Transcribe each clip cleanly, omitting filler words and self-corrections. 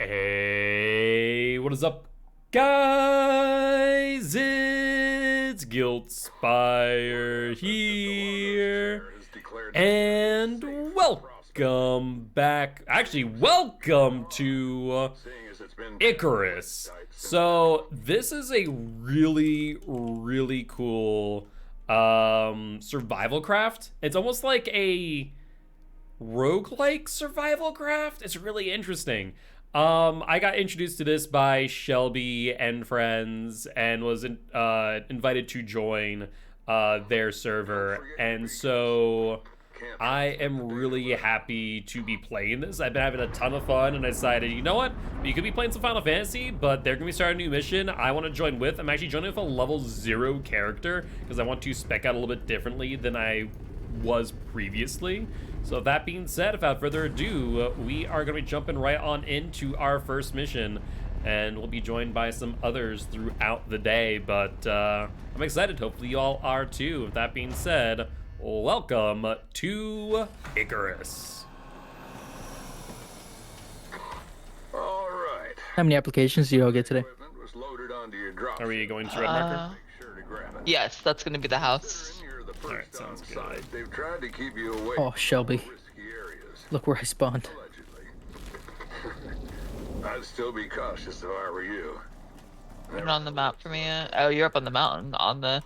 Hey, what is up, guys? It's Guiltspire here, and welcome back. Actually, welcome to Icarus. So this is a really cool survival craft. It's almost like a roguelike survival craft. It's really interesting. I got introduced to this by Shelby and friends and was invited to join their server. And so I am really happy to be playing this. I've been having a ton of fun and I decided, you know what? You could be playing some Final Fantasy, but they're gonna be starting a new mission. I want to join with. I'm actually joining with a level 0 character because I want to spec out a little bit differently than I was previously. So that being said, without further ado, we are going to be jumping right on into our first mission, and we'll be joined by some others throughout the day, but I'm excited. Hopefully you all are too. With that being said, welcome to Icarus. All right. How many applications do you all get today? Are we going to Red Marker? Yes, that's going to be the house. Alright, sounds good. They've tried to keep you away Oh, Shelby. from risky areas, Look where I spawned. allegedly. I'd still be cautious if I were you. Put it on the map for me. Oh, you're up on the mountain on the.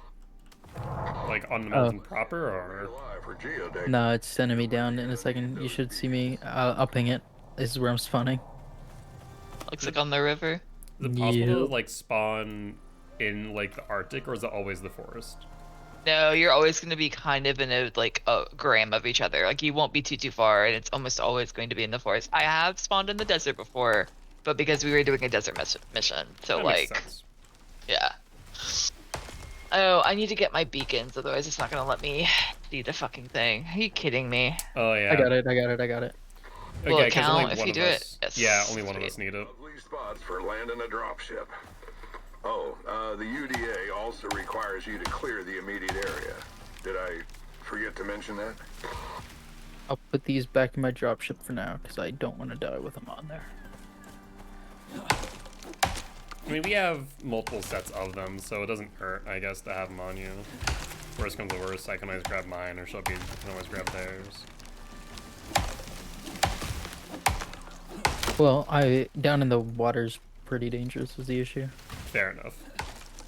Like on the mountain proper, or? Alive for geodeck. No, it's sending me down in a second. You should see me. I'll ping it. This is where I'm spawning. Looks like on the river. Is it possible to Yep. like spawn in like the Arctic, or is it always the forest? No, you're always going to be kind of in a gram of each other. Like you won't be too far, and it's almost always going to be in the forest. I have spawned in the desert before, but because we were doing a desert mission, so That makes like, sense. yeah. Oh, I need to get my beacons, otherwise it's not going to let me see the fucking thing. Are you kidding me? Oh yeah. I got it. Will Okay, it 'cause only count if one you of do us. it? Yes. Yeah, only one of Sweet. us need it. Lovely spots for landing a dropship. Oh, the UDA also requires you to clear the immediate area. Did I forget to mention that? I'll put these back in my dropship for now because I don't want to die with them on there. I mean, we have multiple sets of them, so it doesn't hurt, I guess, to have them on you. Worst comes to worst, I can always grab mine, or Shelby can always grab theirs. Well, down in the water's pretty dangerous is the issue. Fair enough.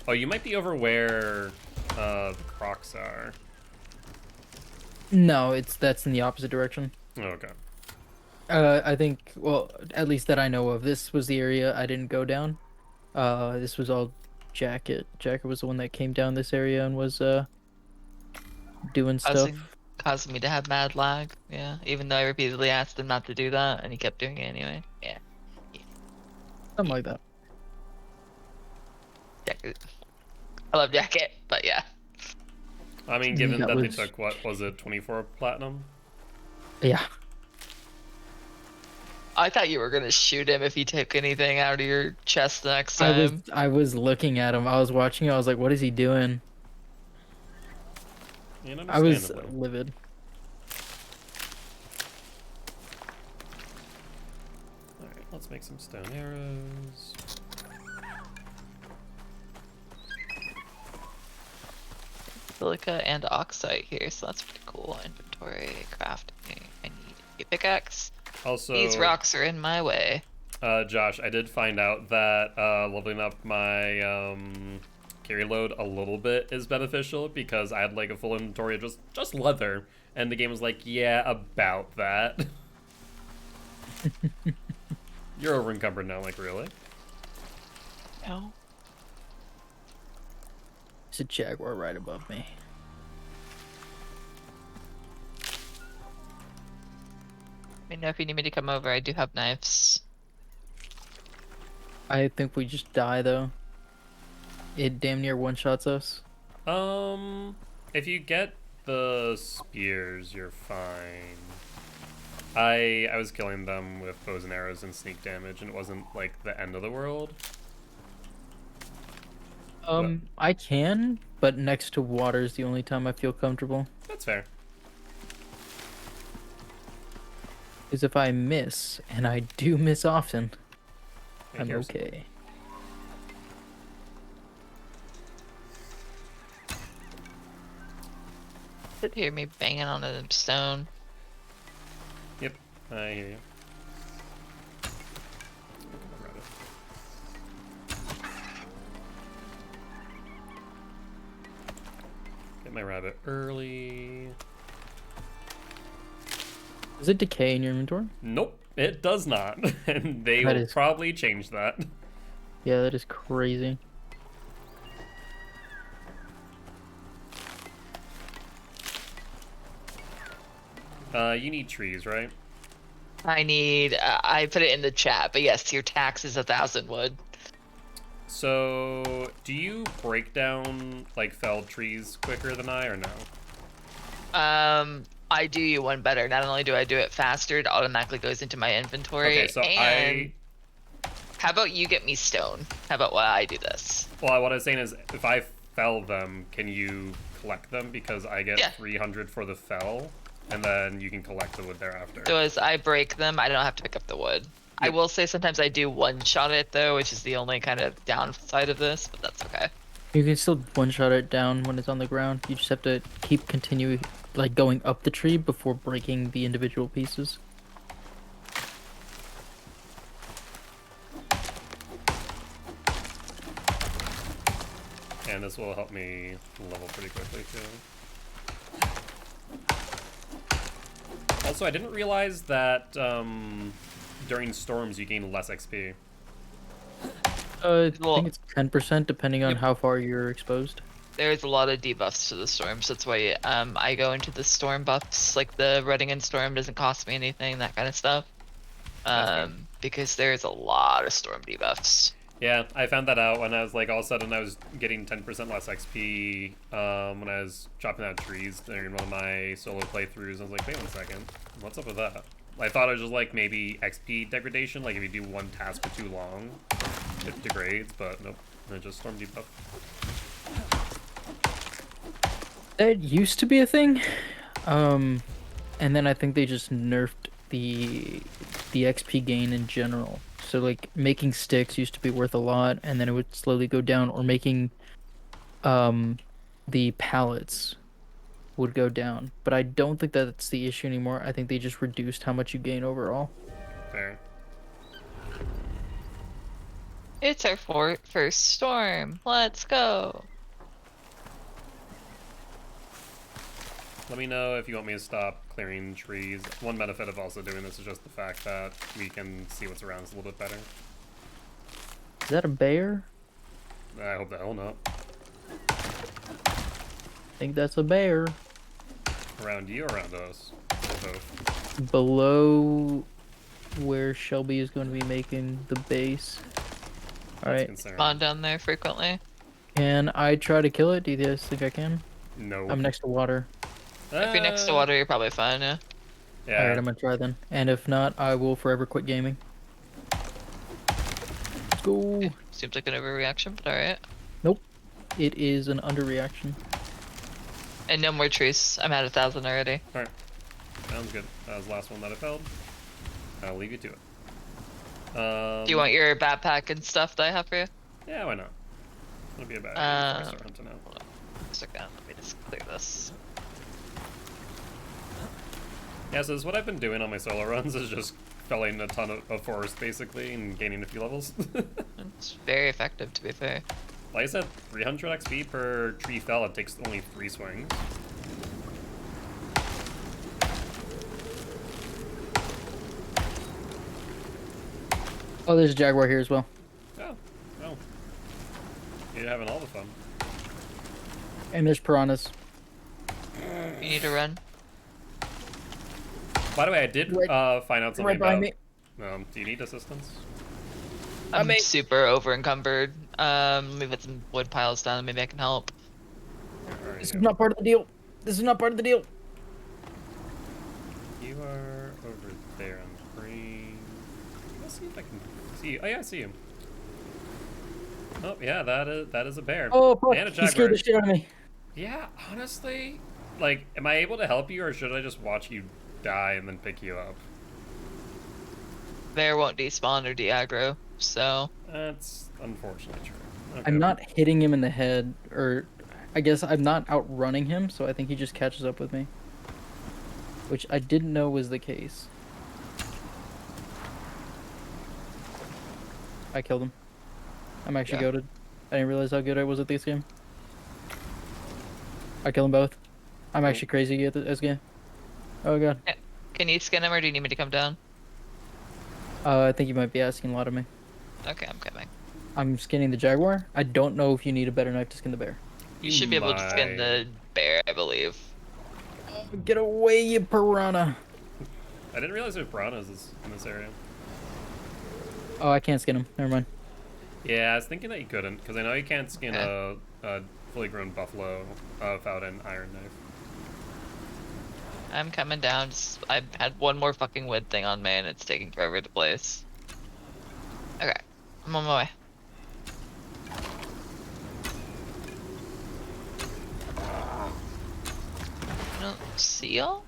Oh, you might be over where the crocs are. No, that's in the opposite direction. Oh, okay. I think, well, at least that I know of, this was the area I didn't go down. This was all Jacket. Jacket was the one that came down this area and was doing stuff. Causing me to have mad lag. Yeah, even though I repeatedly asked him not to do that, and he kept doing it anyway. Yeah. Something like that. Jacket. I love Jacket, but yeah. I mean, given That that they was- took, what was it, 24 platinum? Yeah. I thought you were gonna shoot him if he took anything out of your chest next time. I was looking at him. I was watching. I was like, "What is he doing?" And I was understandably. livid. Alright, let's make some stone arrows. Silica and oxide here, so that's pretty cool. Inventory, crafting. I need a pickaxe. Also, These rocks are in my way. Josh, I did find out that leveling up my carry load a little bit is beneficial because I had like a full inventory of just leather, and the game was like, yeah, about that. You're over encumbered now, like really? No. There's a jaguar right above me. Let me know if you need me to come over. I do have knives. I think we just die though. It damn near one-shots us. If you get the spears, you're fine. I was killing them with bows and arrows and sneak damage, and it wasn't like the end of the world. I can, but next to water is the only time I feel comfortable. That's fair. Is if I miss, and I do miss often. I'm here's- okay. Could hear me banging on a stone. Yep, I hear you. Get my rabbit early. Does it decay in your inventory? Nope, it does not. And they That will is- probably change that. Yeah, that is crazy. You need trees, right? I need. I put it in the chat, but yes, your tax is 1,000 wood. So, do you break down, like, felled trees quicker than I, or no? I do you one better. Not only do I do it faster, it automatically goes into my inventory. Okay, so and how about you get me stone? How about why I do this? Well, what I was saying is, if I fell them, can you collect them? Because I get Yeah. 300 for the fell, and then you can collect the wood thereafter. So as I break them, I don't have to pick up the wood. I Yep. will say sometimes I do one-shot it though, which is the only kind of downside of this, but that's okay. You can still one-shot it down when it's on the ground. You just have to keep continuing, like, going up the tree before breaking the individual pieces. And this will help me level pretty quickly, too. Also, I didn't realize that during storms you gain less XP. I Well- think it's 10% depending on Yep. how far you're exposed. There's a lot of debuffs to the storms. That's why I go into the storm buffs, like the running in storm doesn't cost me anything, that kind of stuff. That's good. Because there's a lot of storm debuffs. Yeah, I found that out when I was like, all of a sudden I was getting 10% less XP when I was chopping down trees during one of my solo playthroughs. I was like, wait 1 second, what's up with that? I thought it was just like maybe XP degradation, like if you do one task for too long, it degrades, but nope, it's just storm debuff. That used to be a thing, and then I think they just nerfed the XP gain in general. So like making sticks used to be worth a lot, and then it would slowly go down, or making the pallets would go down. But I don't think that's the issue anymore. I think they just reduced how much you gain overall. Fair. It's our first storm. Let's go. Let me know if you want me to stop clearing trees. One benefit of also doing this is just the fact that we can see what's around us a little bit better. Is that a bear? I hope the hell not. I think that's a bear. Around you or around us? Both. Below where Shelby is going to be making the base. Alright, Concerning. Spawn down there frequently. can I try to kill it? Do you guys think I can? No. I'm next to water. If you're next to water, you're probably fine, yeah. Yeah. Alright, I'm gonna try then. And if not, I will forever quit gaming. Let's go. Seems like an overreaction, but alright. It is an underreaction. And no more trees. I'm at 1,000 already. Alright. Sounds good. That was the last one that I felled. I'll leave you to it. Do you want your backpack and stuff that I have for you? Yeah, why not? It'll be a bad idea before I start hunting out. Hold on. Stick down. Let me just clear this. Yeah, so what I've been doing on my solo runs is just felling a ton of forest, basically, and gaining a few levels. It's very effective, to be fair. Like I said, 300 XP per tree fell, it takes only 3 swings. Oh, there's a jaguar here as well. Oh, well. You're having all the fun. And there's piranhas. You need to run. By the way, I did find out something Right behind me. about... do you need assistance? I'm mate. super over encumbered. Let me put some wood piles down. Maybe I can help. Alright, This go. is not part of the deal. This is not part of the deal. You are over there on the screen. Let's see if I can see you. Oh yeah, I see you. Oh yeah, that is a bear. Oh, fuck. And a He jaguar. scared the shit out of me. Yeah, honestly, like, am I able to help you, or should I just watch you die and then pick you up? Bear won't despawn or de-aggro. so That's unfortunately true. Okay. I'm not hitting him in the head, or I guess I'm not outrunning him, so I think he just catches up with me. Which I didn't know was the case. I killed him. I'm actually Yeah. goated. I didn't realize how good I was at this game. I killed them both. I'm actually crazy at this game. Oh god. yeah. Can you skin him, or do you need me to come down? I think you might be asking a lot of me. Okay, I'm coming. I'm skinning the jaguar. I don't know if you need a better knife to skin the bear. You should be able to skin the bear, I believe. Get away, you piranha! I didn't realize there's piranhas in this area. Oh, I can't skin him. Never mind. Yeah, I was thinking that you couldn't, because I know you can't skin a fully grown buffalo without an iron knife. I'm coming down. I had one more fucking wood thing on me, and it's taking forever to place. Okay, I'm on my way. I don't see y'all?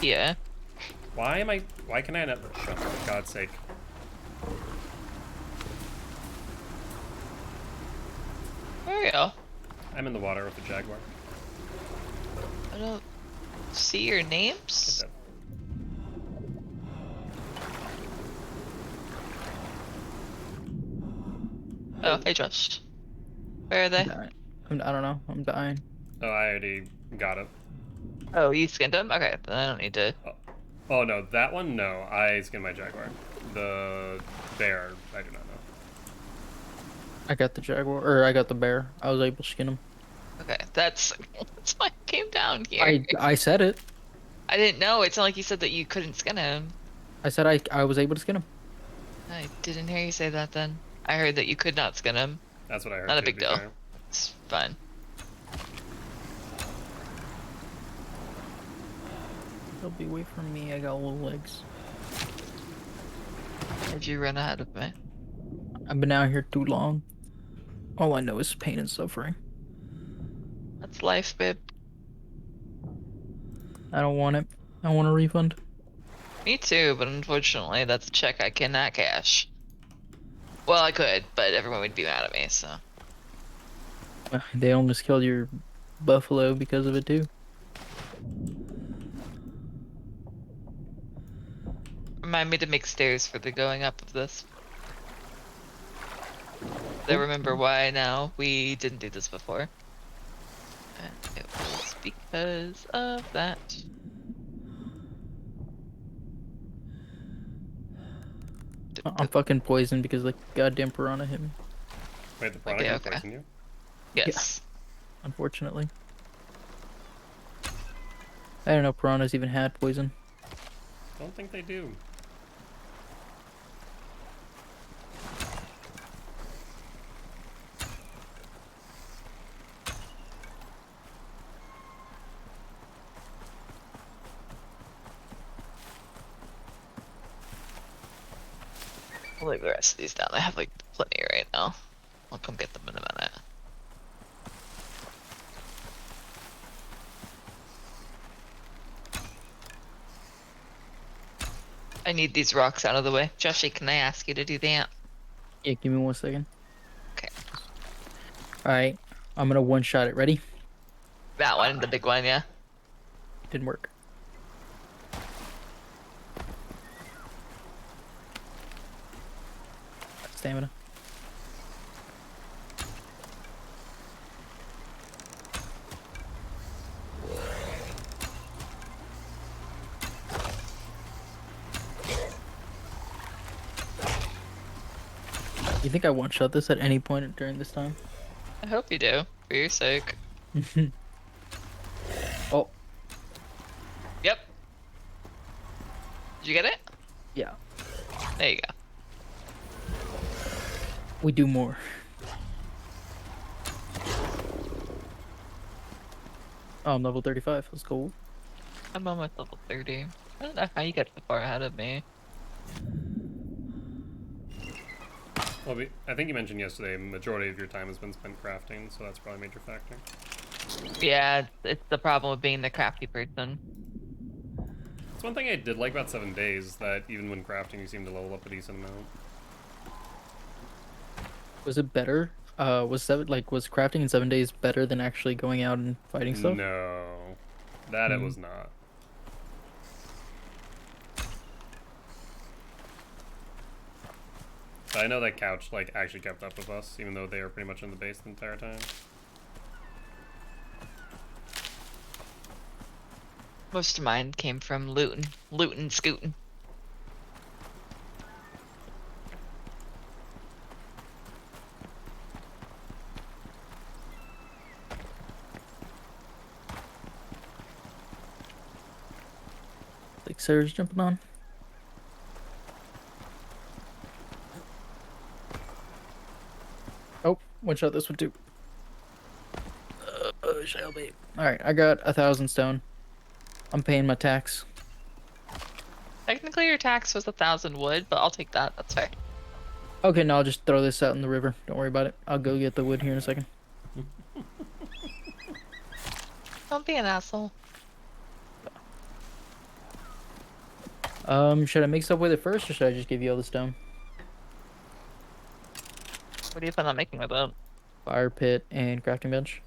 Yeah. Why can I not jump, for God's sake? Where are y'all? I'm in the water with the jaguar. I don't see your Get names. that. Oh, hey Josh. Where are they? I don't know. I'm dying. Oh, I already got it. Oh, you skinned them? Okay, then I don't need to. Oh no, that one, no. I skinned my jaguar. The bear, I do not know. I got the jaguar, or I got the bear. I was able to skin him. Okay, that's why I came down here. I said it. I didn't know. It's not like you said that you couldn't skin him. I said I was able to skin him. I didn't hear you say that then. I heard that you could not skin him. That's what I heard. Not a too, big to be deal. fair. It's fine. They'll be away from me. I got little legs. Did you run ahead of me? I've been out here too long. All I know is pain and suffering. That's life, babe. I don't want it. I want a refund. Me too, but unfortunately, that's a check I cannot cash. Well, I could, but everyone would be mad at me, so. They almost killed your buffalo because of it too. Remind me to make stairs for the going up of this. I remember why now. We didn't do this before. And it was because of that. I'm fucking poisoned because the goddamn piranha hit me. Wait, the piranha Okay, can okay. poison you? Yes. Unfortunately. I didn't know piranhas even had poison. Don't think they do. I'll leave the rest of these down. I have like plenty right now. I'll come get them in a minute. I need these rocks out of the way. Joshy, can I ask you to do that? Yeah, give me 1 second. Okay. Alright, I'm gonna one shot it. Ready? That one, the big one, yeah? Didn't work. Stamina. You think I one shot this at any point during this time? I hope you do, for your sake. Oh, Yep. Did you get it? yeah. There you go. We do more. Oh, I'm level 35. Let's go. I'm almost level 30. I don't know how you got so far ahead of me. Well, I think you mentioned yesterday, majority of your time has been spent crafting, so that's probably a major factor. Yeah, it's the problem with being the crafty person. It's one thing I did like about 7 days, that even when crafting, you seem to level up a decent amount. Was it better? Was crafting in 7 days better than actually going out and fighting stuff? No, that it Hmm. was not. But I know that couch like actually kept up with us, even though they were pretty much in the base the entire time. Most of mine came from lootin', scootin'. Like Sarah's jumping on. Oh, one shot this one too. Shall be. All right, I got 1,000 stone. I'm paying my tax. Technically, your tax was 1,000 wood, but I'll take that. That's fair. Okay, now I'll just throw this out in the river. Don't worry about it. I'll go get the wood here in a second. Don't be an asshole. Should I make stuff with it first, or should I just give you all the stone? What do you plan on making with it? Fire pit and crafting bench.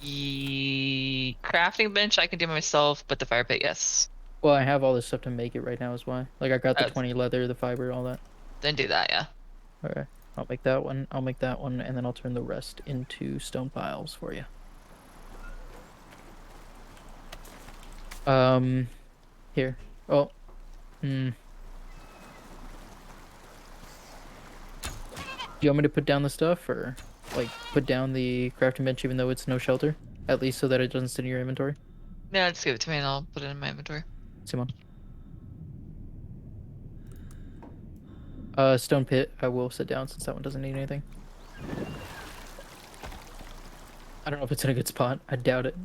Crafting bench I can do myself, but the fire pit, yes. Well, I have all this stuff to make it right now is why. Like I got the Uh, 20 leather, the fiber, all that. then do that, yeah. Okay. I'll make that one. I'll make that one, and then I'll turn the rest into stone piles for you. Here. Oh. Hmm. Do you want me to put down the stuff, or like put down the crafting bench even though it's no shelter? At least so that it doesn't sit in your inventory. No, just give it to me and I'll put it in my inventory. Simon. Stone pit, I will sit down since that one doesn't need anything. I don't know if it's in a good spot. I doubt it.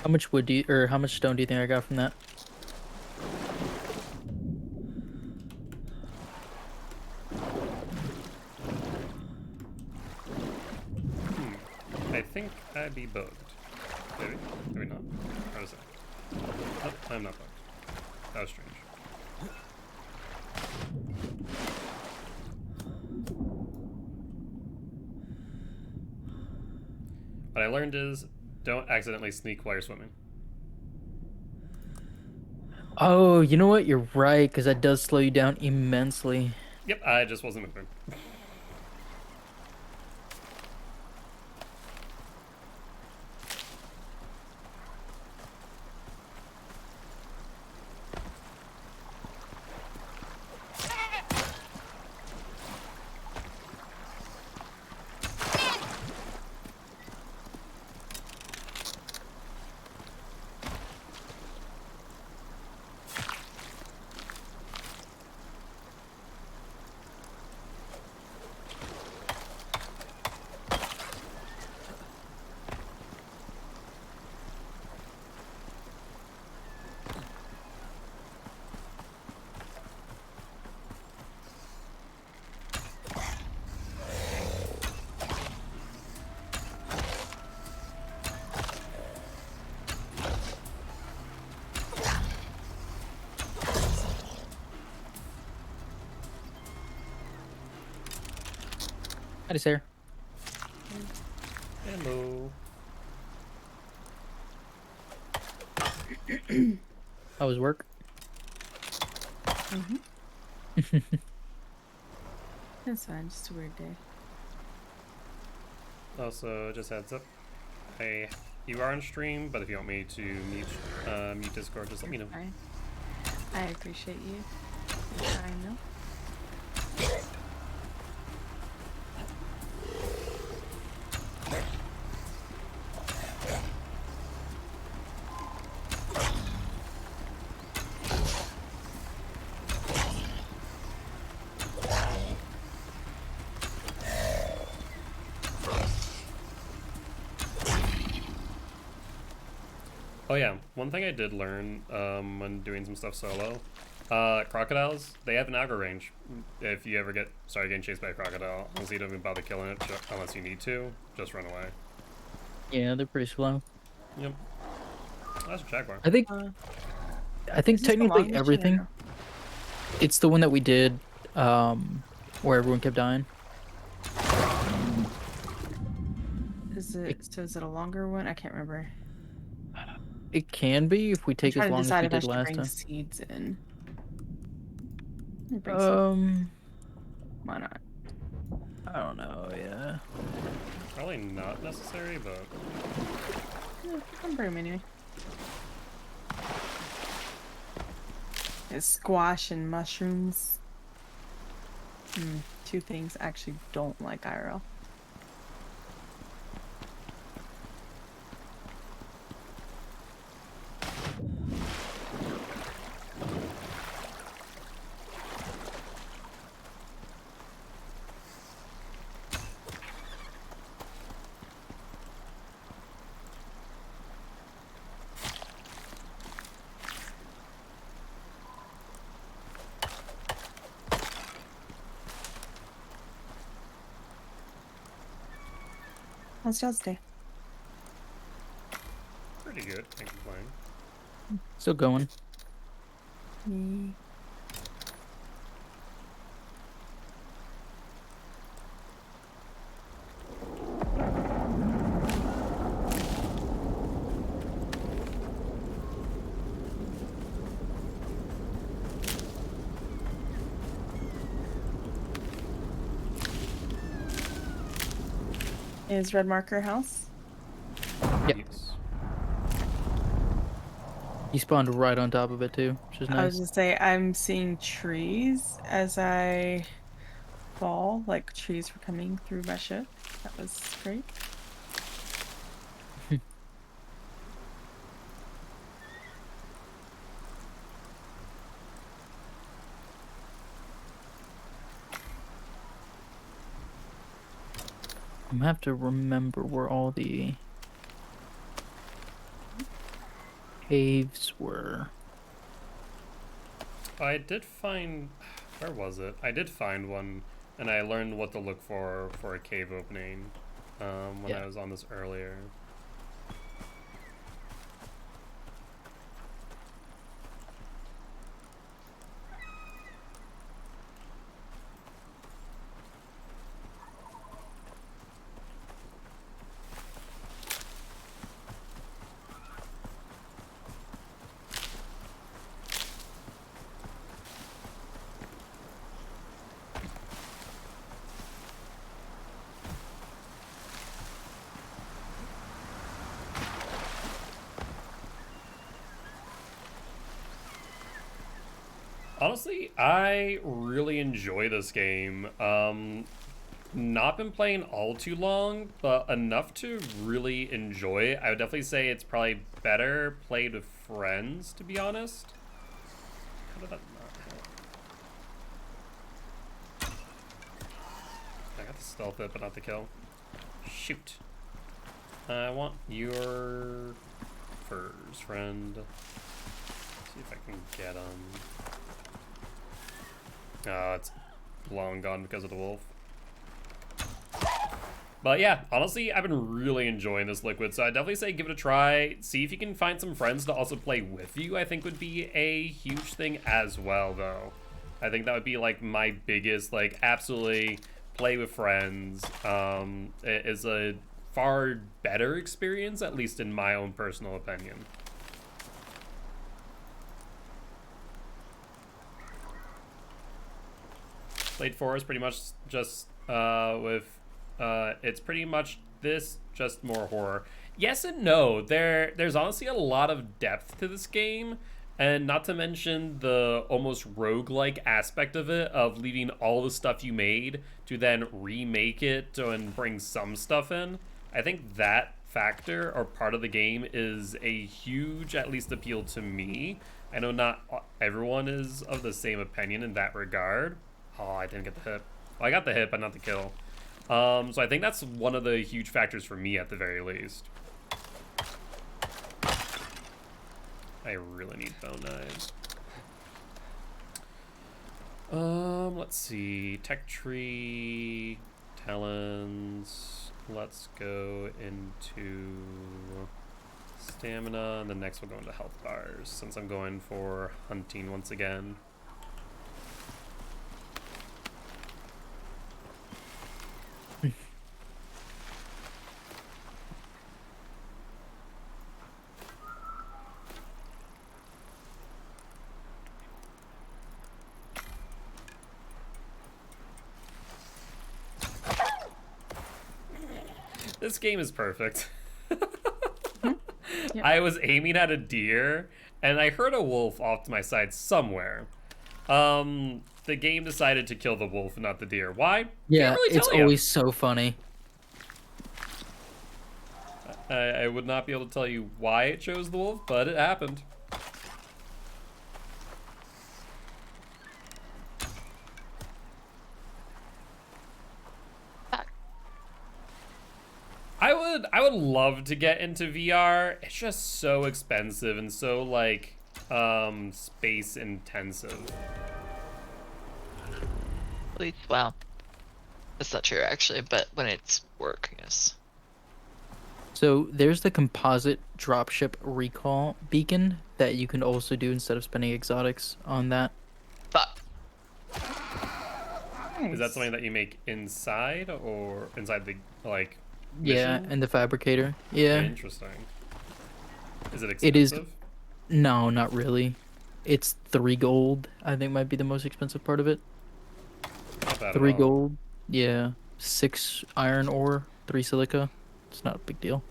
How much wood do you, or how much stone do you think I got from that? I think I'd be bugged. Maybe? Maybe not. How is that? Nope, I'm not bugged. That was strange. What I learned is don't accidentally sneak while you're swimming. Oh, you know what? You're right, because that does slow you down immensely. Yep, I just wasn't moving. Hi, Sarah. Hello. How was work? That's fine, just a weird day. Also, just heads up. You are on stream, but if you want me to mute Discord, just let me know. Fine. I appreciate you. for trying, though. Oh yeah, one thing I did learn when doing some stuff solo Crocodiles, they have an aggro range. If you ever start getting chased by a crocodile, honestly, don't even bother killing it unless you need to. Just run away. Yeah, they're pretty slow. Yep. That's a Jaguar. I think Is this the technically long mission or everything. no? It's the one that we did, where everyone kept dying. Is it a longer one? I can't remember. It can be if we I'm take as trying to long as decide we if I did should last bring time. seeds in. Let me bring some. Why not? I don't know. Yeah. Probably not necessary, but Yeah, I'm bring them anyway. It's squash and mushrooms. Two things I actually don't like IRL. How's y'all's day? pretty good. Can't complain. Still going. Me. Is red marker house? Yep. Yes. He spawned right on top of it too, which is I was nice. just say I'm seeing trees as I fall, like trees were coming through my ship. That was great. I'm gonna have to remember where all the caves were. I did find. Where was it? I did find one, and I learned what to look for a cave opening when Yeah. I was on this earlier. Honestly, I really enjoy this game. Not been playing all too long, but enough to really enjoy it. I would definitely say it's probably better played with friends, to be honest. How did that not hit? I got the stealth it, but not the kill. Shoot. I want your furs, friend. See if I can get them. Oh, it's long gone because of the wolf. But yeah, honestly, I've been really enjoying this liquid, so I'd definitely say give it a try. See if you can find some friends to also play with you, I think would be a huge thing as well, though. I think that would be, like, my biggest, like, absolutely play with friends. It is a far better experience, at least in my own personal opinion. Played 4 is pretty much just it's pretty much this, just more horror. Yes and no. There's honestly a lot of depth to this game, and not to mention the almost roguelike aspect of it, of leaving all the stuff you made to then remake it and bring some stuff in. I think that factor or part of the game is a huge, at least, appeal to me. I know not everyone is of the same opinion in that regard. Oh, I didn't get the hit. Well, I got the hit, but not the kill. So I think that's one of the huge factors for me at the very least. I really need bone knives. Let's see. Tech tree, talons. Let's go into stamina, and then next we'll go into health bars since I'm going for hunting once again. This game is perfect. Yep. I was aiming at a deer, and I heard a wolf off to my side somewhere. The game decided to kill the wolf, not the deer. Why? Yeah, Can't really it's tell ya. always so funny. I would not be able to tell you why it chose the wolf, but it happened. I would love to get into VR. It's just so expensive and so like space intensive. At least, well, that's not true actually, but when it's work, yes. So there's the composite dropship recall beacon that you can also do instead of spending exotics on that. But Is that something that you make inside or inside the like Yeah, mission? and the fabricator. Yeah. Interesting. Is it It is- expensive? No, not really. It's 3 gold, I think might be the most expensive part of it. Not bad at 3 all. gold. Yeah. 6 iron ore, 3 silica. It's not a big deal.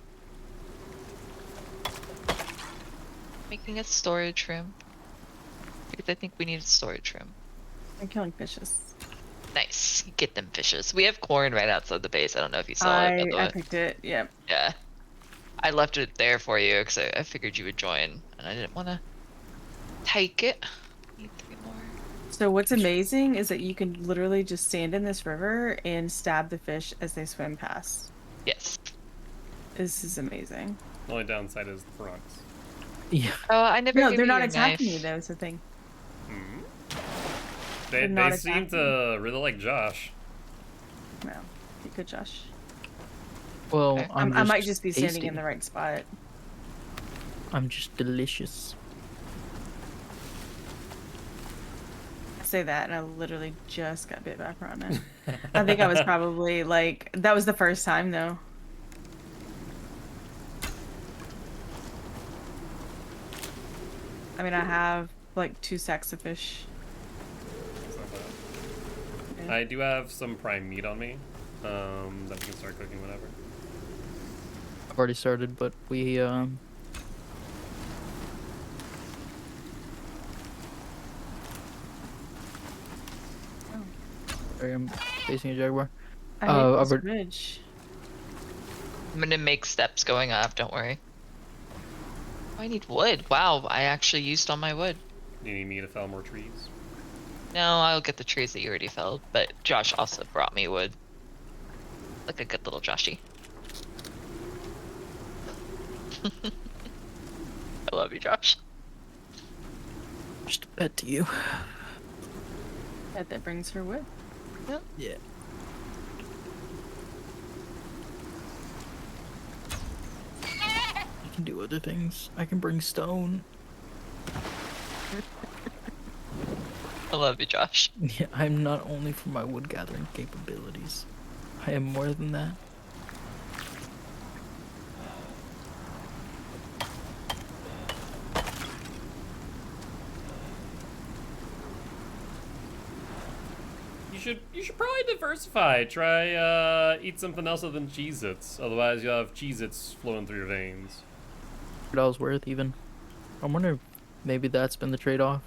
making a storage room. Because I think we need a storage room. I'm killing fishes. Nice. Get them fishes. We have corn right outside the base. I don't know if you saw it, by the I way. picked it. Yep. Yeah. I left it there for you because I figured you would join, and I didn't want to take it. Need 3 more. So what's amazing is that you can literally just stand in this river and stab the fish as they swim past. Yes. This is amazing. The only downside is the fronts. Yeah. Oh, I never. No, gave they're you not your attacking knife. you though. It's the thing. They not seem attacking. to really like Josh. No, you could, Josh. Well, Okay. I I might just be standing tasty. in the right spot. I'm just delicious. I say that, and I literally just got bit by a piranha. I think I was probably like that was the first time though. I mean, I have like 2 sacks of fish. It's not bad. Yeah. I do have some prime meat on me that we can start cooking whenever. I've already started, but we Sorry, I'm facing a jaguar. I hate I've this already- bridge. I'm gonna make steps going up. Don't worry. Oh, I need wood. Wow, I actually used all my wood. Do you need me to fell more trees? No, I'll get the trees that you already felled. But Josh also brought me wood. Like a good little Joshy. I love you, Josh. Just a pet to you. That brings her wood. Yeah. I can do other things. I can bring stone. I love you, Josh. Yeah, I'm not only for my wood gathering capabilities. I am more than that. You should probably diversify. Try eat something else other than Cheez-Its. Otherwise you'll have Cheez-Its flowing through your veins. $100 worth even. I wonder if maybe that's been the trade-off.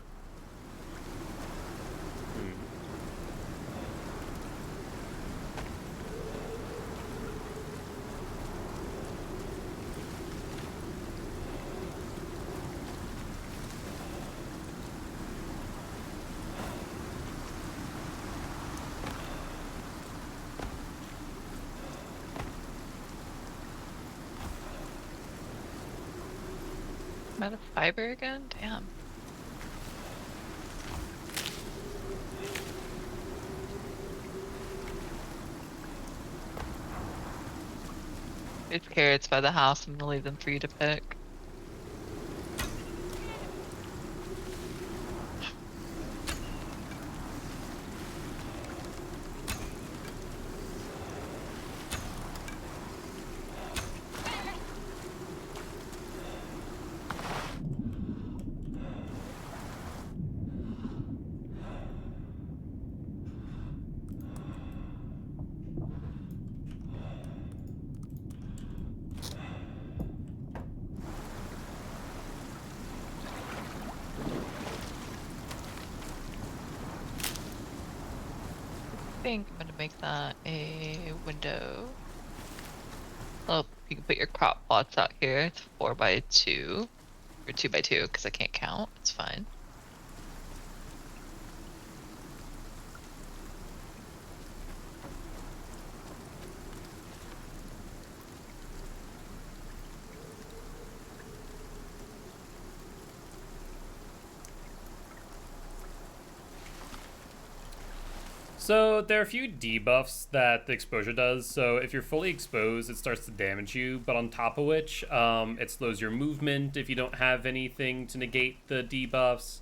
I'm out of fiber again? Damn. There's carrots by the house. I'm gonna leave them for you to pick. I think I'm gonna make that a window. Oh, you can put your crop plots out here. It's 4x2 or 2x2 because I can't count. It's fine. So there are a few debuffs that the exposure does. So if you're fully exposed, it starts to damage you, but on top of which, it slows your movement if you don't have anything to negate the debuffs.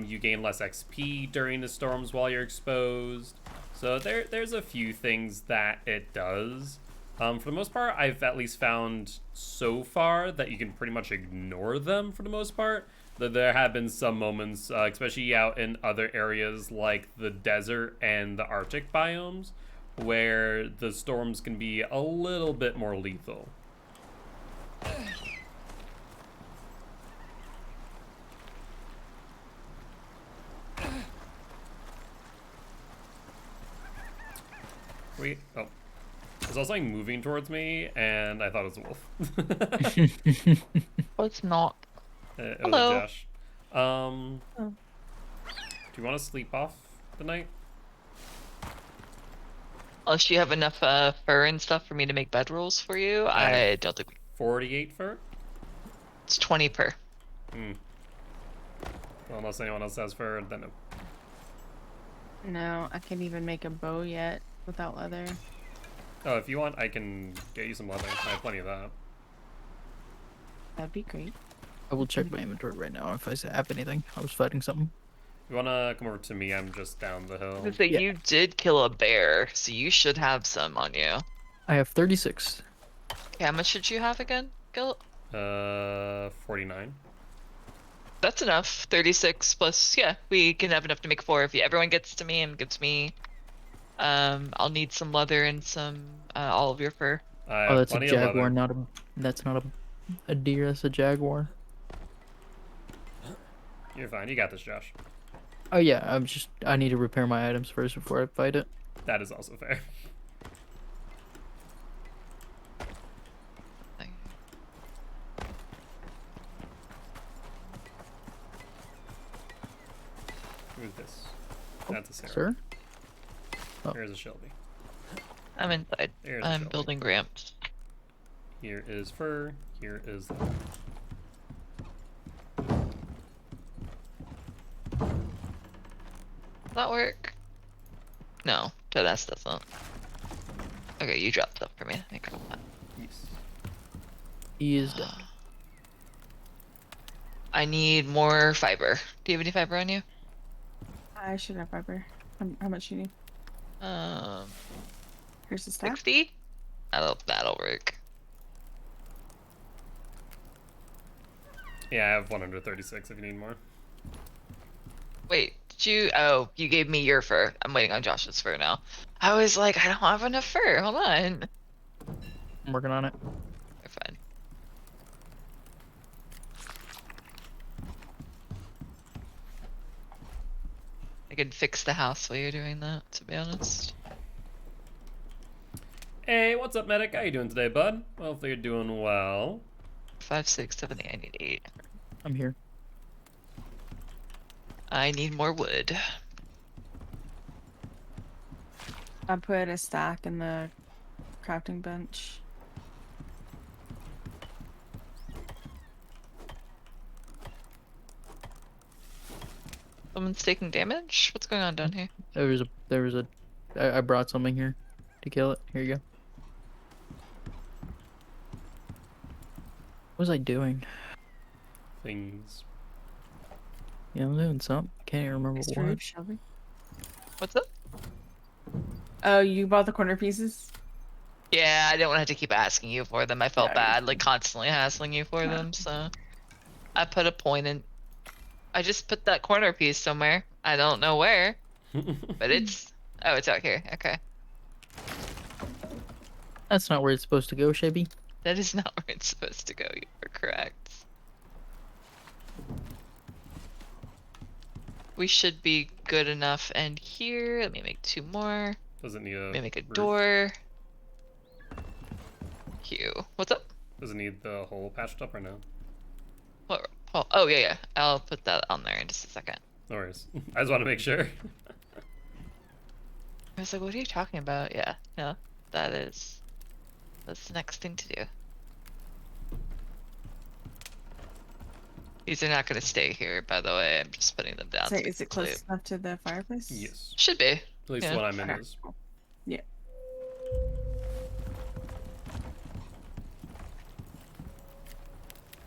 You gain less XP during the storms while you're exposed. So there's a few things that it does. For the most part, I've at least found so far that you can pretty much ignore them for the most part. There have been some moments, especially out in other areas like the desert and the Arctic biomes, where the storms can be a little bit more lethal. Oh. There's also something moving towards me, and I thought it was a wolf. Oh, it's not. It Hello. was Josh. Do you want to sleep off the night? Unless you have enough fur and stuff for me to make bedrolls for you, I don't think 48 fur? it's 20 per. Well, unless anyone else has fur, then no. No, I can't even make a bow yet without leather. Oh, if you want, I can get you some leather. I have plenty of that. That'd be great. I will check my inventory right now if I have anything. I was fighting something. You wanna come over to me? I'm just down the hill. So Yeah. you did kill a bear, so you should have some on you. I have 36. Okay, how much should you have again, Gil? 49. That's enough. 36 plus, yeah, we can have enough to make 4. If everyone gets to me and gives me, I'll need some leather and some, all of your fur. I have Oh, that's a plenty of leather. jaguar, not a. That's not a deer. That's a jaguar. You're fine. You got this, Josh. Oh yeah, I need to repair my items first before I fight it. That is also fair. Who's this? That's a Sarah. Sir? Oh. Here's a Shelby. I'm inside. Here's a I'm Shelby. building ramps. Here is fur. Here is leather. Does that work? No, that doesn't. Okay, you dropped stuff for me. I think that. Yes. He is done. I need more fiber. Do you have any fiber on you? I should have fiber. How much you need? Um, Here's the stack. 60? That'll work. Yeah, I have 136 if you need more. Wait, did you? Oh, you gave me your fur. I'm waiting on Josh's fur now. I was like, I don't have enough fur. Hold on. I'm working on it. You're fine. I could fix the house while you're doing that, to be honest. Hey, what's up, medic? How you doing today, bud? Hopefully you're doing well. 5, 6, 7, 8. I need 8. I'm here. I need more wood. I put a stack in the crafting bench. Someone's taking damage? What's going on down here? I brought something here to kill it. Here you go. What was I doing? Things. Yeah, I'm doing something. Can't even remember Extra what. roof, Shelby. What's up? Oh, you bought the corner pieces? Yeah, I didn't want to have to keep asking you for them. I felt Yeah, bad, like constantly hassling you for no. them, so I put a point in. I just put that corner piece somewhere. I don't know where, but it's. Oh, it's out here. Okay. That's not where it's supposed to go, Shabby. That is not where it's supposed to go. You are correct. We should be good enough. And here, let me make 2 more. Doesn't need Let a me make a roof. door. What's up? Does it need the hole patched up or no? What? Oh, yeah, yeah. I'll put that on there in just a second. No worries. I just want to make sure. I was like, what are you talking about? Yeah, no, that's the next thing to do. These are not going to stay here, by the way. I'm just putting them down. So So is it close enough to the fireplace? Yes. Should be. At least Yeah. what I'm in Okay, is. cool. Yeah.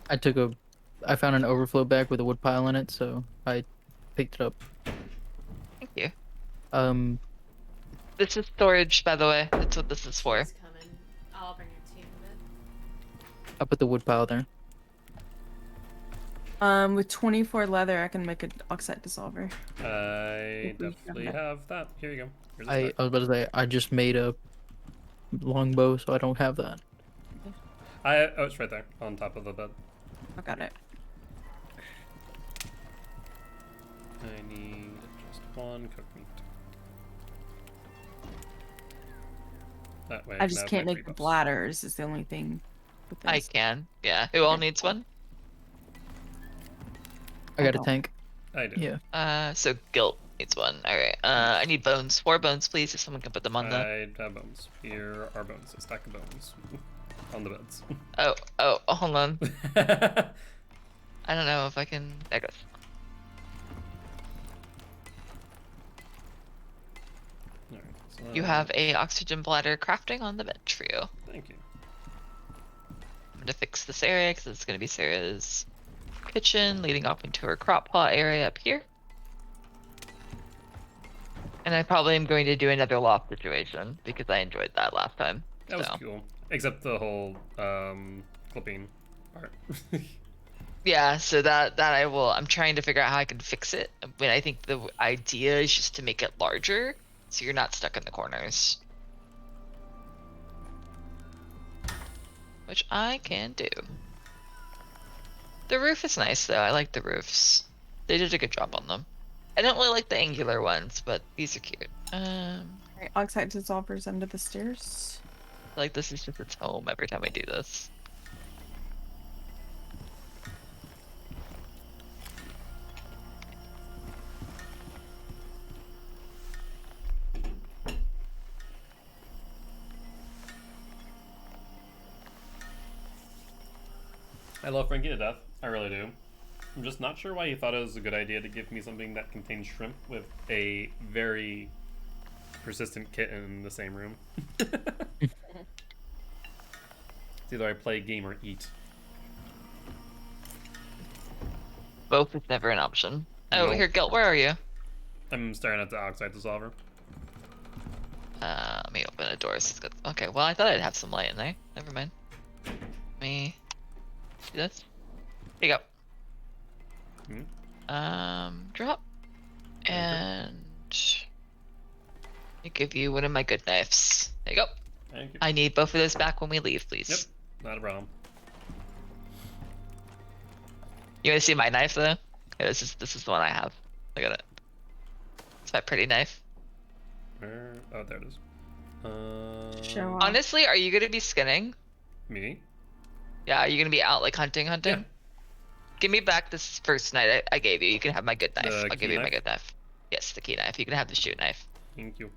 I found an overflow bag with a wood pile in it, so I picked it up. Thank you. Um, This is storage, by the way. That's what this is for. She's coming. I'll bring her to you in a bit. I put the wood pile there. With 24 leather, I can make an oxide dissolver. I If we definitely have have that. Here you go. Here's a I stack. was about to say I just made a longbow, so I don't have that. Oh, it's right there on top of the bed. I got it. I need just 1 cooked meat. That way I can just have can't my make the 3 buffs. bladders. Is the only thing. With I this. can. Yeah. Who all Okay, needs cool. one? I got a don't. tank. I do. Yeah. So Guilt needs one. All right. I need bones. 4 bones, please. If someone can put them on the. I have bones. Here are bones. A stack of bones. On the beds. Oh, hold on. I don't know if I can. There goes. Alright, so You have a oxygen bladder crafting on the bench for you. Thank you. I'm gonna fix this area because it's gonna be Sarah's kitchen, leading off into her crop pot area up here. And I probably am going to do another loft situation because I enjoyed that last time. That was so. cool. Except the whole clipping part. Yeah, so that I will. I'm trying to figure out how I can fix it. But I think the idea is just to make it larger, so you're not stuck in the corners. Which I can do. The roof is nice though. I like the roofs. They did a good job on them. I don't really like the angular ones, but these are cute. Alright, oxide dissolvers under the stairs. Like this is just its home every time I do this. I love Frankie to death. I really do. I'm just not sure why he thought it was a good idea to give me something that contains shrimp with a very persistent kitten in the same room. It's either I play, game, or eat. Both is never an option. Oh, Nope. here, Gilt, where are you? I'm staring at the oxide dissolver. Let me open a door so it's good. Okay, well, I thought I'd have some light in there. Never mind. Let me do this. Here you go. Drop. And I give you one of my good knives. There you go. Thank you. I need both of those back when we leave, please. Yep, not a problem. You want to see my knife though? Yeah, this is the one I have. Look at it. It's my pretty knife. Where? Oh, there it is. Show off. Honestly, are you gonna be skinning? Me? Yeah, are you gonna be out like hunting? Yeah. Give me back this first knife I gave you. You can have my good knife. The I'll key give you my knife? good knife. Yes, the key knife. You can have the shoot knife. Thank you.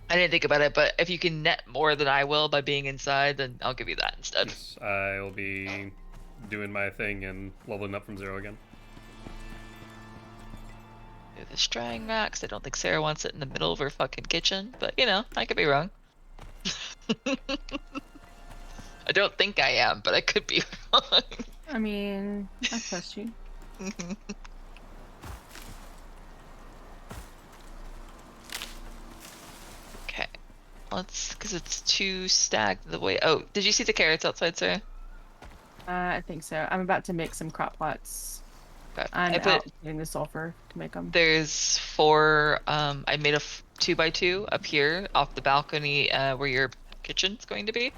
I didn't think about it, but if you can net more than I will by being inside, then I'll give you that instead. Yes, I'll be doing my thing and leveling up from 0 again. Do this drying rack, 'cause I don't think Sarah wants it in the middle of her fucking kitchen, but you know, I could be wrong. I don't think I am, but I could be wrong. I mean, I trust you. Okay. Because it's too stacked the way. Oh, did you see the carrots outside, sir? I think so. I'm about to make some crop pots. Okay. I'm I put out getting the sulfur to make them. There's 4. I made a 2x2 up here off the balcony, where your kitchen's going to be.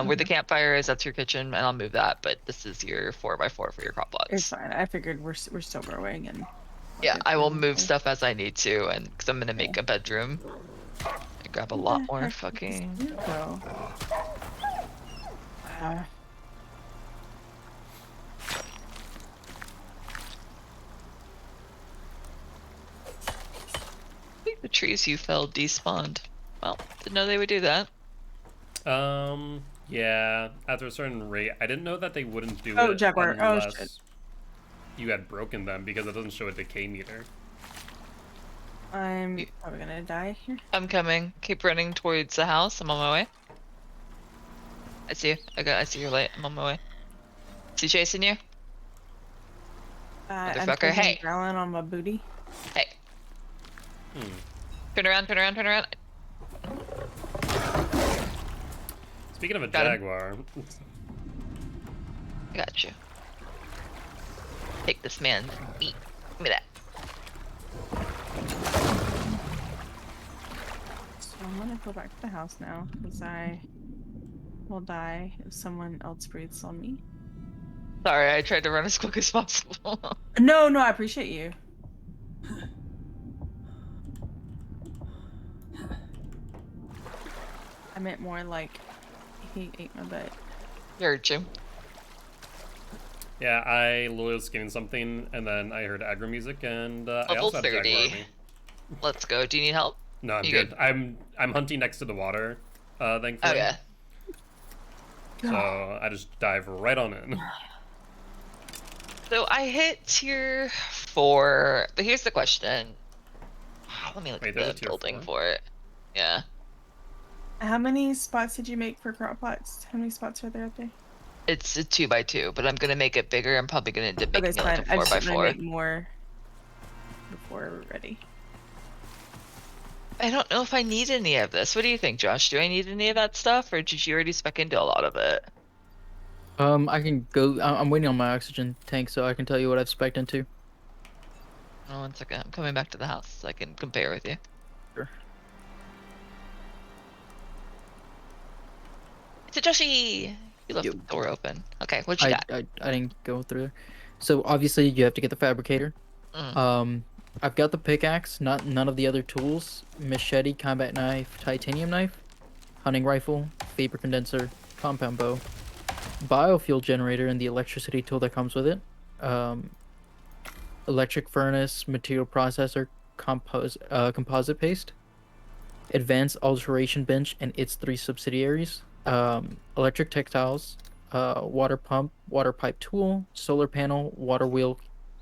Where the campfire is, that's your kitchen, and I'll move that. But this is your 4x4 for your crop It's plots. fine. I figured we're still growing and. Yeah, I will move stuff as I need to, and because I'm gonna make a bedroom. I grab a lot more fucking. I think the trees you felled despawned. Well, didn't know they would do that. Yeah, after a certain rate. I didn't know that they wouldn't do Oh, it Jaguar. Oh, unless shit. you had broken them, because it doesn't show a decay meter. I'm probably gonna die here. I'm coming. Keep running towards the house. I'm on my way. I see you. I see your light. I'm on my way. Is he chasing you? I'm Motherfucker, hey. growling on my booty. Hey. Turn around, turn around, turn around. Speaking of a Got him. jaguar, I got you. Take this man's meat. Give me that. So I'm gonna go back to the house now because I will die if someone else breathes on me. Sorry, I tried to run as quick as possible. No, I appreciate you. I meant more like he ate my butt. Heard you. yeah, I literally was getting something, and then I heard aggro music, and I Level also had a jaguar 30. on me. Let's go. Do you need help? No, I'm You good. good? I'm hunting next to the water, thankfully. Oh yeah. So I just dive right on in. So I hit tier 4, but here's the question. Let me look Wait, at there's a the tier building 4? for it. Yeah. How many spots did you make for crop pots? How many spots are there up there? It's a 2x2, but I'm gonna make it bigger. I'm probably gonna end up Okay, making it's it like fine. a I just want to 4x4. make more before we're ready. I don't know if I need any of this. What do you think, Josh? Do I need any of that stuff, or did you already spec into a lot of it? I can go. I'm waiting on my oxygen tank, so I can tell you what I've spec'd into. Oh, 1 second. I'm coming back to the house so I can compare with you. Sure. It's a Joshi! You left Yo. the door open. Okay, what you got? I didn't go through there. So obviously you have to get the fabricator. I've got the pickaxe, none of the other tools. Machete, combat knife, titanium knife, hunting rifle, vapor condenser, compound bow, biofuel generator, and the electricity tool that comes with it. Electric furnace, material processor, composite paste, advanced alteration bench and its 3 subsidiaries, electric textiles, water pump, water pipe tool, solar panel, water wheel,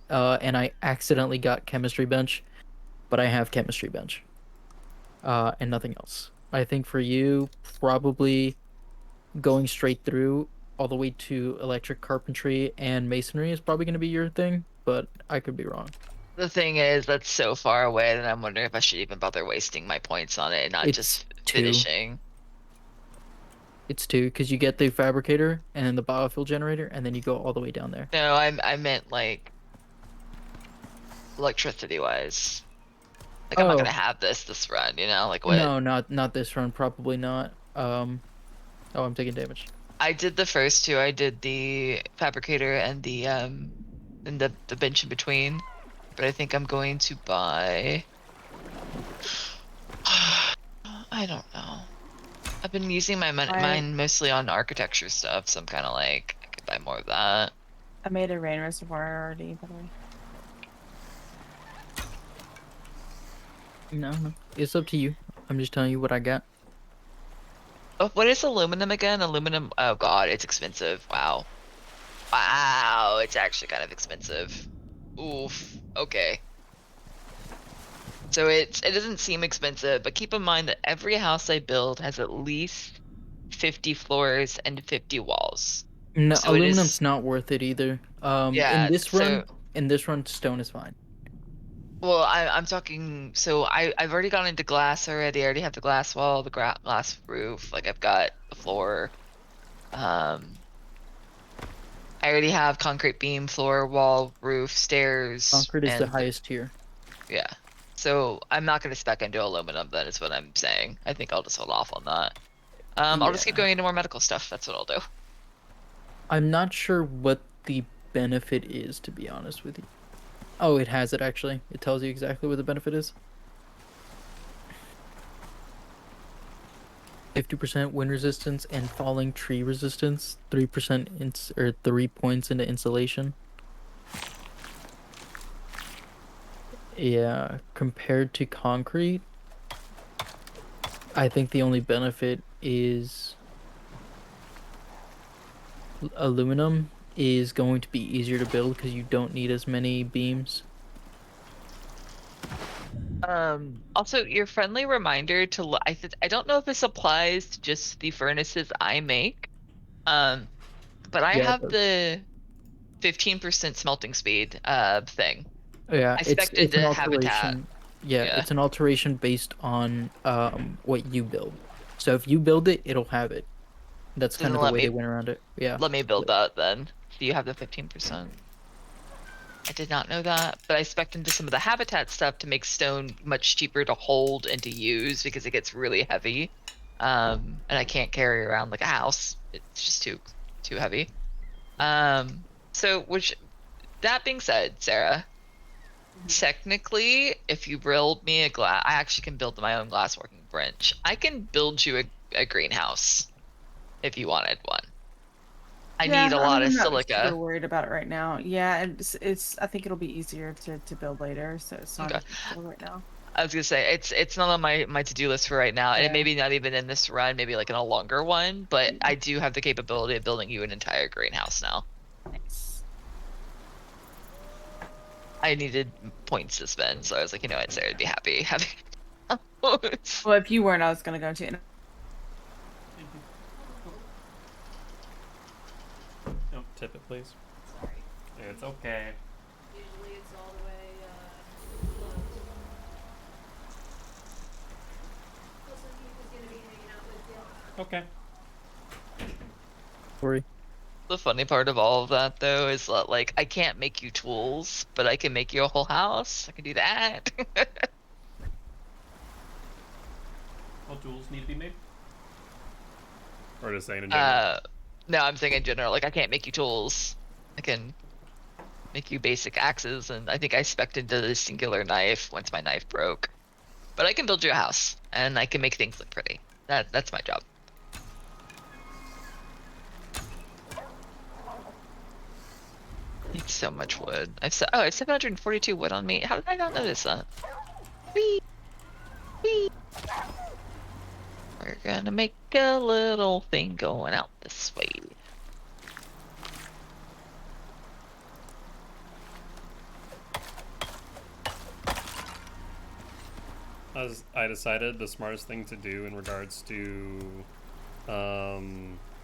and I accidentally got chemistry bench, but I have chemistry bench, and nothing else. I think for you, probably going straight through all the way to electric carpentry and masonry is probably going to be your thing, but I could be wrong. The thing is, that's so far away that I'm wondering if I should even bother wasting my points on it and not It's just 2. finishing. It's 2 because you get the fabricator and then the biofuel generator, and then you go all the way down there. No, I meant like electricity wise. Like I'm not gonna have this run, you know? Like what? No, not this run. Probably not. Oh, I'm taking damage. I did the first 2. I did the fabricator and the bench in between. But I think I'm going to buy. I don't know. I've been using my mine mostly on architecture stuff, so I'm kind of like I could buy more of that. I made a rain reservoir already, by the way. No, it's up to you. I'm just telling you what I got. Oh, what is aluminum again? Aluminum. Oh god, it's expensive. Wow. Wow, it's actually kind of expensive. Oof. Okay. So it doesn't seem expensive, but keep in mind that every house I build has at least 50 floors and 50 walls. No, So it aluminum's is, not worth it either. yeah. In this run, stone is fine. Well, I'm talking. So I've already gone into glass already. I already have the glass wall, the glass roof. Like I've got the floor. Um, I already have concrete beam, floor, wall, roof, stairs, Concrete is the and highest tier. yeah. So I'm not gonna spec into aluminum. Then is what I'm saying. I think I'll just hold off on that. I'll just keep Yeah. going into more medical stuff. That's what I'll do. I'm not sure what the benefit is, to be honest with you. Oh, it has it actually. It tells you exactly what the benefit is. 50% wind resistance and falling tree resistance. 3% or 3 points into insulation. Yeah, compared to concrete, I think the only benefit is aluminum is going to be easier to build because you don't need as many beams. Also, your friendly reminder to I don't know if this applies to just the furnaces I make. Um, but I Yeah, it have does. the 15% smelting speed thing. Yeah, I spec'd it's an into habitat. alteration. Yeah, Yeah. it's an alteration based on what you build. So if you build it, it'll have it. That's So kind then of the way they went around it. Yeah. let me build that then. Do you have the 15%? I did not know that, but I spec'd into some of the habitat stuff to make stone much cheaper to hold and to use because it gets really heavy. And I can't carry around like a house. It's just too heavy. So which that being said, Sarah, technically, if you build me a glass, I actually can build my own glass working bench. I can build you a greenhouse if you wanted one. I Yeah, need a I lot mean, of I'm not super silica. worried about it right now. Yeah, it's I think it'll be easier to build later, so it's not a Okay. big deal right now. I was gonna say it's not on my to-do list for right now, and it Yeah. may be not even in this run, maybe like in a longer one, but I do have the capability of building you an entire greenhouse now. Nice. I needed points to spend, so I was like, you know what, Sarah would be happy having. Well, if you weren't, I was gonna go to. No, tip it, please. Sorry. It's okay. Usually it's all the way closed. Also, he was gonna be hanging out with you. Okay. Sorry. The funny part of all of that, though, is that like I can't make you tools, but I can make you a whole house. I can do that. What tools need to be made? Or just saying in general? No, I'm saying in general, like I can't make you tools. I can make you basic axes, and I think I spec'd into the singular knife once my knife broke. But I can build you a house, and I can make things look pretty. That's my job. Need so much wood. I have 742 wood on me. How did I not notice that? Whee! Whee! We're gonna make a little thing going out this way. As I decided the smartest thing to do in regards to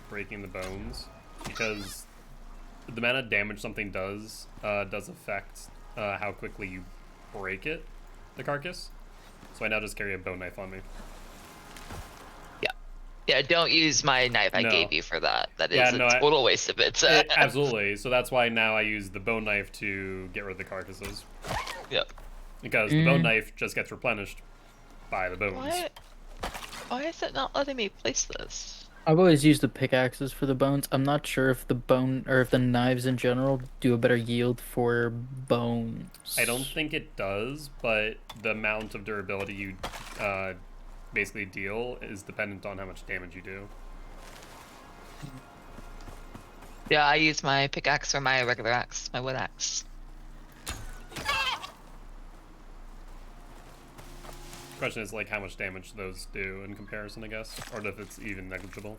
breaking the bones, because the amount of damage something does affect how quickly you break it, the carcass. So I now just carry a bone knife on me. Yeah, don't use my knife I No. gave you for that. That is Yeah, a no, total waste of it. Absolutely. So that's why now I use the bone knife to get rid of the carcasses. Yep. Because the bone knife just gets replenished by the bones. Why is it not letting me place this? I've always used the pickaxes for the bones. I'm not sure if the bone or if the knives in general do a better yield for bones. I don't think it does, but the amount of durability you basically deal is dependent on how much damage you do. Yeah, I use my pickaxe or my regular axe, my wood axe. Question is like how much damage those do in comparison, I guess, or if it's even negligible.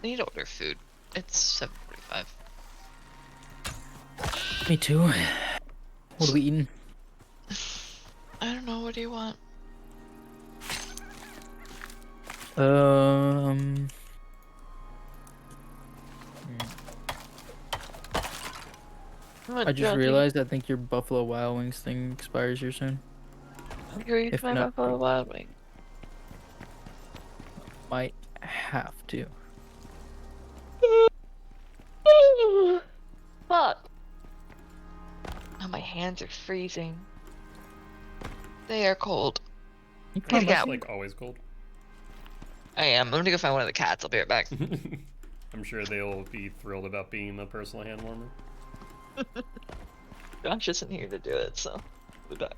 need to order food. It's 7:45. Me too. What are we eating? I don't know. What do you want? I just realized I think your Buffalo Wild Wings thing expires here soon. You're eating if my not- Buffalo Wild Wing. Might have to. Fuck. Oh, my hands are freezing. They are cold. You Get a can't cat. It's like always cold. I am. I'm gonna go find one of the cats. I'll be right back. I'm sure they'll be thrilled about being a personal hand warmer. Josh isn't here to do it, so I'll be back.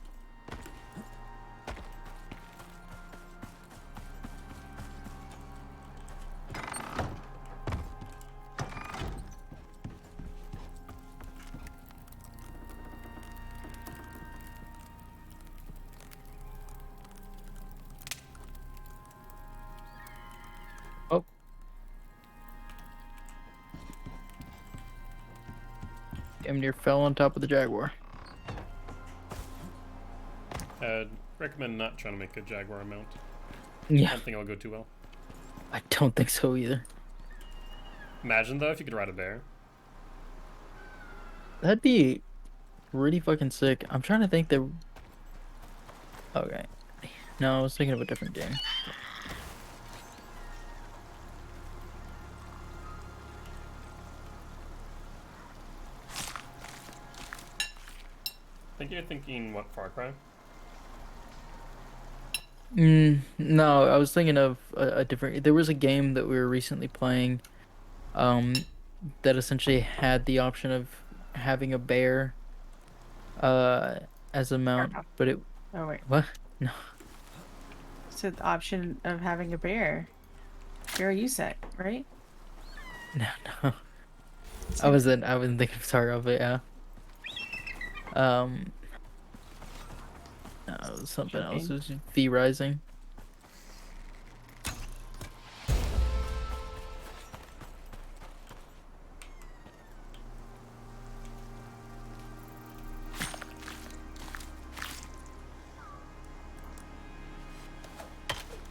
Oh. Damn near fell on top of the Jaguar. Recommend not trying to make a Jaguar mount. I Yeah, don't think it'll go too well. I don't think so either. Imagine though if you could ride a bear. That'd be pretty fucking sick. I'm trying to think that. Okay. No, I was thinking of a different game. I think you're thinking what, Far Cry? No, I was thinking of a different. There was a game that we were recently playing, that essentially had the option of having a bear, as a mount, but it. Oh wait. What? No. So the option of having a bear. Bear you said, right? No, no. I wasn't thinking of Tarkov, but yeah. No, it was something else. It was V Rising.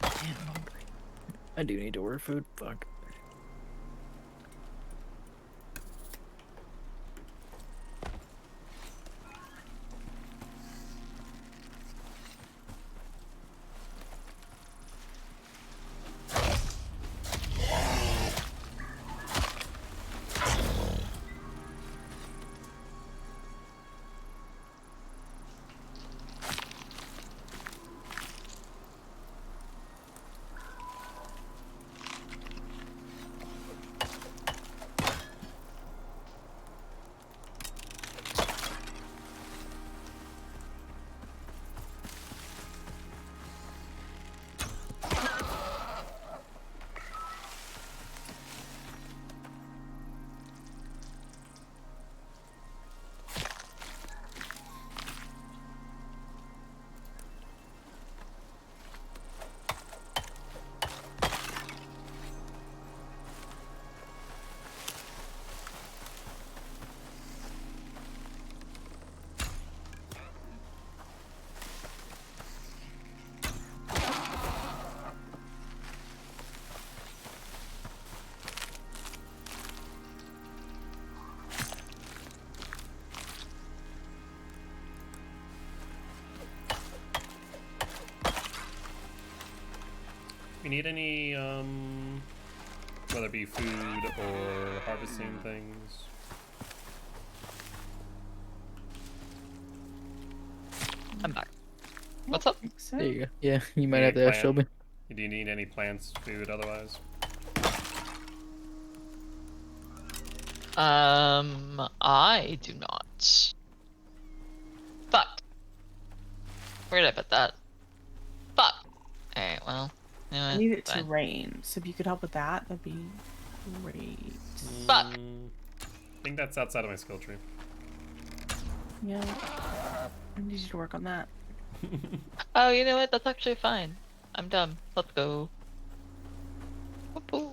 Damn, I'm hungry. I do need to order food. Fuck. You need any, whether it be food or harvesting things? I'm back. What's up? So, There you go. Yeah, you might Need have a to ask plant? Shelby. Do you need any plants, food, otherwise? I do not. Fuck. Where did I put that? Fuck. Alright, well. Anyway, I need it to fine. rain. So if you could help with that, that'd be great. Fuck. I think that's outside of my skill tree. Yeah. I need you to work on that. Oh, you know what? That's actually fine. I'm dumb. Let's go. Whoop-oo.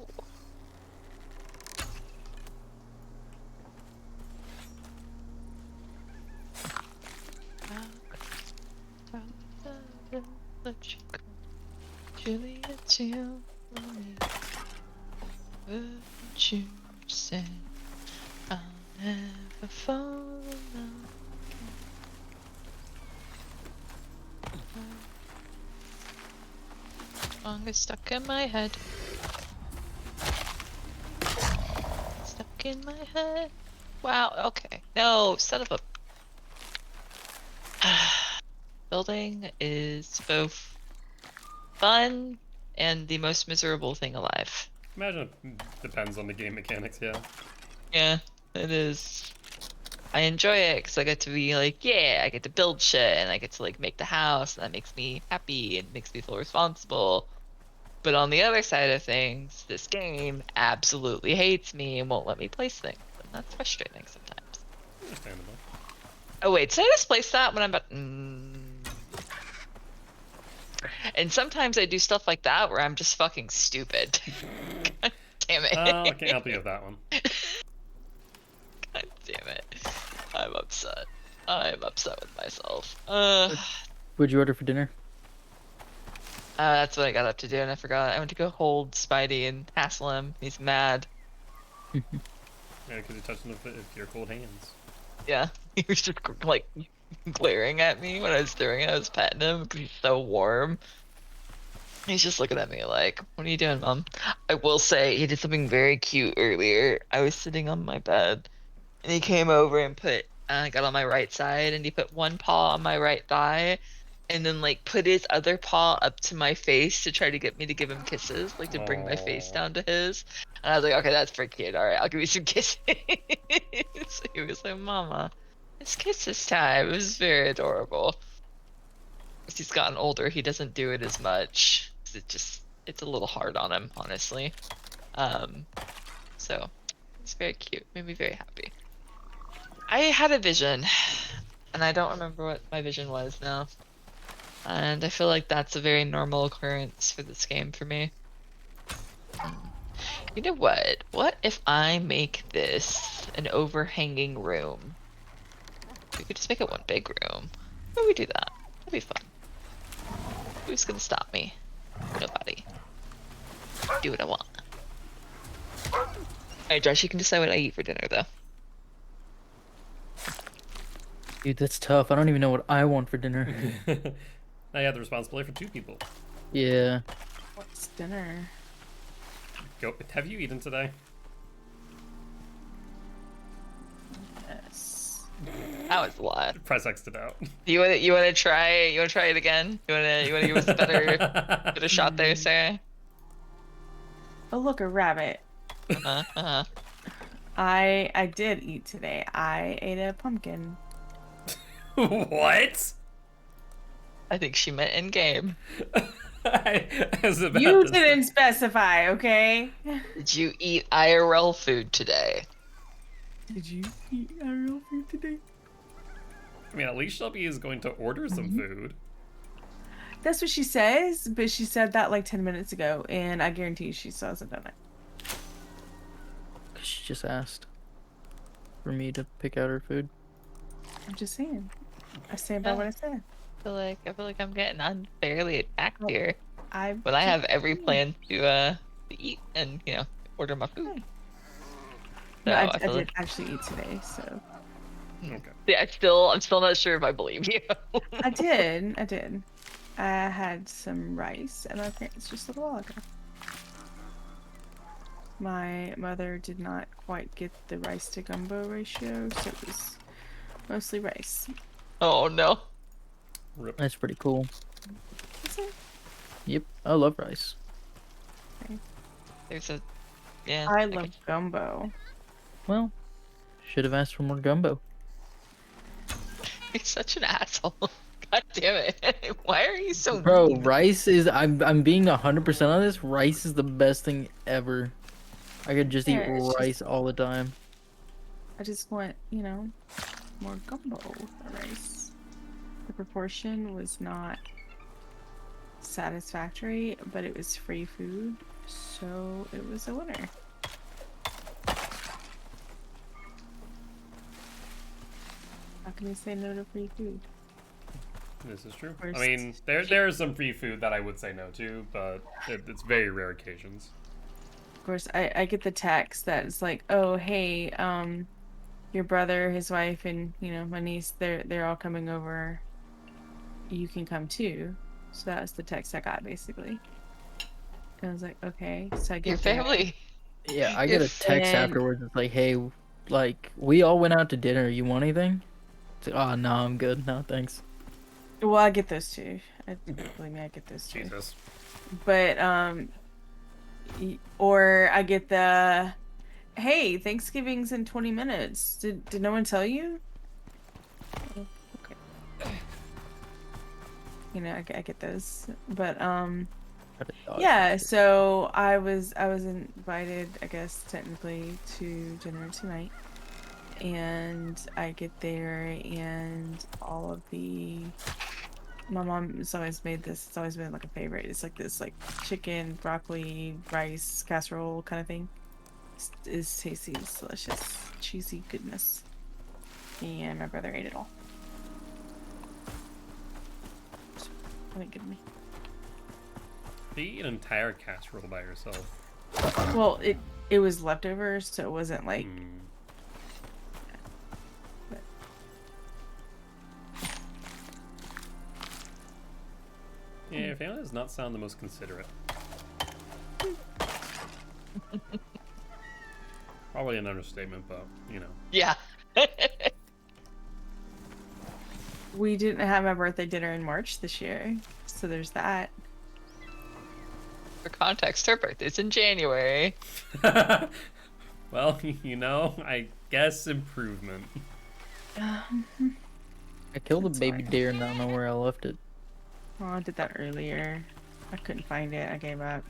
Let you go. Julia, tell me what you said. I'll never fall in love. Song is stuck in my head. Stuck in my head. Wow, okay. No, son of a. Building is both fun and the most miserable thing alive. Imagine it depends on the game mechanics, yeah. Yeah, it is. I enjoy it because I get to be like, yeah, I get to build shit and I get to like make the house and that makes me happy and makes me feel responsible. But on the other side of things, this game absolutely hates me and won't let me place things. And that's frustrating sometimes. Understandable. Oh wait, did I just place that when I'm about... And sometimes I do stuff like that where I'm just fucking stupid. God damn it. Oh, I can't help you with that one. God damn it. I'm upset. I'm upset with myself. What'd you order for dinner? That's what I got up to do and I forgot. I went to go hold Spidey and hassle him. He's mad. Yeah, because you touched him with your cold hands. Yeah, he was just like glaring at me when I was doing it. I was petting him because he's so warm. He's just looking at me like, what are you doing, Mom? I will say he did something very cute earlier. I was sitting on my bed and he came over and got on my right side and he put one paw on my right thigh and then like put his other paw up to my face to try to get me to give him kisses, like to bring my face Aww. down to his. And I was like, okay, that's pretty cute. All right, I'll give you some kisses. So he was like, Mama, it's kisses time. It was very adorable. As he's gotten older, he doesn't do it as much. 'Cause it's a little hard on him, honestly. So it's very cute. Made me very happy. I had a vision, and I don't remember what my vision was now. And I feel like that's a very normal occurrence for this game for me. You know what? What if I make this an overhanging room? We could just make it one big room. Why don't we do that? That'd be fun. Who's gonna stop me? Nobody. Do what I want. Alright, Josh, you can decide what I eat for dinner, though. Dude, that's tough. I don't even know what I want for dinner. I had the responsibility for 2 people. Yeah. What's dinner? Go. Have you eaten today? Yes. That was a lot. Press X it out. You wanna try it again? You wanna give us a better shot there, Sarah? Oh look, a rabbit. Uh-huh. I did eat today. I ate a pumpkin. What? I think she meant in game. I was about You to say- didn't specify, okay? Did you eat IRL food today? Did you eat IRL food today? I mean, at least Shelby is going to order some food. That's what she says, but she said that like 10 minutes ago, and I guarantee you she still hasn't done it. She just asked for me to pick out her food. I'm just saying. I stand by what I said. I feel like I'm getting unfairly attacked here. But I have every plan to eat and order my food. Okay. So No, I feel did like, actually eat today, so Okay. yeah, I'm still not sure if I believe you. I did. I had some rice at my parents just a little while ago. My mother did not quite get the rice to gumbo ratio, so it was mostly rice. Oh no. Rip. That's pretty cool. Is it? Yep, I love rice. There's a yeah. I could- love gumbo. Well, should have asked for more gumbo. You're such an asshole. God damn it. Why are you so Bro, mean? rice is I'm being 100% on this. Rice is the best thing ever. I could just Yeah, eat it's just- rice all the time. I just want, more gumbo with the rice. The proportion was not satisfactory, but it was free food, so it was a winner. How can you say no to free food? This is true. First- I mean, there is some free food that I would say no to, but it's very rare occasions. Of course, I get the text that's like, oh hey, your brother, his wife, and my niece, they're all coming over. You can come too. So that was the text I got basically. And I was like, okay. So I Your get there. family. Yeah, I Your get a text And- afterwards. It's like, hey, like we all went out to dinner. You want anything? It's like, oh no, I'm good. No, thanks. Well, I get those too. Believe me, I get those too. Jesus. But or I get the, hey, Thanksgiving's in 20 minutes. Did no one tell you? Oh, okay. I get those. But I did dodge yeah, that shit. so I was invited, I guess technically, to dinner tonight. And I get there and all of my mom has always made this, it's always been like a favorite. It's like this like chicken, broccoli, rice, casserole kind of thing. It's tasty, it's delicious, cheesy goodness. And my brother ate it all. I didn't give me. You eat an entire casserole by yourself. Well, it was leftovers, so it wasn't like but Yeah, your family does not sound the most considerate. Probably an understatement, but Yeah. we didn't have my birthday dinner in March this year, so there's that. For context, her birthday's in January. Well, I guess improvement. I killed a That's baby fine. deer and I don't know where I left it. Oh, I did that earlier. I couldn't find it. I gave up.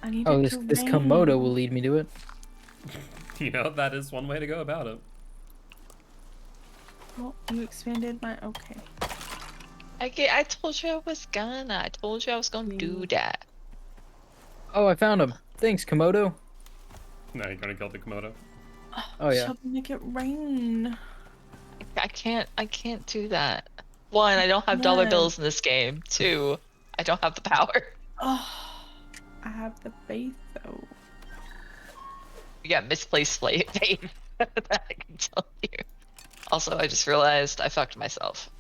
I need Oh, it this to this Komodo rain. will lead me to it. That is one way to go about it. Oh, you expanded my. Okay. I told you I was gonna. I told you I was gonna do that. Oh, I found him. Thanks, Komodo. Now you're gonna kill the Komodo. Oh yeah. Shelby, make it rain. I can't do that. One, I don't have dollar Yes. bills in this game. Two, I don't have the power. Oh, I have the faith though. You got misplaced faith. That I can tell you. Also, I just realized I fucked myself.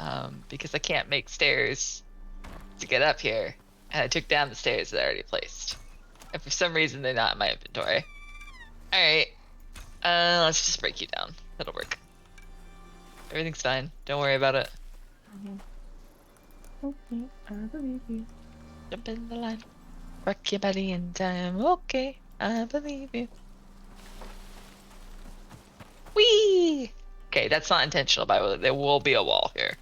Because I can't make stairs to get up here. And I took down the stairs that I already placed. And for some reason they're not in my inventory. Alright. Let's just break you down. That'll work. Everything's fine. Don't worry about it. Okay, I believe you. Jump in the line. Rock your body in time. Okay, I believe you. Whee! Okay, that's not intentional, by the way. There will be a wall here.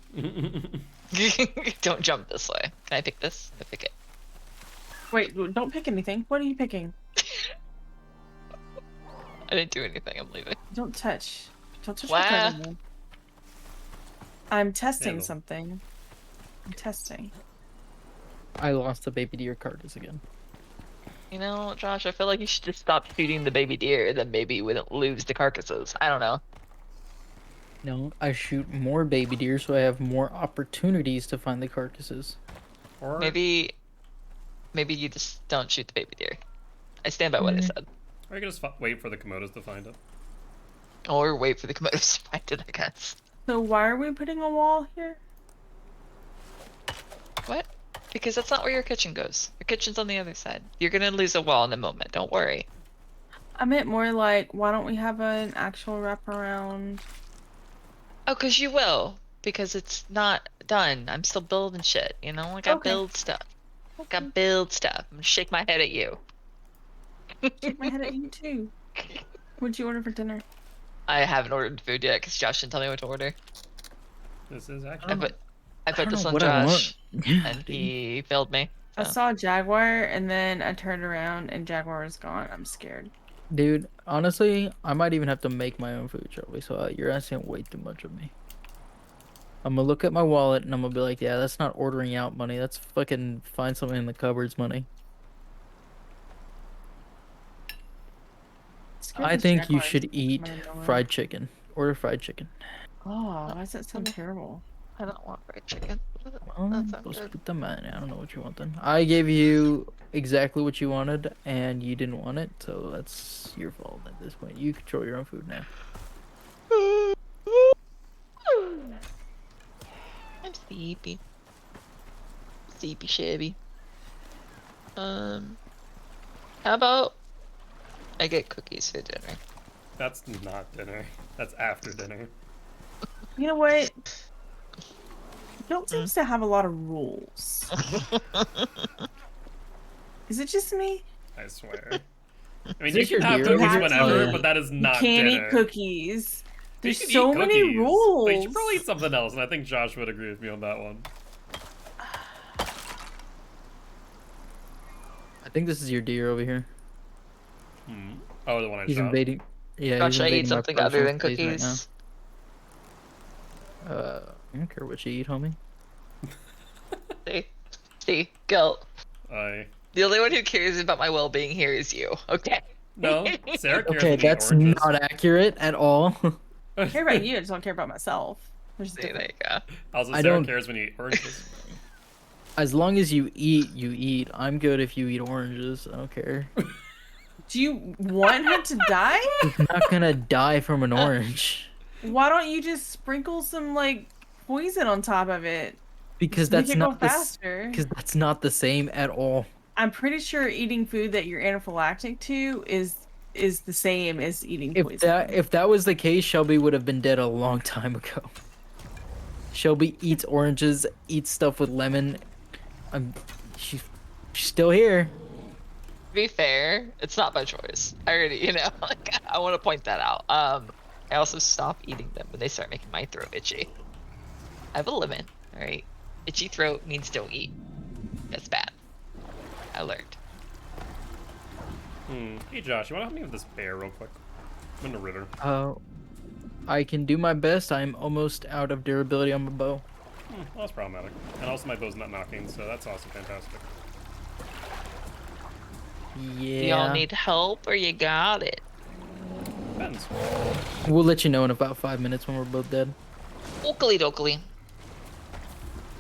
Don't jump this way. Can I pick this? I pick it. Wait, don't pick anything. What are you picking? I didn't do anything. I'm leaving. Don't touch. Don't touch Wow. my card anymore. I'm testing Handle. something. I'm testing. I lost the baby deer carcass again. You know, Josh, I feel like you should just stop shooting the baby deer, then maybe you wouldn't lose the carcasses. I don't know. No, I shoot more baby deer so I have more opportunities to find the carcasses. Or Maybe you just don't shoot the baby deer. I stand by what I said. Or you can just wait for the Komodos to find it. Or wait for the Komodos to find it, I guess. So why are we putting a wall here? What? Because that's not where your kitchen goes. Your kitchen's on the other side. You're gonna lose a wall in a moment. Don't worry. I meant more like, why don't we have an actual wraparound? Oh, because you will. Because it's not done. I'm still building shit, you know? I gotta Okay. build stuff. Gotta build stuff. I'm gonna shake my head at you. Shake my head at you too. What'd you order for dinner? I haven't ordered food yet because Josh didn't tell me what to order. This is I actually. put I don't this know on what I Josh, want. and he failed me. I so. saw Jaguar and then I turned around and Jaguar was gone. I'm scared. Dude, honestly, I might even have to make my own food, Charlie. So you're asking way too much of me. I'm gonna look at my wallet and I'm gonna be like, yeah, that's not ordering out money. That's fucking find something in the cupboards money. Scared I this think you Jaguar is should eat coming out of nowhere. fried chicken. Order fried chicken. Oh, why does that sound terrible? I don't want fried chicken. Well, That sounds let's good. put them in. I don't know what you want then. I gave you exactly what you wanted, and you didn't want it, so that's your fault at this point. You control your own food now. I'm sleepy. Sleepy shabby. How about I get cookies for dinner? That's not dinner. That's after dinner. You know what? Guilt seems to have a lot of rules. Is it just me? I swear. I mean, Is you this can your have deer? cookies You have whenever, to but that is You not can't dinner. eat cookies. You There's can so eat many cookies, rules. But you should probably eat something else, and I think Josh would agree with me on that one. I think this is your deer over here. Oh, the one I He's shot. invading. Yeah, Josh, he's should I eat invading my something other personal than space cookies? right now. I don't care what you eat, homie. See, guilt. I The only one who cares about my well-being here is you. Okay. no. Sarah cares Okay, when you eat that's oranges. not accurate at all. I care about you. I just don't care about myself. There's a See, there difference. you go. Also, I Sarah don't- cares when you eat oranges. As long as you eat, you eat. I'm good if you eat oranges. I don't care. Do you want her to die? He's not gonna die from an orange. Why don't you just sprinkle some like poison on top of it? Because Make that's it go not the faster. because that's not the same at all. I'm pretty sure eating food that you're anaphylactic to is the same as eating If poison. that was the case, Shelby would have been dead a long time ago. Shelby eats oranges, eats stuff with lemon. She's still here. To be fair, it's not by choice. I already, like, I want to point that out. I also stop eating them when they start making my throat itchy. I have a limit, all right? Itchy throat means don't eat. That's bad. I learned. Hey, Josh, you want to help me with this bear real quick? I'm in the ritter. I can do my best. I'm almost out of durability on my bow. Well, that's problematic. And also, my bow's not knocking, so that's also fantastic. Yeah. Y'all need help or you got it? Depends. We'll let you know in about 5 minutes when we're both dead. Oakley dokley.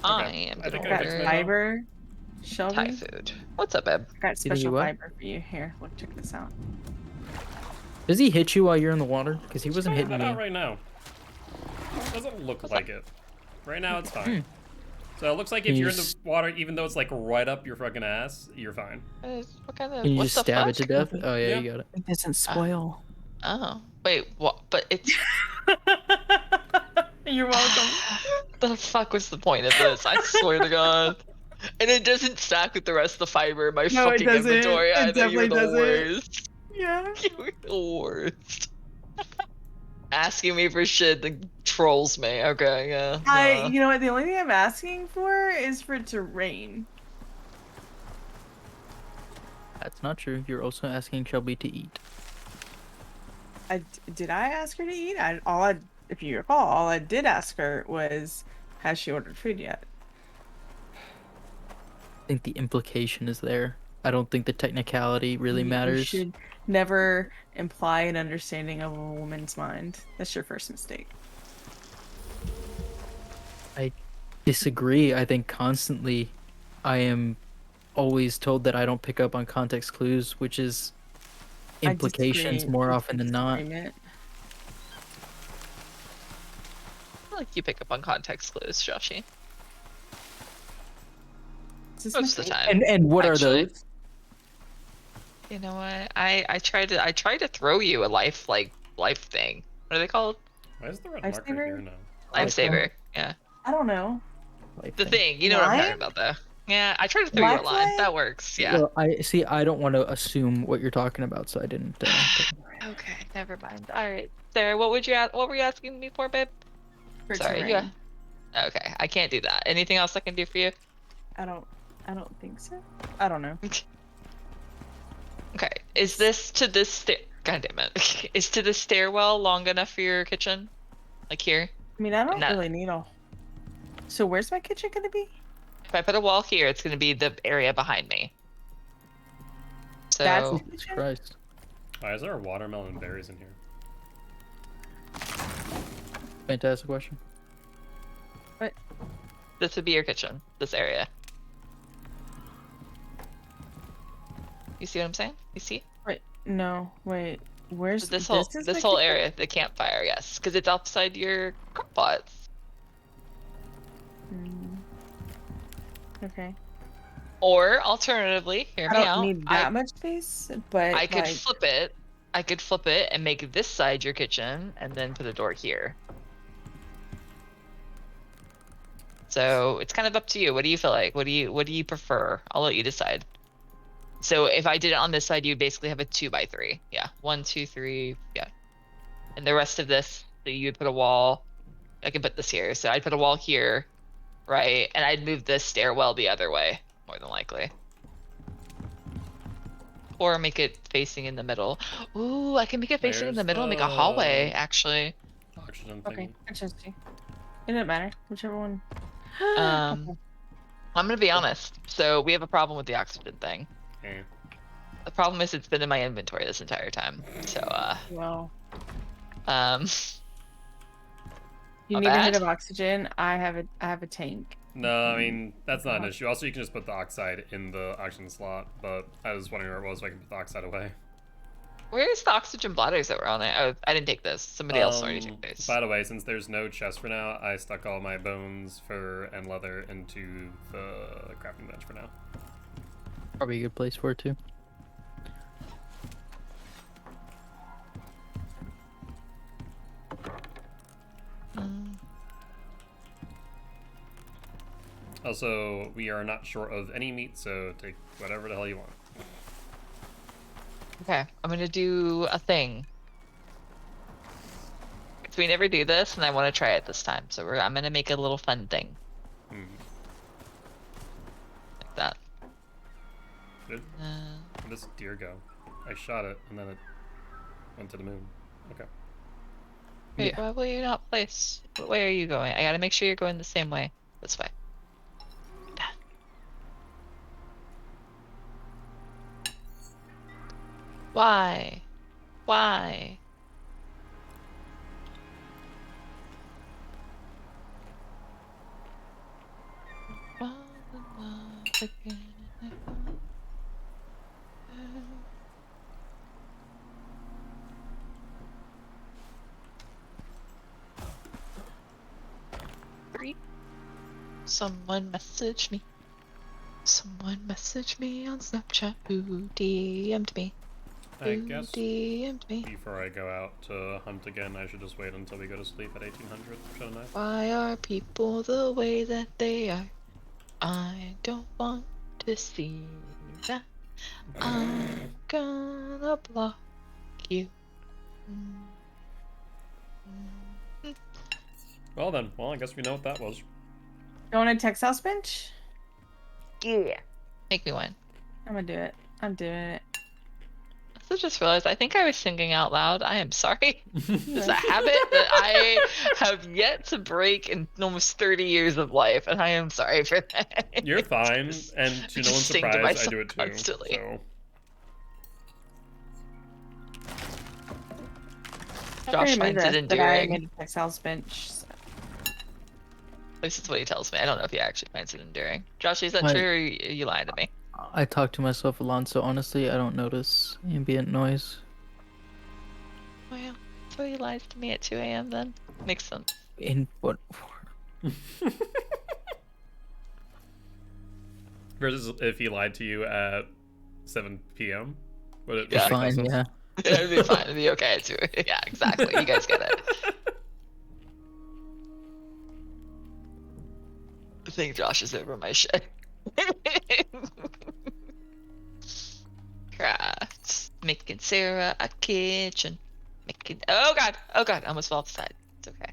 I am I think gonna I got fixed order it. fiber, Shelby. Thai food. What's up, babe? I got You think special you what? fiber for you. Here, look, check this out. Does he hit you while you're in the water? Because he wasn't Try hitting that out me. right now. Doesn't look like it. Right now, it's fine. So it looks like if Can you you're in the water, even though it's like right up your fucking ass, you're fine. What kind of? Can you What just the stab fuck? it to death? Oh yeah, Yeah. you got it. It doesn't spoil. Oh, wait, what? But it's. You're welcome. The fuck was the point of this? I swear to God. And it doesn't stack with the rest of the fiber in my No, it fucking doesn't. inventory. It I know you're definitely the doesn't. worst. Yeah. You're the worst. Asking me for shit that trolls me. Okay, yeah. You know what? The only thing I'm asking for is for it to rain. That's not true. You're also asking Shelby to eat. Did I ask her to eat? If you recall, all I did ask her was, has she ordered food yet? I think the implication is there. I don't think the technicality really You matters. should never imply an understanding of a woman's mind. That's your first mistake. I disagree. I think constantly I am always told that I don't pick up on context clues, which is I implications disagree. more often than not. Disagreement. I feel like you pick up on context clues, Joshi. Is this Most of the my- time. And what Actually. are those? You know what? I tried to throw you a life thing. What are they called? Why is the red marker Lifesaver? here now? Lifesaver. Yeah. I don't know. Like The that? thing. You know what I'm talking Line? about though. Yeah, I tried to throw you a line. Lifeline? That works. Yeah. Well, I don't want to assume what you're talking about, so I didn't. Okay, never mind. All right, Sarah, what were you asking me for, babe? For it to Sorry, rain. yeah. Okay, I can't do that. Anything else I can do for you? I don't think so. I don't know. Okay, is this to this God damn it. Is to the stairwell long enough for your kitchen? Like here? I mean, I don't Not- really need a. So where's my kitchen gonna be? If I put a wall here, it's gonna be the area behind me. So That's the kitchen? Christ. Why is there watermelon berries in here? Fantastic question. What? This would be your kitchen. This area. You see what I'm saying? You see? Wait, no, wait. Where's This is this my whole kitchen? area, the campfire, yes, because it's outside your crock pots. Hmm. Okay. Or alternatively, hear I me don't out. need that much space, but I could like, flip it. I could flip it and make this side your kitchen, and then put a door here. So it's kind of up to you. What do you feel like? What do you prefer? I'll let you decide. So if I did it on this side, you'd basically have a 2x3. Yeah, 1, 2, 3. Yeah, and the rest of this, so you would put a wall. I can put this here. So I'd put a wall here, right? And I'd move this stairwell the other way, more than likely. Or make it facing in the middle. Ooh, I can make it facing in the There's middle and make a hallway, actually. oxygen okay, thing. interesting. It doesn't matter, whichever one. I'm gonna be honest. So we have a problem with the oxygen thing. Eh. The problem is it's been in my inventory this entire time. So, Well, um, you not need a hit bad. of oxygen. I have a tank. No, I mean, that's not an issue. Also, you can just put the oxide in the oxygen slot, but I was wondering where it was so I can put the oxide away. Where's the oxygen bladders that were on it? Oh, I didn't take this. Somebody else already took this. By the way, since there's no chest for now, I stuck all my bones, fur, and leather into the crafting bench for now. Probably a good place for it too. Also, we are not short of any meat, so take whatever the hell you want. Okay, I'm gonna do a thing. 'Cause we never do this, and I want to try it this time. So I'm gonna make a little fun thing Hmm. like that. Good. Where'd this deer go? I shot it, and then it went to the moon. Okay. Wait, Yeah. why will you not place? What way are you going? I gotta make sure you're going the same way. This way. That. Why? Why? Someone message me. Someone message me on Snapchat. Who DM'd me? I Who guess DM'd me? before I go out to hunt again, I should just wait until we go to sleep at 1800, shouldn't I? Why are people the way that they are? I don't want to see that. I'm gonna block you. Well then, well I guess we know what that was. Going to Texas bench? Yeah. Make me one. I'm gonna do it. I'm doing it. I just realized I think I was singing out loud. I am sorry. It's a habit that I have yet to break in almost 30 years of life, and I am sorry for that. You're fine, Just- and to no just one's sing to surprise, I myself do it too. constantly. So Josh finds it endearing. I made a Texas bench. So. At least that's what he tells me. I don't know if he actually finds it endearing. Josh, is that What? true, or are you lying to me? I talk to myself a lot, so honestly, I don't notice ambient noise. Well, so he lies to me at 2 a.m. then? Makes sense. In what form? versus if he lied to you at 7 p.m. Would it Yeah. make no Fine, sense? yeah. It'd be fine. It'd be okay too. Yeah, exactly. You guys get it. I think Josh is over my shit. Crafts. Making Sarah a kitchen. Making. Oh god. Oh god. I almost fell off the side. It's okay.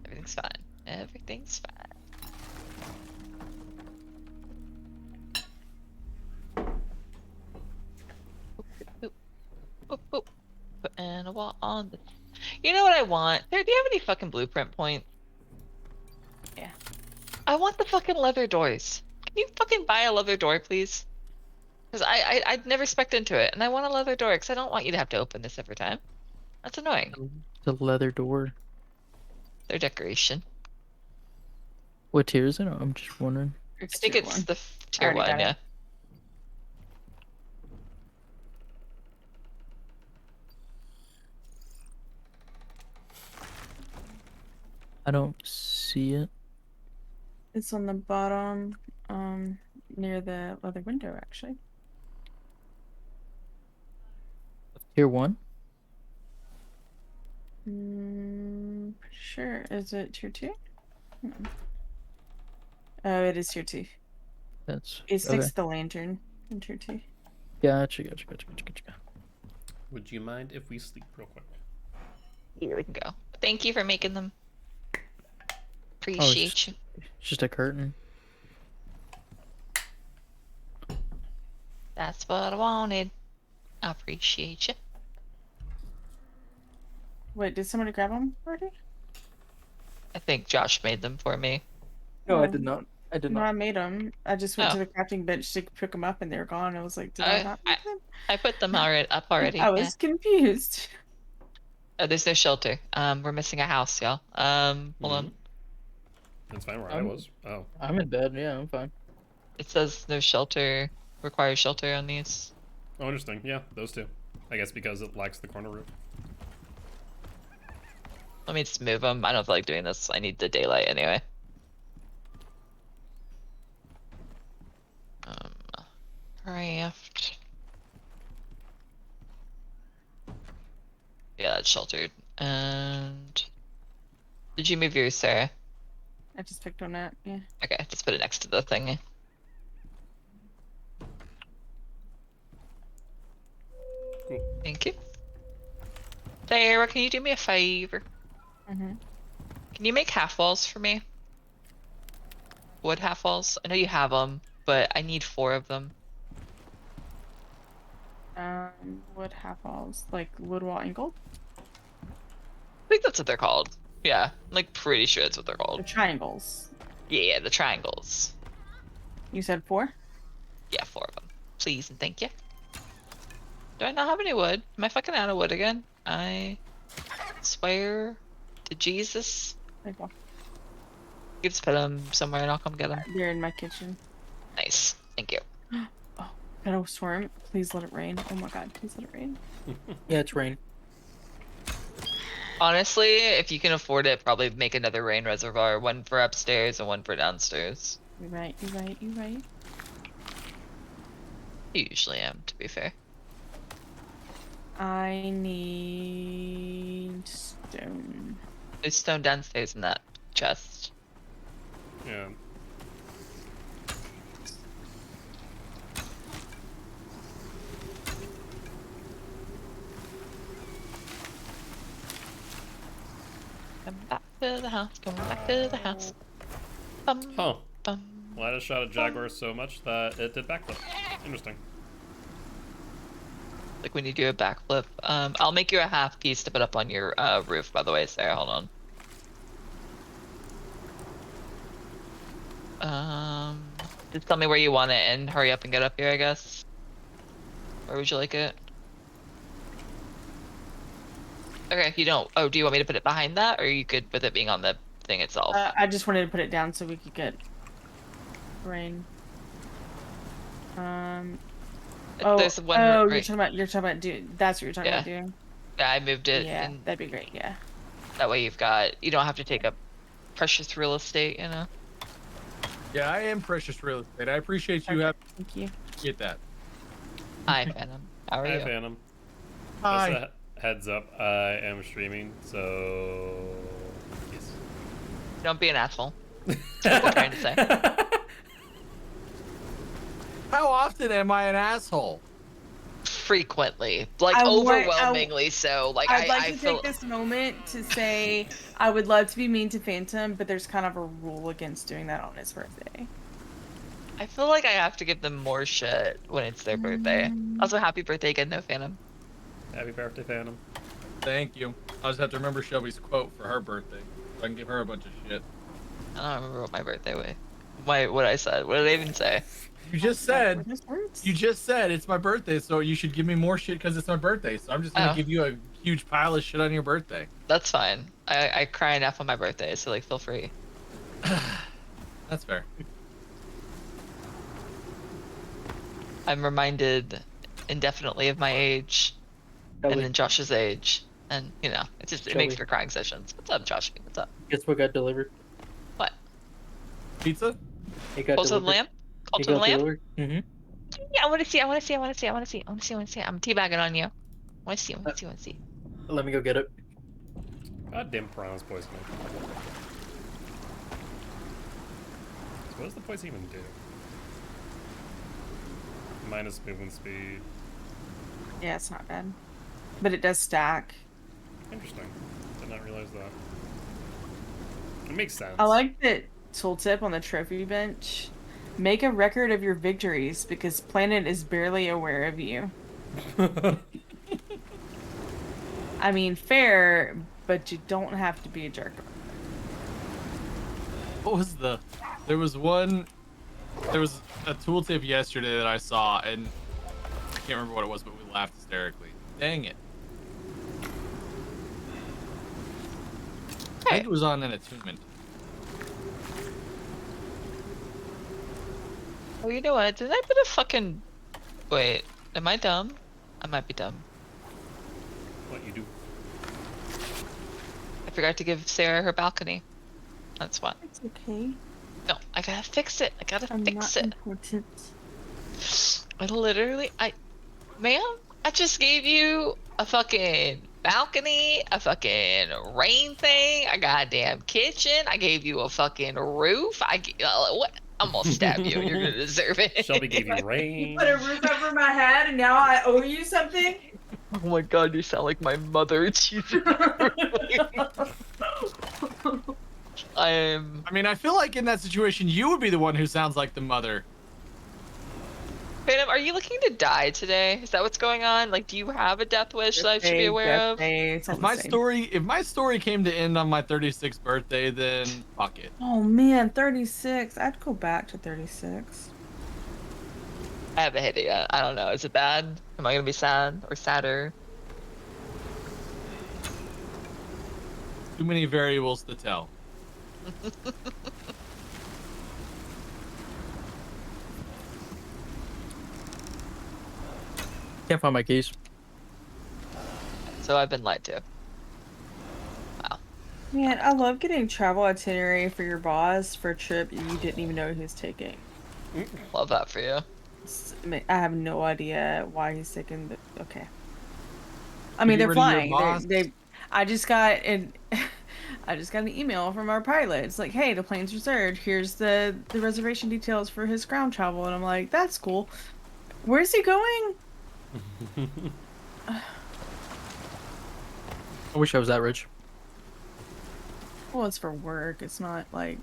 Everything's fine. Everything's fine. Oop, oop, oop. Putting a wall on the. You know what I want? Do you have any fucking blueprint points? Yeah. I want the fucking leather doors. Can you fucking buy a leather door, please? Because I'd never spec'd into it, and I want a leather door because I don't want you to have to open this every time. That's annoying. The leather door. Their decoration. What tier is it? I'm just wondering. I It's think tier it's one. the tier already 1, got it. yeah. I don't see it. It's on the bottom, near the other window, actually. Tier 1? Pretty sure. Is it tier 2? Oh, it is tier 2. That's It's okay. next to the lantern in tier 2. Gotcha. Would you mind if we sleep real quick? Here we can go. Thank you for making them. Oh, Appreciate you. it's just a curtain. That's what I wanted. I appreciate you. Wait, did somebody grab them already? I think Josh made them for me. No, I Oh. did not. I did No, I not. made them. I just went Oh. to the crafting bench to pick them up and they were gone. I was like, did I I, not I, make them? I put them up already. I Yeah. was confused. Oh, there's no shelter. We're missing a house, y'all. Hold on. That's fine where I I'm- was. Oh. I'm in bed. Yeah, I'm fine. It says no shelter. Requires shelter on these. Oh, interesting. Yeah, those two. I guess because it lacks the corner roof. Let me just move them. I don't feel like doing this. I need the daylight anyway. Craft. Yeah, that's sheltered. And did you move yours, Sarah? I just picked one up. Yeah. Okay, just put it next to the thing. Cool. Thank you. Sarah, can you do me a favor? Mm-hmm. Can you make half walls for me? Wood half walls? I know you have them, but I need 4 of them. Wood half walls, like wood wall angle. I think that's what they're called. Yeah, I'm like pretty sure that's what they're The called. triangles. Yeah, the triangles. You said 4? Yeah, 4 of them. Please and thank you. Do I not have any wood? Am I fucking out of wood again? I swear to Jesus. There you go. You just put them somewhere and I'll come get them. They're in my kitchen. Nice. Thank you. Oh, got a storm. Please let it rain. Oh my god, please let it rain. Yeah, it's rain. Honestly, if you can afford it, probably make another rain reservoir. One for upstairs and one for downstairs. You're right, you're right, you're right. I usually am, to be fair. I need stone. There's stone downstairs in that chest. Yeah. Come back to the house, come back to the house. Bum, Huh. bum. Well, I just shot a jaguar so much that it did backflip. Interesting. Like when you do a backflip. I'll make you a half piece to put up on your roof, by the way, Sarah. Hold on. Just tell me where you want it and hurry up and get up here, I guess. Where would you like it? Okay, you don't. Oh, do you want me to put it behind that, or are you good with it being on the thing itself? I just wanted to put it down so we could get rain. There's one. Oh, right. you're talking about doing. That's what you're talking about Yeah. doing. Yeah, I moved it, Yeah, and that'd be great. Yeah. that way you don't have to take up precious real estate, you know. Yeah, I am precious real estate. I appreciate you having Thank you. to get that. Hi, Phantom. How are Hi, you? Phantom. Hi. Just a heads up, I am streaming, so yes. Don't be an asshole. That's what I'm trying to say. How often am I an asshole? Frequently, like I want- overwhelmingly so. Like I'd like I to feel. take this moment to say I would love to be mean to Phantom, but there's kind of a rule against doing that on his birthday. I feel like I have to give them more shit when it's their birthday. Also, happy birthday again, no Phantom. Happy birthday, Phantom. Thank you. I'll just have to remember Shelby's quote for her birthday, so I can give her a bunch of shit. I don't remember what my birthday was. What I said. What did I even say? You just Were said those words? it's my birthday, so you should give me more shit because it's my birthday. So I'm just gonna Oh. give you a huge pile of shit on your birthday. That's fine. I cry enough on my birthday, so like feel free. That's fair. I'm reminded indefinitely of my age, and Shelby, then Josh's age, and it makes Shelby. for crying sessions. What's up, Josh? What's up? guess what got delivered? What? Pizza? It got Cult of the delivered. Lamb? Cult It of the got Lamb? delivered. Mm-hmm. Yeah, I want to see. I want to see. I want to see. I want to see. I want to see. I want to see. I'm teabagging on you. I want to see. I want to see. I want to see. Let me go get it. Goddamn piranha's poisoning. So what does the poison even do? Minus movement speed. Yeah, it's not bad. But it does stack. Interesting. Did not realize that. It makes sense. I like that tooltip on the trophy bench. Make a record of your victories because Planet is barely aware of you. I mean, fair, but you don't have to be a jerk. What was there was a tooltip yesterday that I saw, and I can't remember what it was, but we laughed hysterically. Dang it. I think it was on an attunement. Oh, you know what? Did I put a fucking... Wait, am I dumb? I might be dumb. What you do? I forgot to give Sarah her balcony. That's what. It's okay. No, I gotta fix it. I gotta I'm fix not it. important. Ma'am, I just gave you a fucking balcony, a fucking rain thing, a goddamn kitchen. I gave you a fucking roof. What? I'm gonna stab you. You're gonna deserve it. Shelby gave you rain. Put a roof over my head and now I owe you something? Oh my god, you sound like my mother. Jesus. I mean, I feel like in that situation, you would be the one who sounds like the mother. Phantom, are you looking to die today? Is that what's going on? Like, do you have a death wish that I should be aware of? If my story came to end on my 36th birthday, then fuck it. Oh man, 36. I'd go back to 36. I haven't hit it yet. I don't know. Is it bad? Am I gonna be sad or sadder? Too many variables to tell. Can't find my keys. So I've been lied to. Wow. Man, I love getting travel itinerary for your boss for a trip you didn't even know he was taking. Love that for you. I have no idea why he's taking the. Okay. I mean, Get they're rid of your flying. boss. I just got an. I just got an email from our pilot. It's like, hey, the plane's reserved. Here's the reservation details for his ground travel, and I'm like, that's cool. Where's he going? I wish I was that rich. Well, it's for work. It's not like.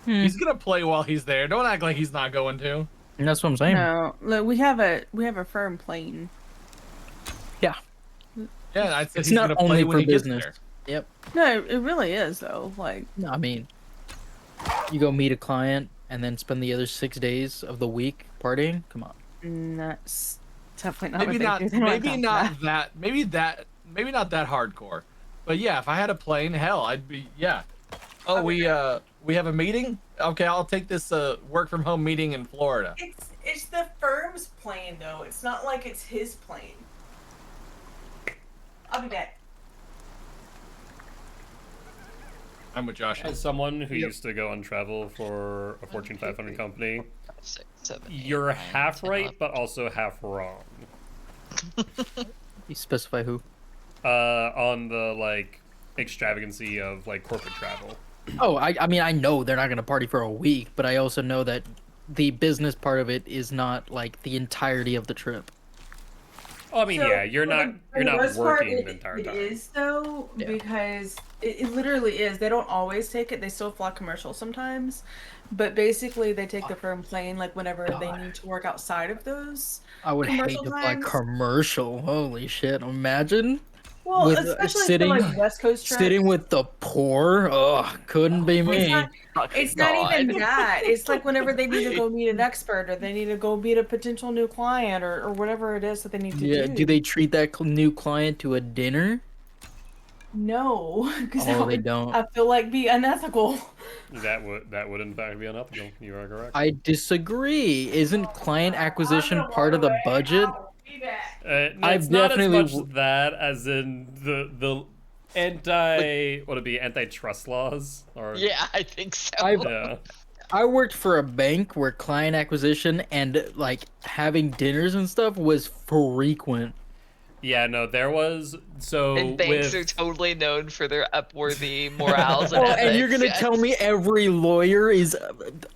He's gonna play while he's there. Don't act like he's not going to. And that's what I'm saying. No, look, we have a firm plane. Yeah. Yeah, I said It's he's not gonna play only when for he gets business. there. Yep. No, it really is though. Like, No, I mean, you go meet a client and then spend the other 6 days of the week partying. Come on. that's definitely not. Maybe what not. they do. They don't Maybe have not that. Maybe not that hardcore. But yeah, if I had a plane, hell, I'd be yeah. Oh, we have a meeting. Okay, I'll take this work from home meeting in Florida. It's the firm's plane though. It's not like it's his plane. I'll be back. I'm with Josh. As someone who used to go on travel for a Fortune 500 company, 6, 7, 8, you're 9, half 10, right, 11. but also half wrong. You specify who? On the like extravagancy of like corporate travel. Oh, I mean, I know they're not gonna party for a week, but I also know that the business part of it is not like the entirety of the trip. Oh, I mean, yeah, you're not working the entire It time. is though, Yeah. because it literally is. They don't always take it. They still fly commercial sometimes, but basically they take the firm plane like whenever they need to work outside of those. I would hate Commercial to fly times? commercial. Holy shit! Imagine Well, With, especially sitting- for like West Coast trips. sitting with the poor. Oh, couldn't be me. It's not even God. that. It's like whenever they need to go meet an expert or they need to go meet a potential new client or whatever it is that they need to Yeah. do. Do they treat that new client to a dinner? No, because that Oh, they would, don't. I feel like, be unethical. That would in fact be unethical. You are correct. I disagree. Isn't client acquisition part of the budget? I've It's not as definitely much that as in the anti what would it be antitrust laws or Yeah, I think so. yeah. I worked for a bank where client acquisition and like having dinners and stuff was frequent. Yeah, no, there was so And banks are with totally known for their upworthy morals and Oh, ethics. and you're gonna yes. tell me every lawyer is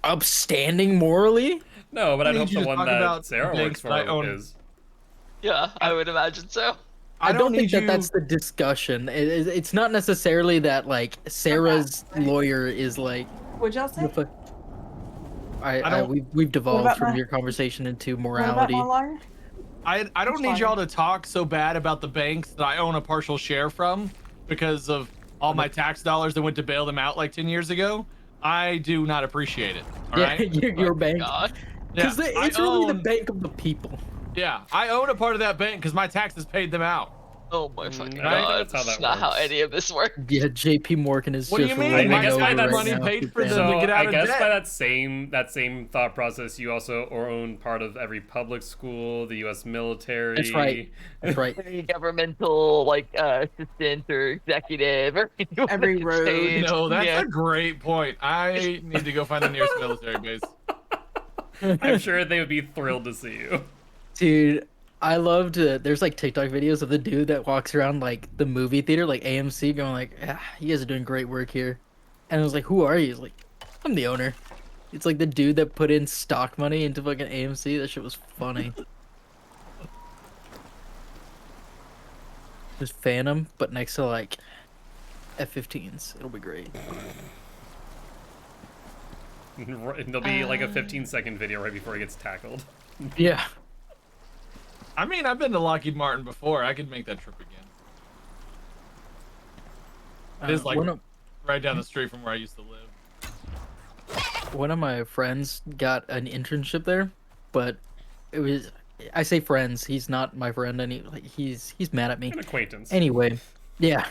upstanding morally? no, but I'd need hope you the to one talk that about Sarah banks works that I for own. is. Yeah, I would imagine so. I don't think need that you- that's the discussion. It's not necessarily that like Sarah's lawyer is like. What'd y'all say? We've devolved about from my- your conversation into What about morality. my lawyer? I don't It's need fine. y'all to talk so bad about the banks that I own a partial share from because of all my tax dollars that went to bail them out like 10 years ago. I do not appreciate it. All Yeah, right. your bank. God. Because Yeah, it's I really the own- bank of the people. Yeah, I own a part of that bank because my taxes paid them out. Oh my fucking I don't think god. that's how That's that not how works. any of this works. Yeah, J.P. Morgan is What do just you mean? rolling I guess over by that right money now. paid Keep for saying them it. to get out I of guess debt. by that same thought process, you also own part of every public school, the U.S. military. That's right. That's right. Any governmental like assistant or executive or anyone Every that gets road. paid. No, that's yeah. a great point. I need to go find the nearest military base. I'm sure they would be thrilled to see you. Dude, I loved there's like TikTok videos of the dude that walks around like the movie theater, like AMC, going like, you guys are doing great work here. And I was like, who are you? He's like, I'm the owner. It's like the dude that put in stock money into fucking AMC. That shit was funny. Just Phantom, but next to like F-15s. It'll be great. There'll be like a 15-second video right before he gets tackled. Yeah. I mean, I've been to Lockheed Martin before. I could make that trip again. It is like right down the street from where I used to live. One of my friends got an internship there, but it was, I say friends, he's not my friend, and he's mad at me. An acquaintance. Anyway, yeah.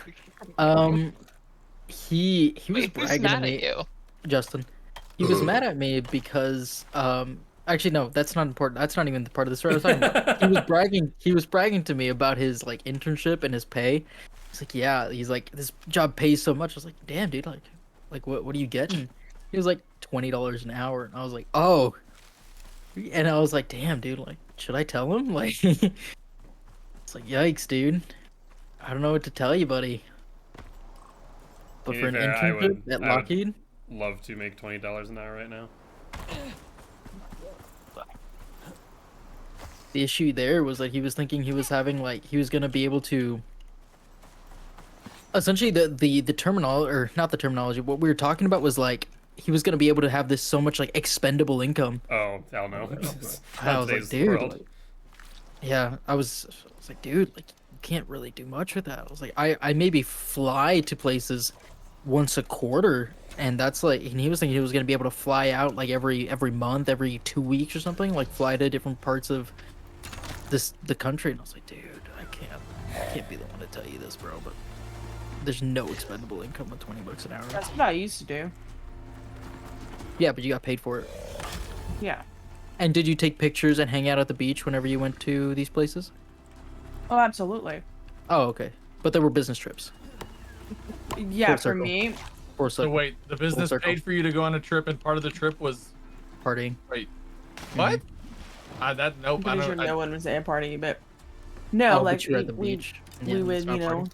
He was Wait, who's bragging to mad me, at you? Justin. He was mad at me because actually no, that's not important. That's not even the part of the story I was talking about. He was bragging to me about his like internship and his pay. He's like, yeah, he's like, this job pays so much. I was like, damn, dude, like what are you getting? He was like $20 an hour, and I was like, oh. And I was like, damn, dude, like, should I tell him? Like, it's like, yikes, dude. I don't know what to tell you, buddy. But To for be an fair, I internship would- at I would- Lockheed, Love to make $20 an hour right now. the issue there was like he was thinking he was having like he was gonna be able to. Essentially, the terminal or not the terminology. What we were talking about was like he was gonna be able to have this so much like expendable income. Oh, hell no. I was like, Today's dude. world. Like, yeah, I was like, dude, like you can't really do much with that. I was like, I maybe fly to places once a quarter, and that's like, and he was thinking he was gonna be able to fly out like every month, every 2 weeks or something, like fly to different parts of the country. And I was like, dude, I can't be the one to tell you this, bro, but there's no expendable income with $20 an hour. That's what I used to do. Yeah, but you got paid for it. Yeah. And did you take pictures and hang out at the beach whenever you went to these places? Oh, absolutely. Oh, okay. But they were business trips. Yeah, Full for circle. me, Or So so wait, the business circle. paid for you to go on a trip, and part of the trip was partying. wait, what? That nope. I'm I pretty don't. sure I, no one was at a party, but no, Oh, like but you were at the we beach. Yeah, we would, that's not you know, party.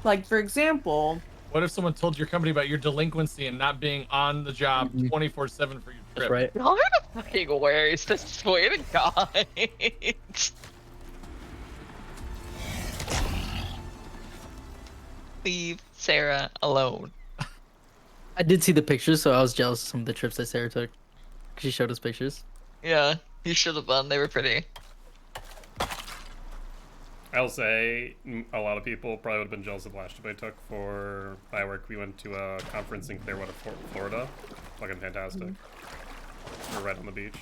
like for example, what if someone told your company about your delinquency and not being on the job 24/7 for your trip? That's right. Y'all are the fucking worst. I swear to God. Leave Sarah alone. I did see the pictures, so I was jealous of some of the trips that Sarah took. She showed us pictures. Yeah, you should have done. They were pretty. I'll say a lot of people probably would have been jealous of the last trip I took for my work. We went to a conference in Clearwater, Florida. Fucking fantastic. We're right on the beach.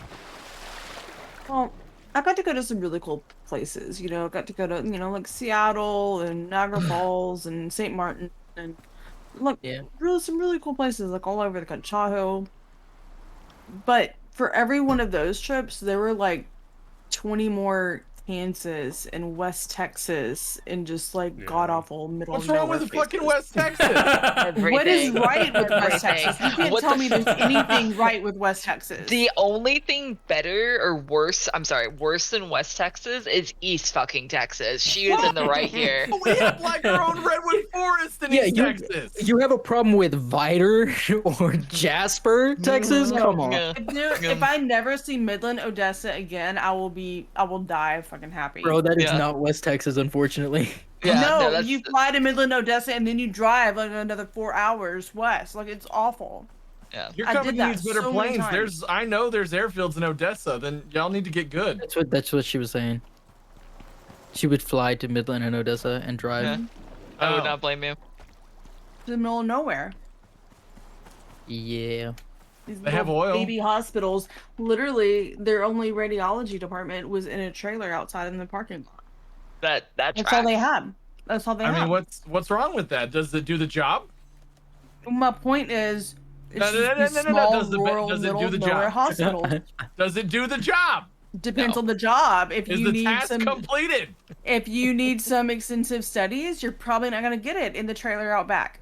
well, I got to go to some really cool places. You know, got to go to like Seattle and Niagara Falls and St. Martin and look, Yeah. really some really cool places like all over the country. Tahoe. But for every one of those trips, there were like 20 more Kansas and West Texas and just like Yeah. god awful middle What's of wrong nowhere with places. fucking West Texas? What is Everything. right with West Everything. Texas? You can't What tell the me there's anything right with West Texas. The only thing better or worse, I'm sorry, worse than West Texas is East fucking Texas. She is in the right here. We have like our own redwood forest in Yeah, East you Texas. you have a problem with Viter or Jasper, Texas? No. Come on, Yeah. If I never see Midland, Odessa again, I will die fucking happy. bro. That is Yeah. not West Texas, unfortunately. Yeah, no, that's you fly to Midland, Odessa, and then you drive like another 4 hours west. Like it's awful. yeah. Your I did company that needs better so many planes. times. I know there's airfields in Odessa. Then y'all need to get good. That's what she was saying. She would fly to Midland and Odessa and drive. Yeah. I would Oh. not blame you. It's in the middle of nowhere. Yeah. These They have little oil. baby hospitals. Literally, their only radiology department was in a trailer outside in the parking lot. That That's all they tracks. had. That's all they I had. mean, what's wrong with that? Does it do the job? My point is, it's No, no, just no, these no, no, no. small, Does rural, it do middle the of nowhere job? hospitals. Does it do the job? Depends No. on the job. If Is you the need task some, completed? if you need some extensive studies, you're probably not gonna get it in the trailer out back.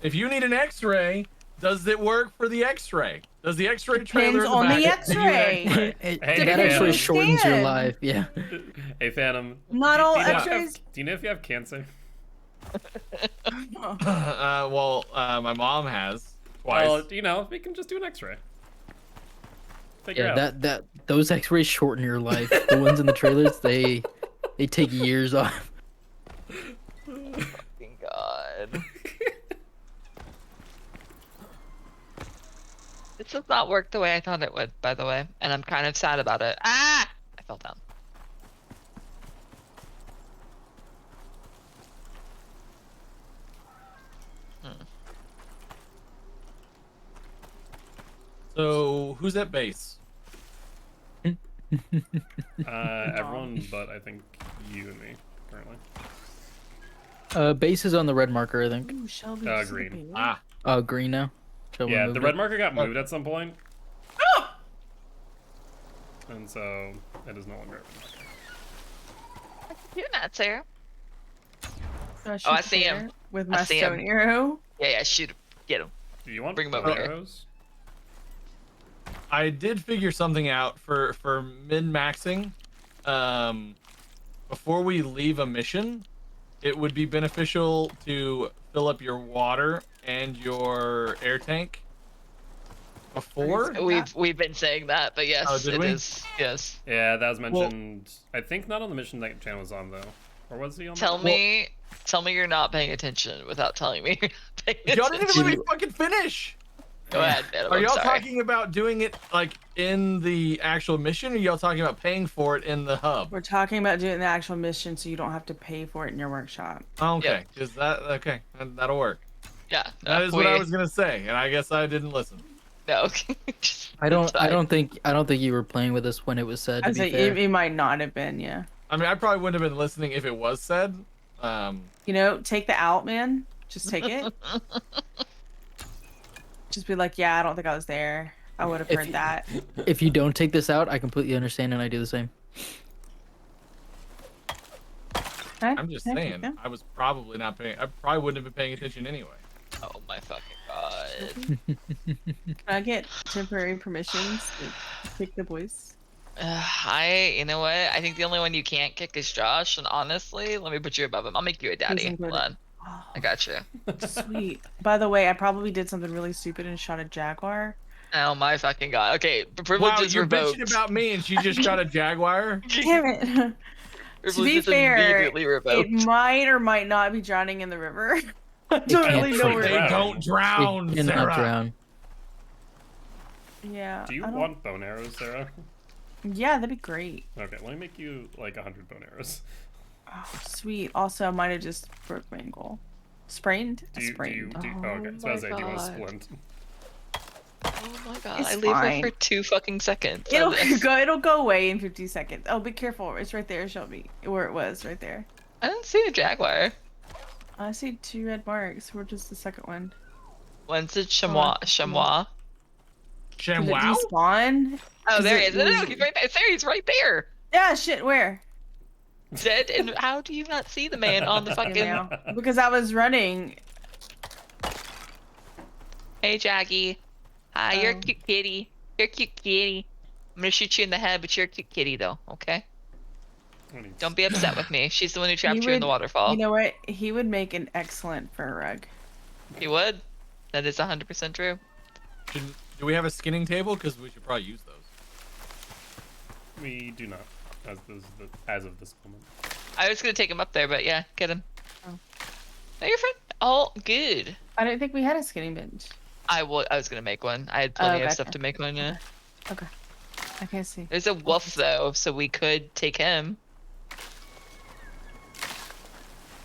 If you need an X-ray, does it work for the X-ray? Does the X-ray Depends trailer in the on the back give you an X-ray. X-ray? Hey, that man. actually shortens your Scan. life. Yeah. Hey, Phantom. Not do all you know if you have- X-rays. Do you know if you have cancer? My mom has twice. Well, you know, we can just do an X-ray. Figure Yeah, out. that those X-rays shorten your life. The ones in the trailers, they take years off. Fucking God. This does not work the way I thought it would, by the way, and I'm kind of sad about it. Ah! I fell down. So who's at base? Everyone but I think you and me currently. Base is on the red marker, I think. Ooh, Shelby, Green. Shelby. Ah, Green now. Shall we Yeah, move the it? red marker got moved at some point. And so it is no longer a red marker. You're not, Sarah. So Oh, I shoot see him. there with I my see stone him. arrow. Yeah, shoot him. Get him. Do you want Bring 'em bow over and here. arrows? I did figure something out for min-maxing. Before we leave a mission, it would be beneficial to fill up your water and your air tank before. We've been saying that, but yes, Oh, did it we? is. Yes. Yeah, that was mentioned. I think not on the mission that Chan was on though, or was he on? Tell that? me you're not paying attention without telling me you're not paying Y'all didn't attention. even let me fucking finish. Go ahead, man. Are I'm y'all sorry. talking about doing it like in the actual mission, or y'all talking about paying for it in the hub? We're talking about doing the actual mission, so you don't have to pay for it in your workshop. Okay, is that okay? That'll work. Yeah. That is what I was gonna say, and I guess I didn't listen. No. I don't think you were playing with us when it was said. To I be say fair. it might not have been, yeah. I mean, I probably wouldn't have been listening if it was said. You know, take the out, man. Just take it. Just be like, yeah, I don't think I was there. I would have If heard you- that. If you don't take this out, I completely understand, and I do the same. Okay, I'm just okay, saying, okay. I was probably not paying. I probably wouldn't have been paying attention anyway. Oh my fucking God. Can I get temporary permissions to kick the boys? You know what? I think the only one you can't kick is Josh, and honestly, let me put you above him. I'll make you a daddy. Isn't good. Hold on. Oh, I got you. sweet. By the way, I probably did something really stupid and shot a jaguar. Oh my fucking God. Okay, the Wow, privilege is you're revoked. bitching about me, and she just shot a jaguar. Damn it. To Privilege be is fair, immediately it revoked. might or might not be drowning in the river. I don't can't really know freak where They it is. don't drown, It cannot Sarah. drown. Yeah. Do you I don't- want bone arrows, Sarah? Yeah, that'd be great. Okay, let me make you like 100 bone arrows. Oh, sweet. Also, I might have just broke my ankle. Sprained? Do you? Sprained. Oh, okay. So I was my saying, do you want to God. splint? Oh my god, It's I leave her fine. for 2 fucking seconds. It'll go. It'll go away in 50 seconds. Oh, be careful! It's right there, Shelby. Where it was, right there. I didn't see a jaguar. I see 2 red marks. We're just the second one. When's it Oh, chamois? Chamois? Did it ShamWow? despawn? Oh, there he it is. No, he's right there. There, he's right there. Yeah, shit. Where? Dead. And how do you not see the man on the You fucking? know, because I was running. Hey, Jaggy. Hi, you're a Oh. cute kitty. You're a cute kitty. I'm gonna shoot you in the head, but you're a cute kitty, though. Okay. Don't be upset with me. She's the one who trapped you in the waterfall. You know what? He would make an excellent fur rug. He would. That is 100% true. Do we have a skinning table? Because we should probably use those. We do not, as of this moment. I was gonna take him up there, but yeah, get him. Oh. No, you're fine. All good. I didn't think we had a skinning bench. I was gonna make one. I had plenty of gotcha. stuff to make one. Yeah. Okay. I can't see. There's a wolf though, so we could take him.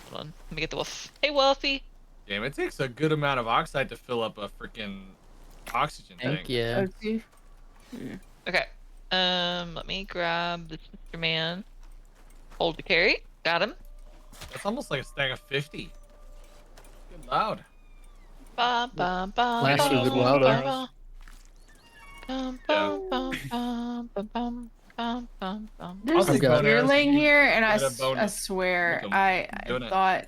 Hold on, let me get the wolf. Hey, Wolfie. Damn, it takes a good amount of oxide to fill up a freaking oxygen tank. Thank you. Oh, see? Okay. Let me grab this Mr. Man. Hold to carry. Got him. That's almost like a stack of 50. Good loud. Ba, ba, ba, Last year ba, was ba, wild, ba, though. bum, bum, bum, bum, bum, bum, bum, bum, bum. There's I've a got- deer laying here, and I, Get a s- bone. I swear, Look 'em. I Doing it. thought,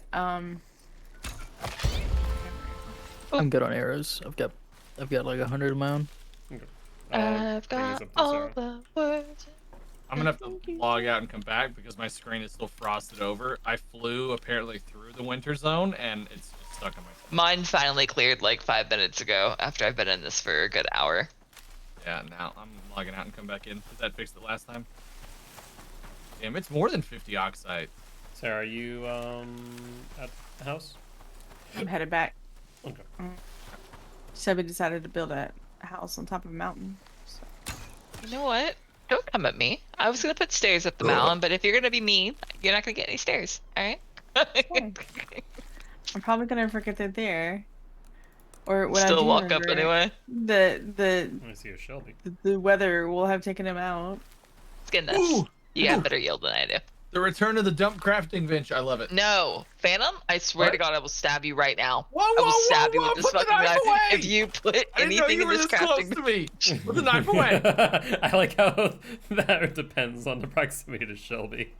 I'm good on arrows. I've got like 100 of my own. Okay. I've bring these got up to all Sarah. the words. I'm gonna have to log out and come back because my screen is still frosted over. I flew apparently through the winter zone and it's just stuck on my phone. Mine finally cleared like 5 minutes ago after I've been in this for a good hour. Yeah, now I'm logging out and come back in. Did that fix it last time? Damn, it's more than 50 oxide. Sarah, are you at the house? I'm headed back. Okay. Chevy decided to build a house on top of a mountain. So. You know what? Don't come at me. I was gonna put stairs up the mountain, but if you're gonna be mean, you're not gonna get any stairs. All right? fine. I'm probably gonna forget they're there. Or when I Still do walk up remember, anyway. The Let me see a Shelby. the weather will have taken him out. Let's get this. Ooh! You have better yield than I do. The return of the dump crafting bench. I love it. No, Phantom. I swear What? to God, I will stab you right now. Whoa, I will whoa, stab you whoa, with this put the fucking knife knife. away! If you put I didn't know anything you in were this this close crafting, to me. Put the knife away. I like how that depends on the proximity to Shelby.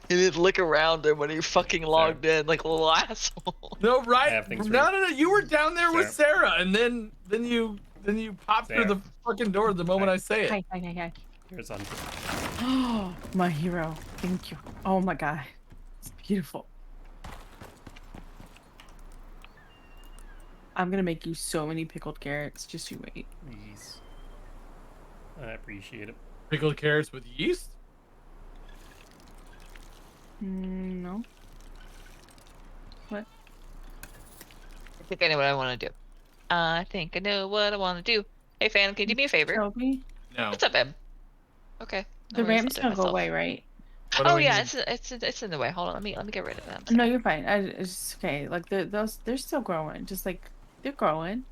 you didn't look around him when he fucking logged in like a little asshole. No, I right? have things for No, you. no, no. You were down there with Sarah, and then you popped through Sarah. the fucking door the moment I say it. Hi, hi, hi, hi. Here's on. Oh, my hero. Thank you. Oh my god. It's beautiful. I'm gonna make you so many pickled carrots. Just you wait. Yes. I appreciate it. Pickled carrots with yeast? No. What? I think I know what I want to do. I think I know what I want to do. Hey, Phantom, can you do me a favor? Shelby? No. What's up, babe? Okay. The No worries, ramp's I'll do it gonna go myself. away, right? What do Oh we yeah, need? it's in the way. Hold on, let me get rid of them. No, you're fine. It's okay. Like they're still growing. Just like they're growing.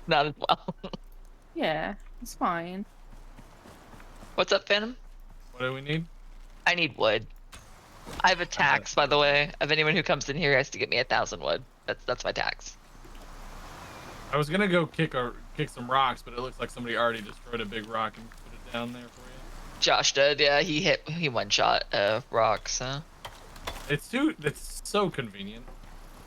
Not as well. Yeah, it's fine. What's up, Phantom? What do we need? I need wood. I have a tax, by the way, of anyone who comes in here has to get me 1,000 wood. That's my tax. I was gonna go kick some rocks, but it looks like somebody already destroyed a big rock and put it down there for you. Josh did, yeah. He one shot rocks. Huh? It's so convenient.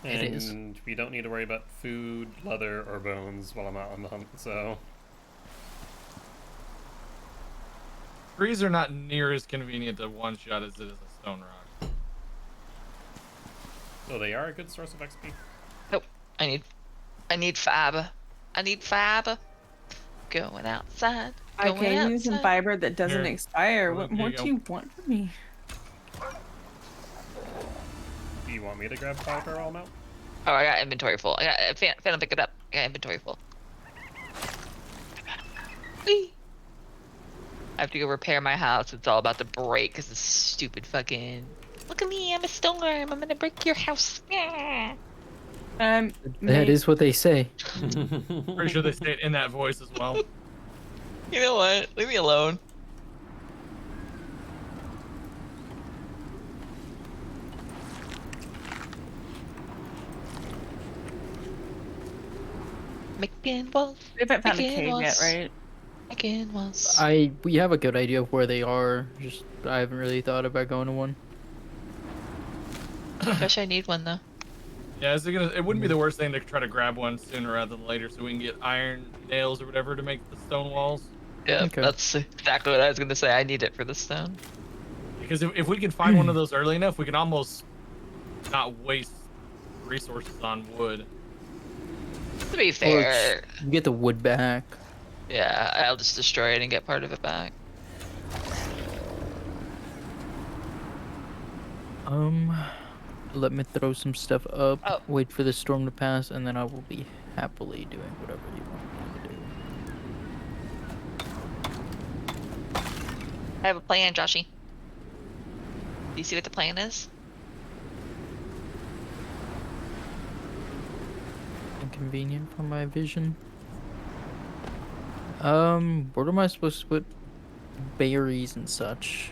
It is. And we don't need to worry about food, leather, or bones while I'm out on the hunt, so... Trees are not near as convenient to one shot as it is a stone rock. So they are a good source of XP. Nope. I need fab. I need fab. Going outside. I Going can use some outside. fiber that doesn't Here. expire. Here What you more go. do you want from me? Do you want me to grab fiber while I'm out? Oh, I got inventory full. I got Phantom, pick it up. I got inventory full. Whee! I have to go repair my house. It's all about to break because this stupid fucking. Look at me, I'm a storm. I'm gonna break your house. Yeah. That May- is what they say. Pretty sure they say it in that voice as well. You know what? Leave me alone. Making walls. we haven't found a Making cave yet, walls. right? Making walls. We have a good idea of where they are. Just I haven't really thought about going to one. Gosh, I need one though. Yeah, it wouldn't be the worst thing to try to grab one sooner rather than later so we can get iron nails or whatever to make the stone walls. Yeah, Okay. that's exactly what I was gonna say. I need it for the stone. Because if we can find one of those early enough, we can almost not waste resources on wood. To be fair, You get the wood back. yeah, I'll just destroy it and get part of it back. Let me throw some stuff up. Oh. Wait for the storm to pass, and then I will be happily doing whatever you want me to do. I have a plan, Joshy. Do you see what the plan is? Inconvenient for my vision. Where am I supposed to put berries and such?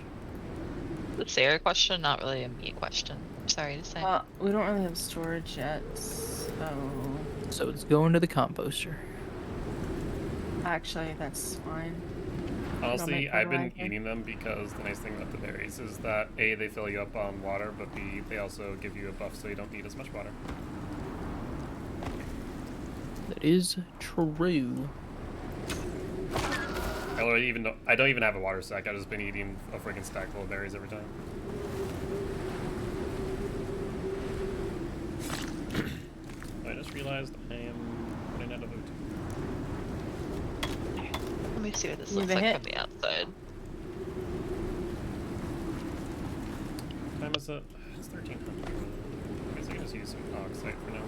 The Sarah question, not really a me question. Sorry to say. We don't really have storage yet, so So it's going to the composter. actually that's fine. Honestly, make I've been fertilizer. eating them because the nice thing about the berries is that A, they fill you up on water, but B, they also give you a buff so you don't need as much water. That is true. I don't even have a water sack. I've just been eating a freaking stack full of berries every time. I just realized I am running out of food. Let me see what this Leave looks a like hit. from the outside. What time is it? It's 1300. I guess I can just use some oxide for now.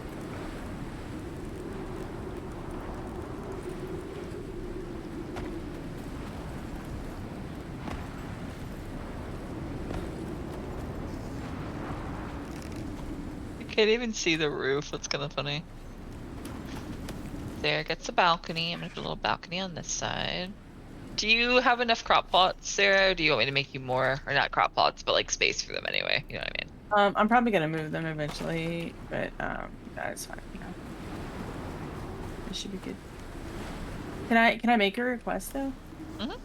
I can't even see the roof. That's kind of funny. There gets a balcony. I'm gonna put a little balcony on this side. Do you have enough crop plots, Sarah? Or do you want me to make you more, or not crop plots, but like space for them anyway? You know what I mean? I'm probably gonna move them eventually, but that's fine. You know, it should be good. Can I make a request though? Mhm.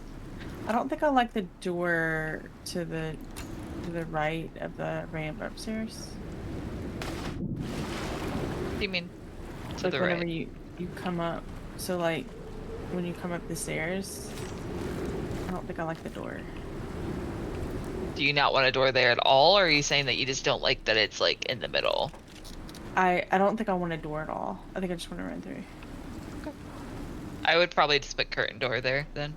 I don't think I like the door to the right of the ramp upstairs. What do you mean? To Like the whenever right. you come up, so like when you come up the stairs, I don't think I like the door. Do you not want a door there at all, or are you saying that you just don't like that it's like in the middle? I don't think I want a door at all. I think I just want to run through. I would probably just put curtain door there then.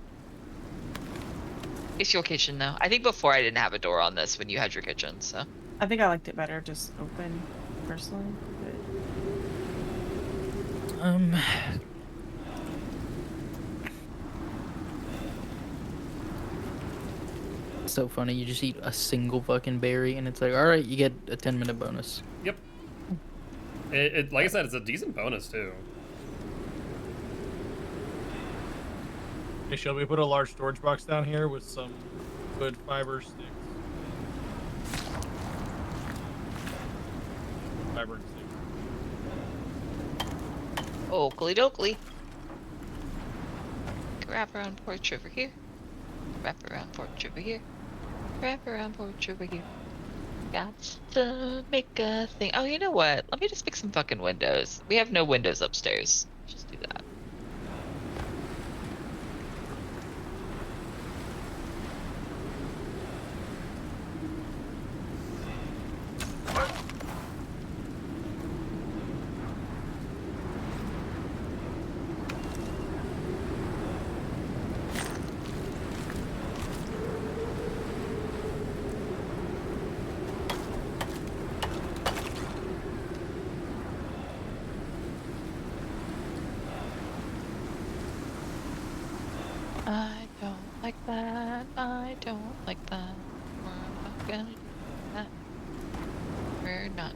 It's your kitchen now. I think before I didn't have a door on this when you had your kitchen, so. I think I liked it better just open, personally. But So funny, you just eat a single fucking berry and it's like, alright, you get a 10-minute bonus. Yep. It like I said, it's a decent bonus too. Hey, shall we put a large storage box down here with some wood fiber sticks? Fiber sticks. Oakley dokley. Wrap around porch over here. Wrap around porch over here. Wrap around porch over here. Got to make a thing. Oh, you know what? Let me just make some fucking windows. We have no windows upstairs. Just do that. I don't like that. I don't like that. We're not gonna do that. We're not.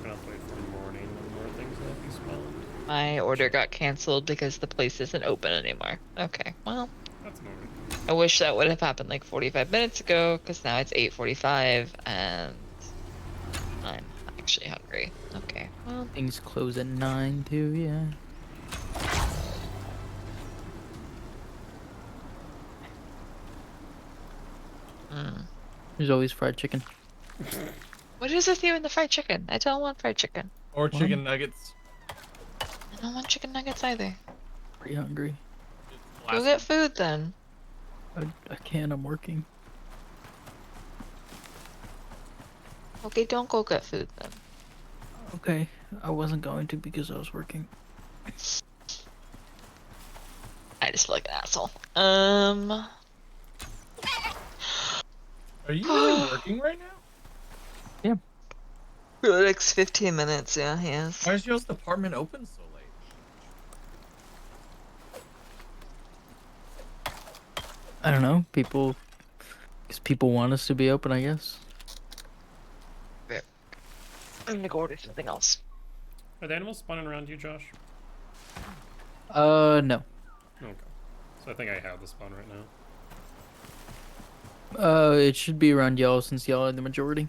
not gonna wait for the morning when more things will be spawned. My order got canceled because the place isn't open anymore. Okay, well, That's normal. I wish that would have happened like 45 minutes ago, because now it's 8:45 and I'm actually hungry. Okay, well, Things close at 9 too, yeah. There's always fried chicken. what is with you and the fried chicken? I don't want fried chicken. Or chicken nuggets. I don't want chicken nuggets either. Pretty hungry. It's Go get food then. I can't, I'm working. Okay, don't go get food then. Okay, I wasn't going to because I was working. I just feel like an asshole. Are you really working right now? For the next 15 minutes, yeah, he is. Why is y'all's department open so late? I don't know, because people want us to be open, I guess. I'm gonna go order something else. Are the animals spawning around you, Josh? No. Okay. So I think I have the spawn right now. It should be around y'all since y'all are the majority.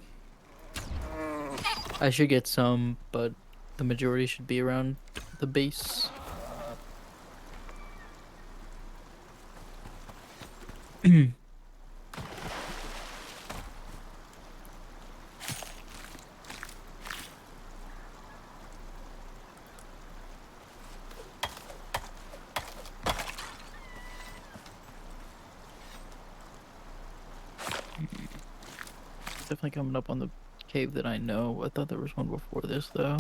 I should get some, but the majority should be around the base. Definitely coming up on the cave that I know. I thought there was one before this, though.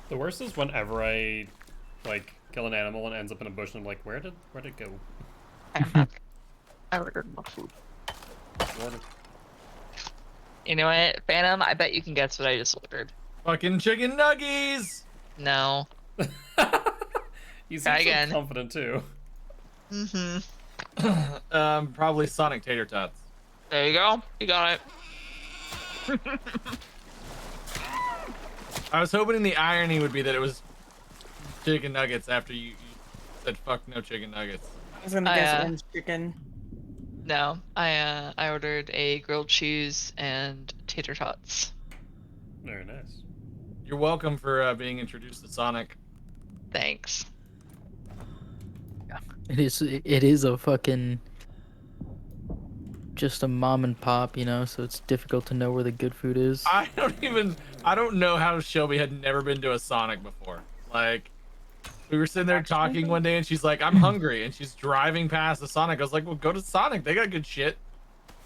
The worst is whenever I like kill an animal and it ends up in a bush and I'm like, where'd it go? I ordered more food. Ordered. You know what, Phantom? I bet you can guess what I just ordered. Fucking chicken nuggies! No. You seem Try so again. confident too. Mm-hmm. Probably Sonic Tater Tots. There you go. You got it. I was hoping the irony would be that it was chicken nuggets after you said fuck no chicken nuggets. I was gonna guess orange chicken. No, I ordered a grilled cheese and tater tots. Very nice. You're welcome for being introduced to Sonic. Thanks. It is a fucking just a mom and pop, you know, so it's difficult to know where the good food is. I don't know how Shelby had never been to a Sonic before. Like, we were sitting there talking one day and she's like, I'm hungry, and she's driving past the Sonic. I was like, well, go to Sonic, they got good shit.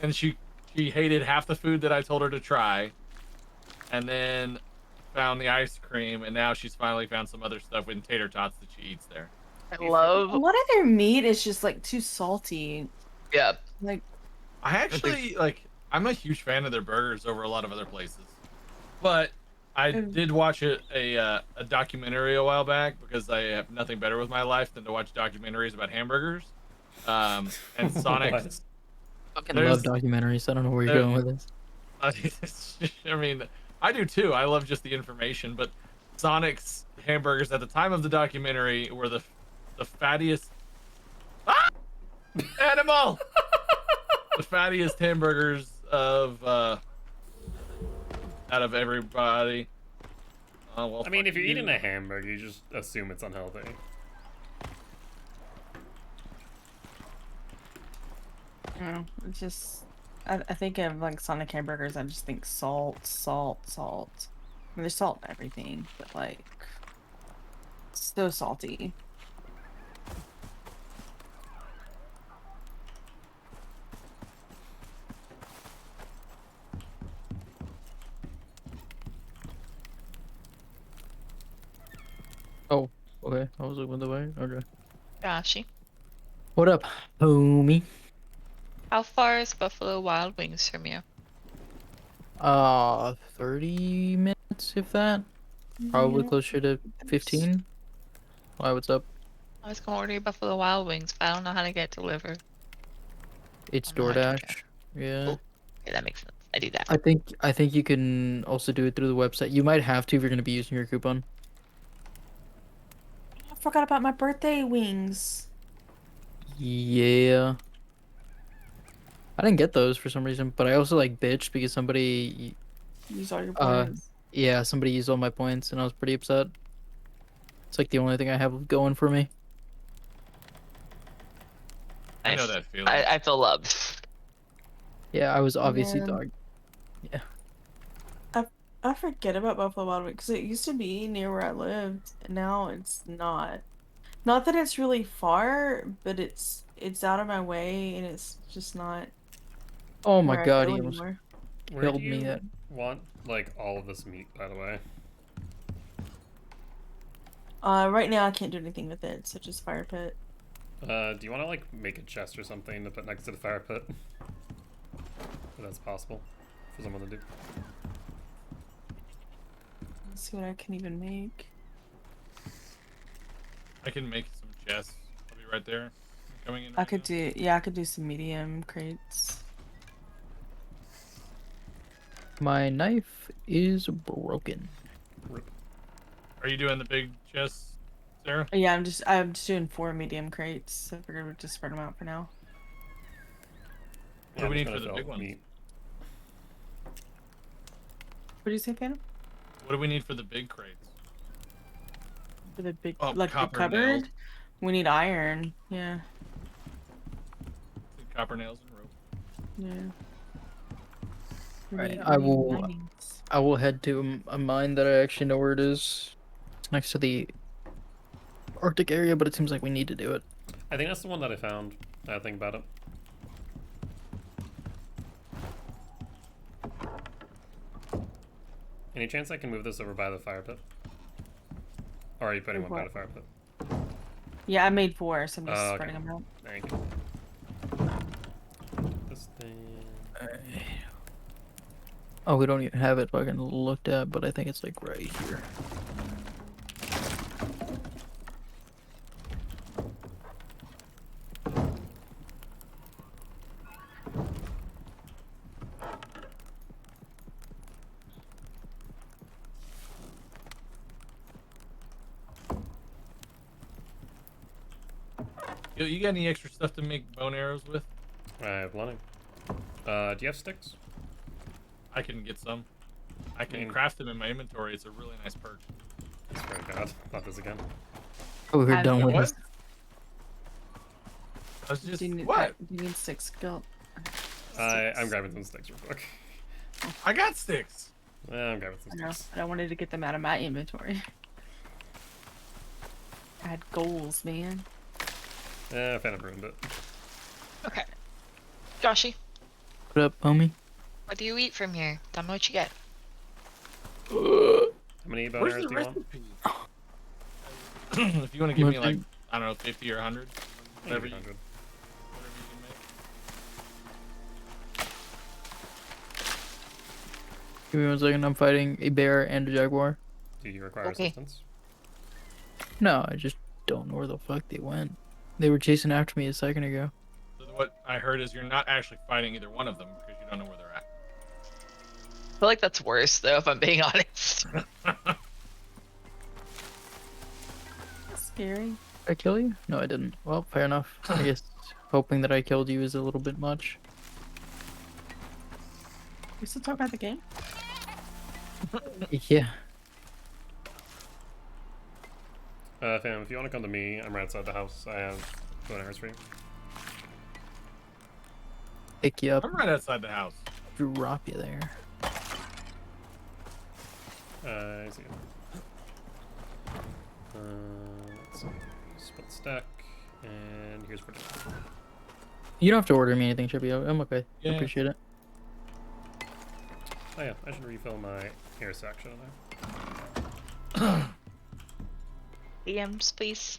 And she hated half the food that I told her to try, and then found the ice cream, and now she's finally found some other stuff in tater tots that she eats there. I love. A lot of their meat is just like too salty. Yeah. Like, I actually I'm a huge fan of their burgers over a lot of other places, but I did watch a documentary a while back because I have nothing better with my life than to watch documentaries about hamburgers. And Sonic's. I love documentaries. I don't know where you're going with this. I mean, I do too. I love just the information, but Sonic's hamburgers at the time of the documentary were the fattiest animal. the fattiest hamburgers of out of everybody. Well, I mean, fuck if you're you. eating a hamburger, you just assume it's unhealthy. It's just, I think of like Sonic hamburgers. I just think salt, salt, salt. I mean, there's salt in everything, but like, so salty. Oh, okay. I was looking the way. Okay. Joshy, What up, homie? how far is Buffalo Wild Wings from you? 30 minutes, if that. Probably Yeah, closer to there's- 15. Why, what's up? I was gonna order you Buffalo Wild Wings, but I don't know how to get it delivered. It's I don't know how to DoorDash. do that. Yeah. Oh, okay, that makes sense. I do that. I think you can also do it through the website. You might have to if you're gonna be using your coupon. I forgot about my birthday wings. Yeah. I didn't get those for some reason, but I also like bitched because somebody Use all your uh points. yeah, somebody used all my points and I was pretty upset. It's like the only thing I have going for me. I know Nice. that feeling. I feel loved. Yeah, I was obviously Man. dog. Yeah. I forget about Buffalo Wild Wings because it used to be near where I lived, and now it's not. Not that it's really far, but it's out of my way, and it's just not Oh my where I god, go he almost anymore. Where do killed me. you want, like, all of this meat, by the way? Right now I can't do anything with it, such as fire pit. Do you want to, like, make a chest or something to put next to the fire pit? If that's possible for someone to do. Let's see what I can even make. I can make some chests. I'll be right there. I'm coming in. I Right could now. do, yeah, I could do some medium crates. My knife is broken. Rip. Are you doing the big chests, Sarah? Yeah, I'm just doing 4 medium crates. So I figured we'd just spread them out for now. What do I'm we just need for gonna the fill big ones? meat. What do you say, Phantom? What do we need for the big crates? For the big, Oh, like the copper cupboard? nails. We need iron. Yeah, Copper nails and rope. yeah. We Right, need- I we need will- linings. I will head to a mine that I actually know where it is. It's next to the Arctic area, but it seems like we need to do it. I think that's the one that I found. Now that I think about it. Any chance I can move this over by the fire pit? Or are you putting Move one by what? the fire pit? Yeah, I made 4, so I'm just Oh, okay. spreading them out. Thank you. This thing. Oh, we don't even have it fucking looked at, but I think it's like right here. Yo, you got any extra stuff to make bone arrows with? I have plenty. Do you have sticks? I can get some. I can Mm. craft them in my inventory. It's a really nice perk. I swear to God, not this again. Oh, we're I've- done with What? this. I was just Do you need, what? do you need 6 guilt? I'm grabbing some sticks real quick. I got sticks. I'm grabbing I some know, sticks. but I wanted to get them out of my inventory. I had goals, man. I kind of ruined it. Okay. Joshy, What up, homie? what do you eat from here? Tell me what you get. How many bone Where's arrows the do you want? recipe? If you want to give me like Listen. I don't know 50 or 100, whatever you, 100. whatever you can make. Give me 1 second. I'm fighting a bear and a jaguar. Do you require Okay. assistance? No, I just don't know where the fuck they went. They were chasing after me a second ago. So what I heard is you're not actually fighting either one of them because you don't know where they're at. I feel like that's worse, though, if I'm being honest. Scary. Did I kill you? No, I didn't. Well, fair enough. I guess hoping that I killed you is a little bit much. We still talk about the game? Yeah. Fam, if you want to come to me, I'm right outside the house. I have 2 hours for you. Pick you up, I'm right outside the house. drop you there. I see. Let's see. Split stack, and here's for dinner. You don't have to order me anything, Chippy. I'm okay. Yeah. I appreciate it. Oh yeah, I should refill my air sack, shouldn't I? DMs, please.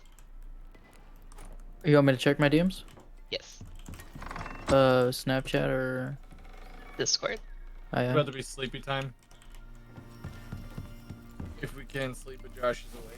You want me to check my DMs? Yes. Snapchat or? Discord. Oh, It's yeah. about to be sleepy time. If we can sleep, but Josh is away.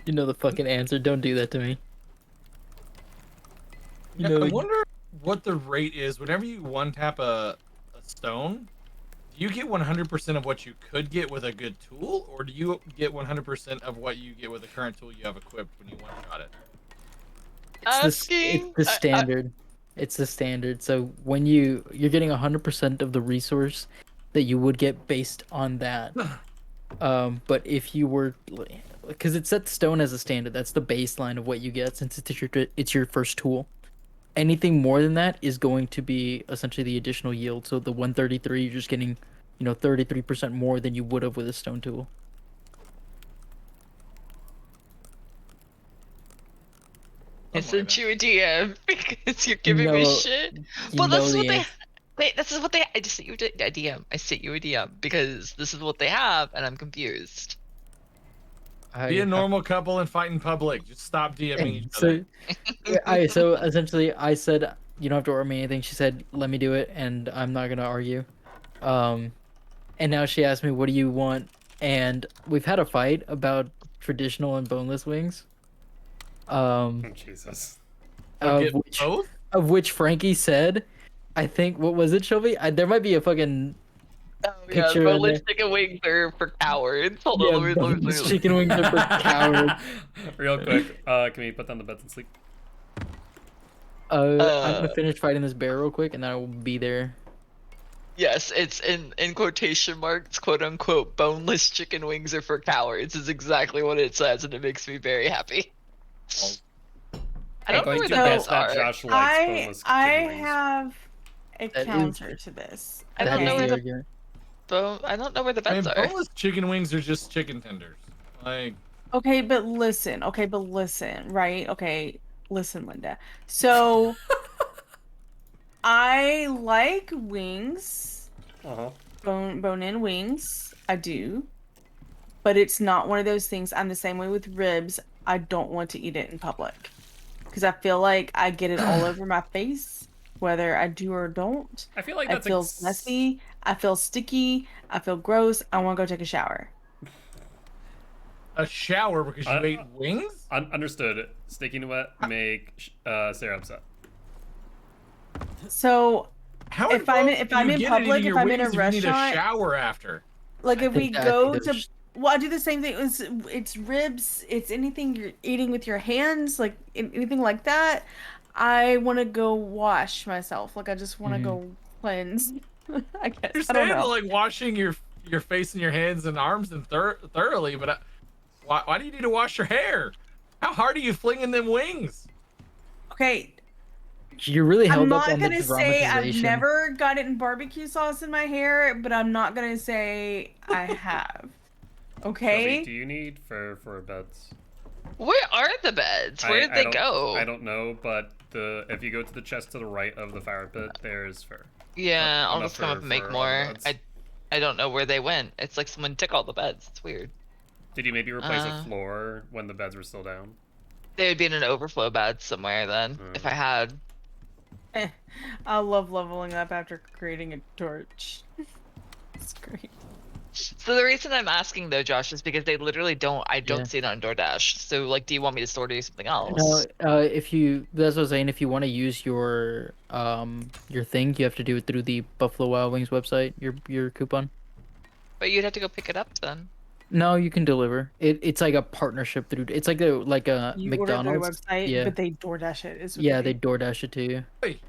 You know the fucking answer. Don't do that to me. You know I the- wonder what the rate is whenever you one tap a stone. Do you get 100% of what you could get with a good tool, or do you get 100% of what you get with the current tool you have equipped when you one shot it? It's the standard. It's the standard. So when you're getting 100% of the resource that you would get based on that. But if you were, because it's set stone as a standard, that's the baseline of what you get since it's your first tool. Anything more than that is going to be essentially the additional yield. So the 133, you're just getting, 33% more than you would have with a stone tool. I sent you a DM because you're giving me No, shit. you Well, know this is the what they. answer. Wait, this is what they. I just sent you a DM. I sent you a DM because this is what they have, and I'm confused. Be a normal couple and fight in public. Just stop DMing each other. So essentially I said you don't have to order me anything. She said let me do it, and I'm not gonna argue. And now she asked me what do you want, and we've had a fight about traditional and boneless wings. Oh, Jesus. Get both? Of which Frankie said, I think, what was it, Shelby? There might be a fucking Oh picture yeah, in boneless there. chicken wings are for cowards. Hold Yeah, on, let me boneless chicken wings are for cowards. Real quick, can we put down the beds and sleep? I'm gonna finish fighting this bear real quick, and then I will be there. Yes, it's in quotation marks, quote unquote, boneless chicken wings are for cowards is exactly what it says, and it makes me very happy. I don't know going where to the guess beds that are. Josh likes boneless chicken I wings. have a That is- counter to this. I don't know where the argument. I don't know where the I mean, beds are. boneless chicken wings are just chicken tenders. Like, Okay, but listen. Right? Okay, listen, Linda. So, I like wings, Uh-huh. bone-in wings. I do, but it's not one of those things. I'm the same way with ribs. I don't want to eat it in public because I feel like I get it all over my face, whether I do or don't. I feel like It that's feels messy. I feel sticky. I feel gross. I want to go take a shower. a shower because you ate wings? Understood. Sticky and wet make Sarah upset. So, How if I'm in public, if I'm in a you need a restaurant, shower after. like if we I go think to, there's- well, I do the same thing. It's ribs. It's anything you're eating with your hands, like anything like that. I want to go wash myself. Like I just want to go cleanse. I guess You're I don't saying know. like washing your face and your hands and arms and thoroughly, but why do you need to wash your hair? How hard are you flinging them wings? Okay, You're really held I'm up not on the gonna say I've dramatization. never gotten barbecue sauce in my hair, but I'm not gonna say I have. Okay. Shelby, do you need fur for beds? Where are the beds? Where did they go? I don't know, but if you go to the chest to the right of the fire pit, there's fur. Yeah, I'll enough just come up for- and make for more. all the beds. I don't know where they went. It's like someone took all the beds. It's weird. Did you maybe replace a floor when the beds were still down? They would be in an overflow bed somewhere then, if I had. I love leveling up after creating a torch. It's great. So the reason I'm asking though, Josh, is because they literally don't. I don't Yeah. see it on DoorDash. So like, do you want me to store do something No, else? if you that's what I was saying. If you want to use your thing, you have to do it through the Buffalo Wild Wings website. Your coupon. But you'd have to go pick it up then. No, you can deliver. It's like a partnership through. It's like a You order their McDonald's. website, Yeah, but they DoorDash it. Is what yeah, they they DoorDash it to you. Hey,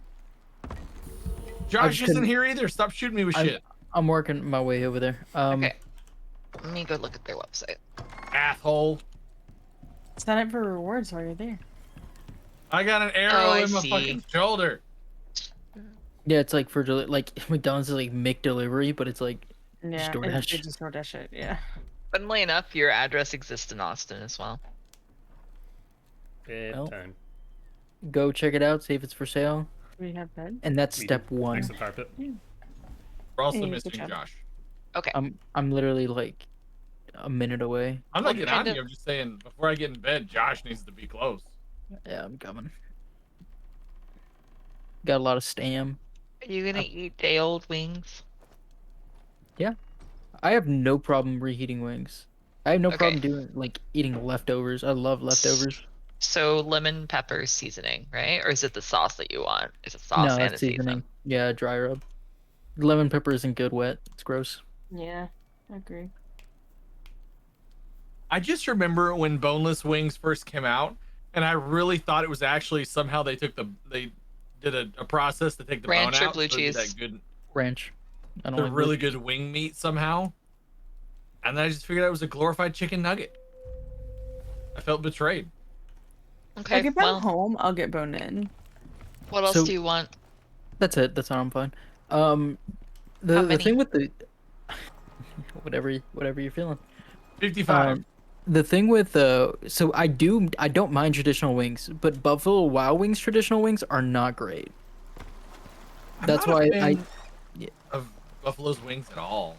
Josh just isn't couldn't- here either. Stop shooting me with shit. I'm working my way over there. Okay. Let me go look at their website. Asshole. Sign up for rewards while you're there. I got an arrow Oh, I in my see. fucking shoulder. Yeah, it's like like McDonald's is like McDelivery, but it's like Yeah, DoorDash. and they just DoorDash it. Yeah. Funnily enough, your address exists in Austin as well. Bedtime. go check it out, see if it's for sale, We have bed. and that's We step do. one. Next to the carpet. We're also Hey, good missing job. Josh. Okay. I'm literally like a minute away. I'm not What getting kind on of- you. I'm just saying, before I get in bed, Josh needs to be close. Yeah, I'm coming. Got a lot of stam. Are you gonna eat day old wings? I have no problem reheating wings. I have no Okay. problem doing like eating leftovers. I love leftovers. So lemon pepper seasoning, right? Or is it the sauce that you want? It's a sauce No, and a it's seasoning. seasoning. Yeah, dry rub. Lemon pepper isn't good wet. It's gross. Yeah, I agree. I just remember when boneless wings first came out, and I really thought it was actually somehow they did a process to take the Ranch bone or out. blue so it'd be cheese? that good, Ranch. I don't the like really blue- good wing meat somehow. And then I just figured out it was a glorified chicken nugget. I felt betrayed. Okay. Like if I'm Well, home, I'll get bone in. what else So- do you want? That's it. That's all I'm fine. How The many? thing with the whatever you're feeling. 55. The thing with so I don't mind traditional wings, but Buffalo Wild Wings traditional wings are not great. I'm That's not why a fan of Buffalo's wings at all.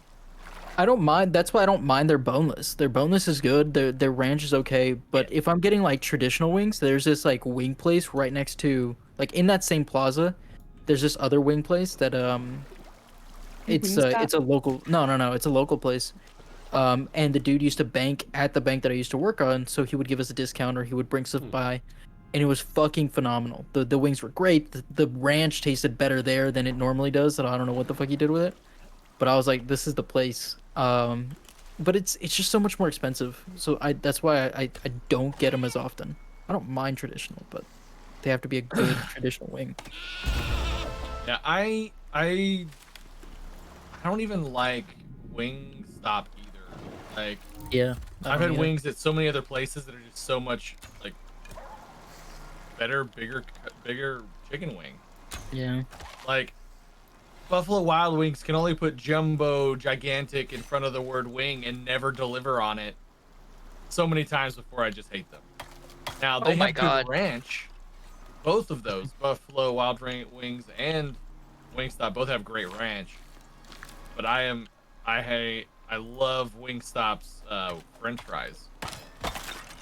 I don't mind. That's why I don't mind their boneless. Their boneless is good. Their ranch is okay. But if I'm getting like traditional wings, there's this like wing place right next to like in that same plaza. There's this other wing place that it's Wingstop? a local no it's a local place. And the dude used to bank at the bank that I used to work on, so he would give us a discount or he would bring stuff by, and it was fucking phenomenal. The wings were great. The ranch tasted better there than it normally does. And I don't know what the fuck he did with it, but I was like, this is the place. But it's just so much more expensive. So that's why I don't get them as often. I don't mind traditional, but they have to be a good traditional wing. Yeah, I don't even like Wingstop either. Like Yeah, I I've don't had either. wings at so many other places that are just so much like better, bigger chicken wing. Yeah. Like Buffalo Wild Wings can only put jumbo gigantic in front of the word wing and never deliver on it so many times before I just hate them. Now they Oh my have God. good ranch. Both of those, Buffalo Wild Wings and Wingstop, both have great ranch. But I love Wingstop's French fries.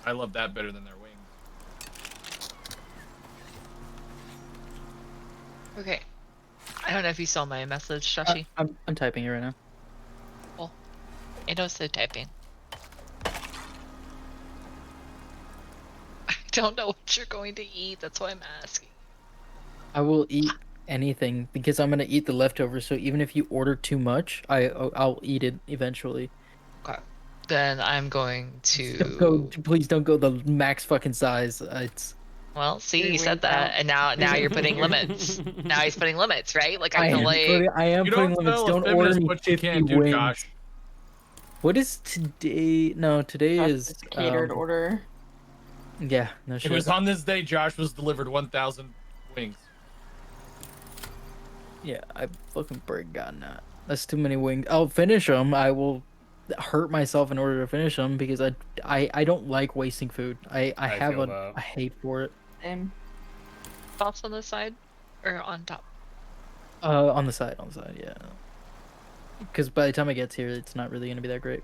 I love that better than their wings. Okay. I don't know if you saw my message, Shashi. I'm typing it right now. It also typing. I don't know what you're going to eat. That's why I'm asking. I will eat anything because I'm gonna eat the leftovers. So even if you order too much, I'll eat it eventually. Okay. Then I'm going Don't go, to. please don't go the max fucking size. It's Well, see, Three you said wings that, out. and now you're putting limits. Now he's putting limits, right? Like I feel like I am You putting don't limits. tell a Don't order feminist me what you 50 can't do, wings. Josh. What is today? No, today That's is just a catered order. Yeah, no It shit. was on this day Josh was delivered 1,000 wings. Yeah, I fucking forgot that. That's too many wings. I'll finish them. I will hurt myself in order to finish them because I don't like wasting food. I have feel a that. hate for it. sauce on the side or on top. On the side, yeah. Because by the time it gets here, it's not really gonna be that great.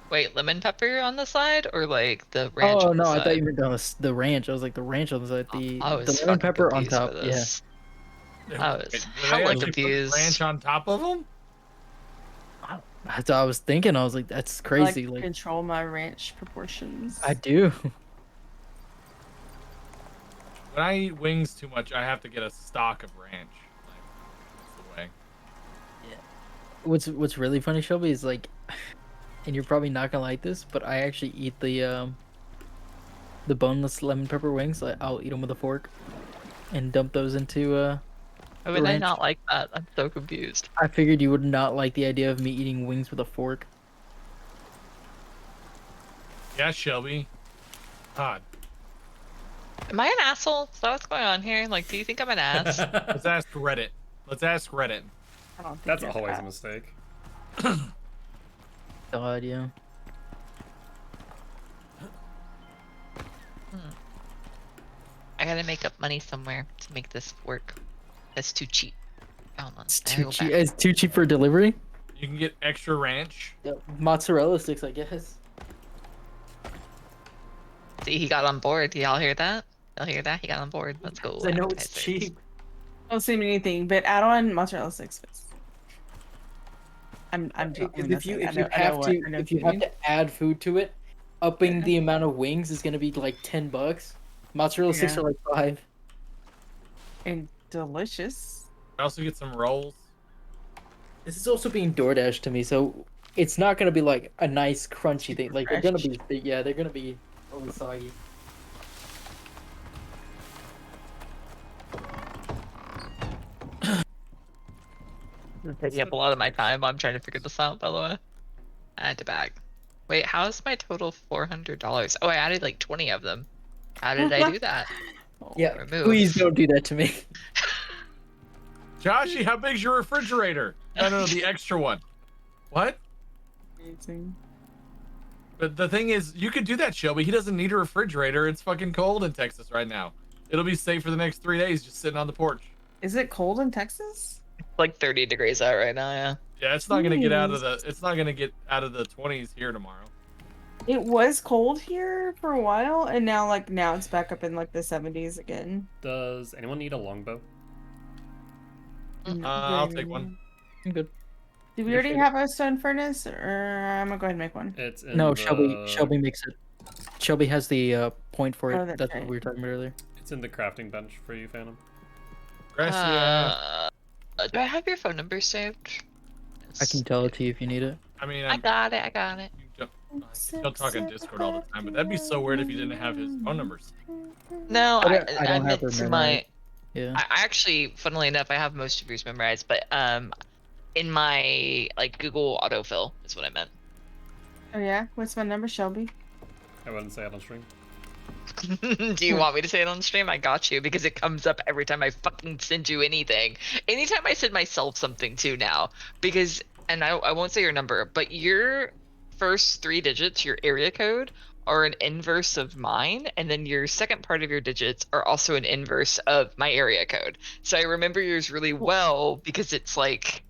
Wait, lemon pepper on the side or like the ranch Oh on no, the I side? thought you meant the ranch. I was like the ranch on the side. I The was lemon fucking pepper on confused top. for Yeah. this. I was Wait, do they hella actually put confused. ranch on top of them? That's what I was thinking. I was like, that's crazy. I like Like, control my ranch proportions. I do. When I eat wings too much, I have to get a stock of ranch. Like, that's the way. What's really funny, Shelby, is like, and you're probably not gonna like this, but I actually eat the boneless lemon pepper wings. Like, I'll eat them with a fork, and dump those into Why the would I ranch. not like that? I'm so confused. I figured you would not like the idea of me eating wings with a fork. Yeah, Shelby. God. Am I an asshole? Is that what's going on here? Like, do you think I'm an ass? Let's ask Reddit. Let's ask Reddit. I don't think That's you're always a fat. mistake. God, yeah. I gotta make up money somewhere to make this work. That's too cheap. Hold on. It's I gotta too go cheap. back. It's too cheap for delivery. You can get extra ranch. Mozzarella sticks, I guess. See, he got on board. Y'all hear that? Y'all hear that? He got on board. Let's go. I know it's advertisers. cheap. Don't say anything, but add on mozzarella sticks. Please. I'm Because I'm if you messing. if you have to if you have to add food to it, upping the amount of wings is gonna be like $10. Mozzarella sticks Yeah. are like 5. and delicious. I also get some rolls. This is also being DoorDash to me, so it's not gonna be like a nice crunchy thing. Like they're gonna be, yeah, they're gonna be a little soggy. It's taking up a lot of my time. I'm trying to figure this out, by the way. Add to bag. Wait, how is my total $400? Oh, I added like 20 of them. How did I do that? Yeah, Remove. please don't do that to me. Joshy, how big's your refrigerator? No, the extra one. What? Amazing. But the thing is, you could do that, Shelby. He doesn't need a refrigerator. It's fucking cold in Texas right now. It'll be safe for the next 3 days just sitting on the porch. Is it cold in Texas? Like 30 degrees out right now, yeah. Yeah, it's not gonna get out of the 20s here tomorrow. It was cold here for a while, and now it's back up in like the 70s again. Does anyone need a longbow? I'll take one. I'm good. Did we already have a stone furnace, or I'm gonna go ahead and make one? It's in No, the... Shelby makes it. Shelby has the point for it. Oh, that's That's right. what we were talking about earlier. It's in the crafting bench for you, Phantom. Gracia. Do I have your phone number saved? I can tell it to you if you need it. I mean, I got it. I got it. don't talk on Discord all the time, but that'd be so weird if you didn't have his phone numbers. No, I I, don't- I I don't have meant her to memorized. my. Yeah. I actually, funnily enough, I have most of yours memorized, but in my like Google autofill is what I meant. Oh yeah, what's my number, Shelby? I wouldn't say it on stream. Do you want me to say it on stream? I got you because it comes up every time I fucking send you anything. Anytime I send myself something too now, because and I won't say your number, but your first 3 digits, your area code, are an inverse of mine, and then your second part of your digits are also an inverse of my area code. So I remember yours really well because it's like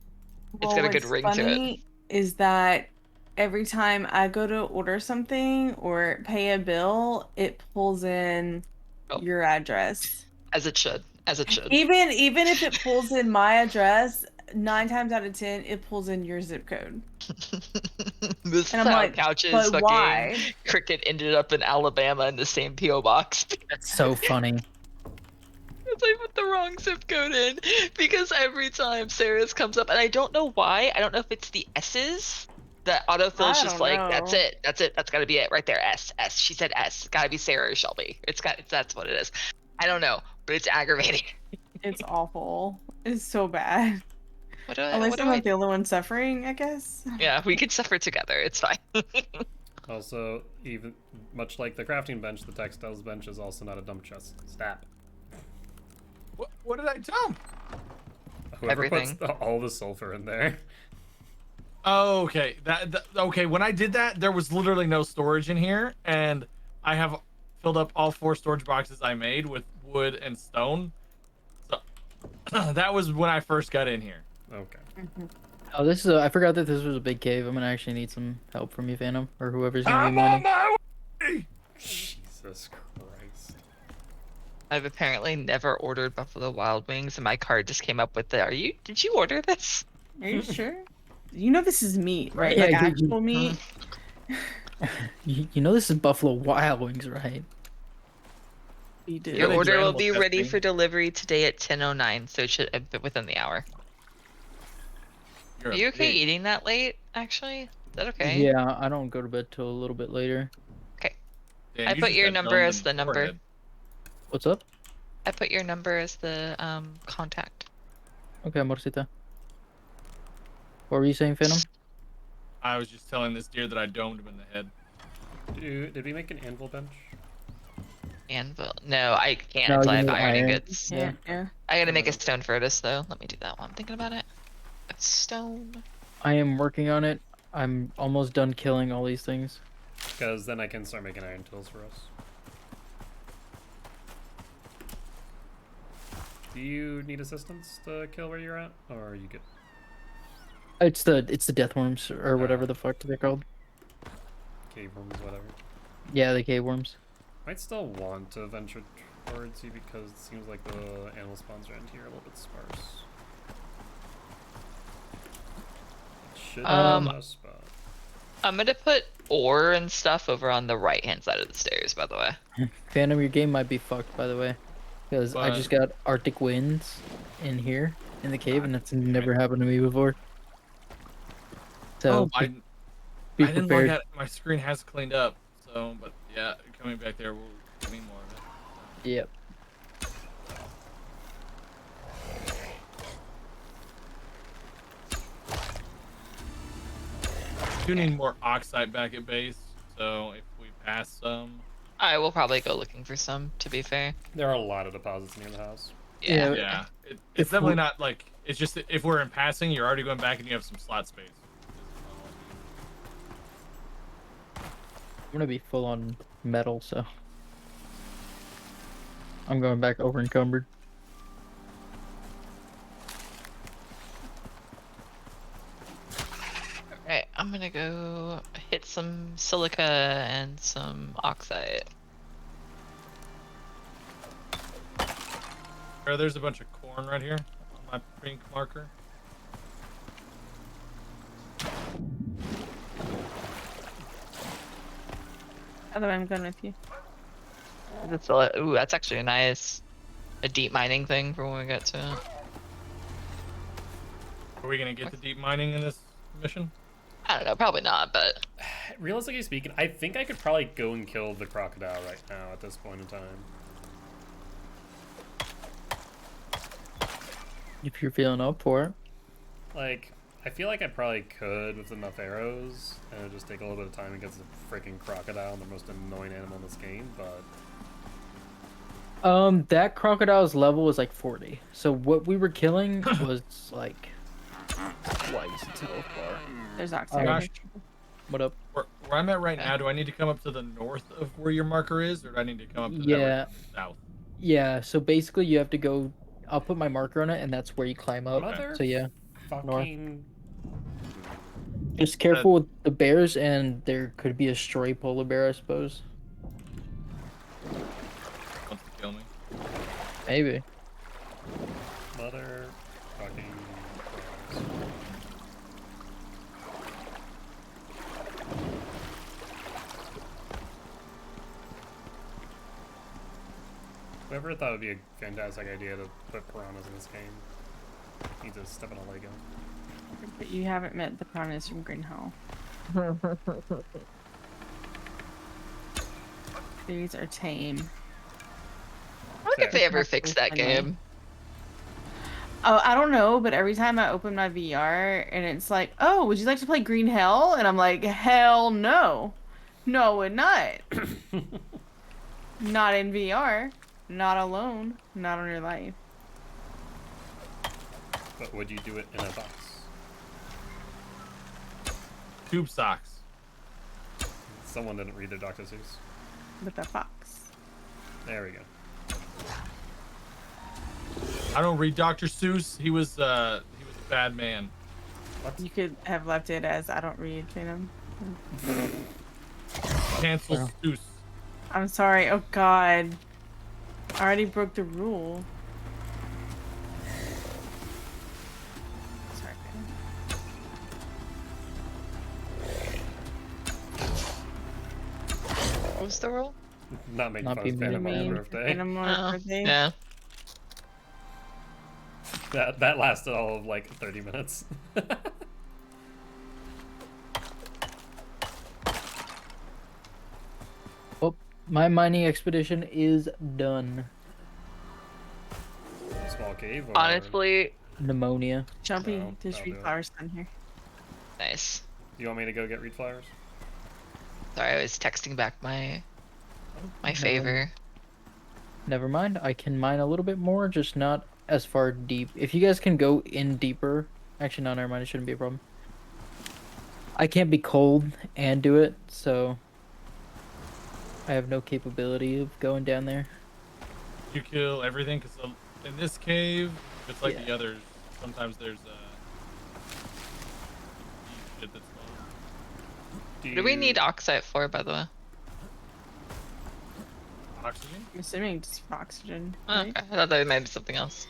it's got a good what's ring to it. funny is that every time I go to order something or pay a bill, it pulls in Oh. your address. As it should. As it should. Even if it pulls in my address, 9 times out of 10, it pulls in your zip code. This And is I'm how like, Couch's but fucking why? cricket ended up in Alabama in the same PO box. That's so funny. Because I put the wrong zip code in. Because every time Sarah's comes up, and I don't know why. I don't know if it's the S's. That autofill's I just don't like, know. that's it. That's gotta be it right there. S. She said S. It's gotta be Sarah or Shelby. That's what it is. I don't know, but it's aggravating. It's awful. It's so bad. What do I, At least what do I'm I not the only one suffering, I guess. Yeah, we could suffer together. It's fine. Also, even much like the crafting bench, the textiles bench is also not a dump chest. Stat. What did I dump? Whoever Everything. puts all the sulfur in there. Oh, okay. Okay. When I did that, there was literally no storage in here, and I have filled up all 4 storage boxes I made with wood and stone. So that was when I first got in here. Okay. Oh, this is. I forgot that this was a big cave. I'm gonna actually need some help from you, Phantom, or whoever's gonna be I'm on mining. my way. Jesus Christ. I've apparently never ordered Buffalo Wild Wings, and my card just came up with the. Did you order this? Are you sure? You know this is meat, right? Yeah, Like you- actual meat. You know this is Buffalo Wild Wings, right? You do. Your they do order will animal be ready testing. for delivery today at 10:09, so it should be within the hour. You're Are a you okay pig. eating that late? Actually, is that okay? Yeah, I don't go to bed till a little bit later. Okay. Dan, I you put just your got number domed as in the number. forehead. What's up? I put your number as the contact. Okay, Morcita. What were you saying, Phantom? I was just telling this deer that I domed him in the head. Did we make an anvil bench? Anvil. No, I can't No, until I you have need iron iron. ingots. Yeah. Yeah. I gotta make a stone furnace though. Let me do that while I'm thinking about it. A stone. I am working on it. I'm almost done killing all these things. Because then I can start making iron tools for us. Do you need assistance to kill where you're at, or are you good? It's the death worms or whatever the fuck they're called. Cave rooms, whatever. Yeah, the cave worms. Might still want to venture towards you because it seems like the animal spawns around here are a little bit sparse. It should be Um, a spot. I'm gonna put ore and stuff over on the right hand side of the stairs, by the way. Phantom, your game might be fucked, by the way, because I just got Arctic winds in here in the cave, and that's never happened to me before. So I be didn't log prepared. out. My screen has cleaned up. So, but yeah, coming back there will give me more of it. Yep. Do need more oxide back at base. So if we pass some, I will probably go looking for some, to be fair. There are a lot of deposits near the house. Yeah. yeah, it's If definitely we- not like it's just that if we're in passing, you're already going back and you have some slot space. I'm gonna be full on metal, so I'm going back over encumbered. Alright, I'm gonna go hit some silica and some oxide. There's a bunch of corn right here on my pink marker. Otherwise, I'm going with you. Ooh, that's actually a deep mining thing for when we get to it. Are we gonna get the deep mining in this mission? I don't know, probably not, but Realistically speaking, I think I could probably go and kill the crocodile right now at this point in time. If you're feeling up for it. Like, I feel like I probably could with enough arrows, and it would just take a little bit of time against the freaking crocodile, the most annoying animal in this game, but... That crocodile's level was like 40. So what we were killing was like twice its health bar. There's oxide. Gosh. What up? Where I'm at right now, do I need to come up to the north of where your marker is, or do I need to come up to that Yeah. south? Yeah, so basically you have to go. I'll put my marker on it, and that's where you climb up. Mother So yeah, fucking... just careful with the bears, and there could be a stray polar bear, I suppose. Wants to kill me. Maybe. Mother fucking... Christ. Whoever thought it would be a fantastic idea to put piranhas in this game needs to step on a Lego. But you haven't met the piranhas from Green Hall. These are tame. I wonder if they ever That's fixed really that funny. game. Oh, I don't know, but every time I open my VR and it's like, oh, would you like to play Green Hell? And I'm like, hell no. No, we're not. Not in VR. Not alone. Not on your life. But would you do it in a box? Tube socks. Someone didn't read their Dr. Seuss. With a fox. There we go. I don't read Dr. Seuss. He was a bad man. You could have left it as I don't read Phantom. Cancel Seuss. I'm sorry. Oh god. I already broke the rule. Sorry, Phantom. was the rule? Not make Not fun be of mean Phantom to on me. her birthday. Phantom on her Oh, birthday. yeah. That lasted all of like 30 minutes. Oh, my mining expedition is done. Small cave. Or... Honestly, Pneumonia. Jumpy, No, there's I'll do reed it. flowers down here. nice. Do you want me to go get reed flowers? Sorry, I was texting back my Never- favor. Never mind. I can mine a little bit more, just not as far deep. If you guys can go in deeper, actually, no, never mind. It shouldn't be a problem. I can't be cold and do it, so I have no capability of going down there. You kill everything because in this cave, it's like the Yeah. others. Sometimes there's shit that's What do we need oxide for, by the way? oxygen. I'm assuming just for oxygen. Oh, Right? okay. I thought that might be something else.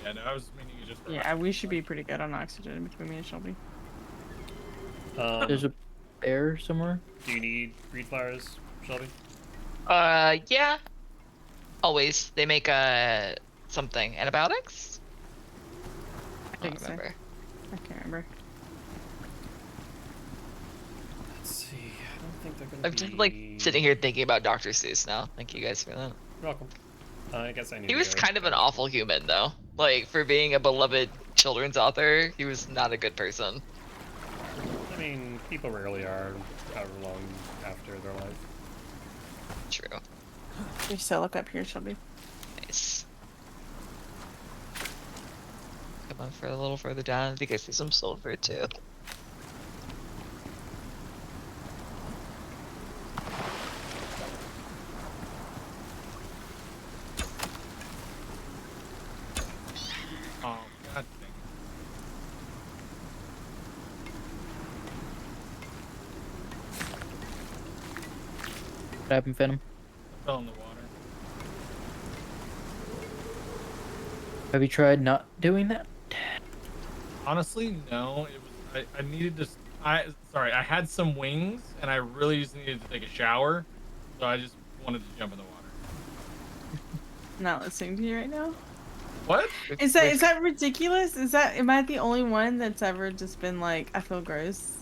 Yeah, no, I was meaning it just for Yeah, we should be pretty good on oxygen between me and Shelby. There's a bear somewhere. Do you need reed flowers, Shelby? Yeah. Always. They make something. Antibiotics? I I think don't so. remember. I can't remember. Let's see. I don't think they're gonna I'm be... just like sitting here thinking about Dr. Seuss now. Thank you guys for that. You're welcome. I guess I need He to was go. kind of an awful human, though. Like, for being a beloved children's author, he was not a good person. I mean, people rarely are however long after their life. True. You still look up here, Shelby. Nice. Come on for a little further down. I think I see some sulfur, too. Oh, god dang. What happened, Phantom? I fell in the water. Have you tried not doing that? Honestly, no. It was I needed to. I had some wings and I really just needed to take a shower, so I just wanted to jump in the water. Not listening to you right now. What? Is that ridiculous? Am I the only one that's ever just been like, I feel gross?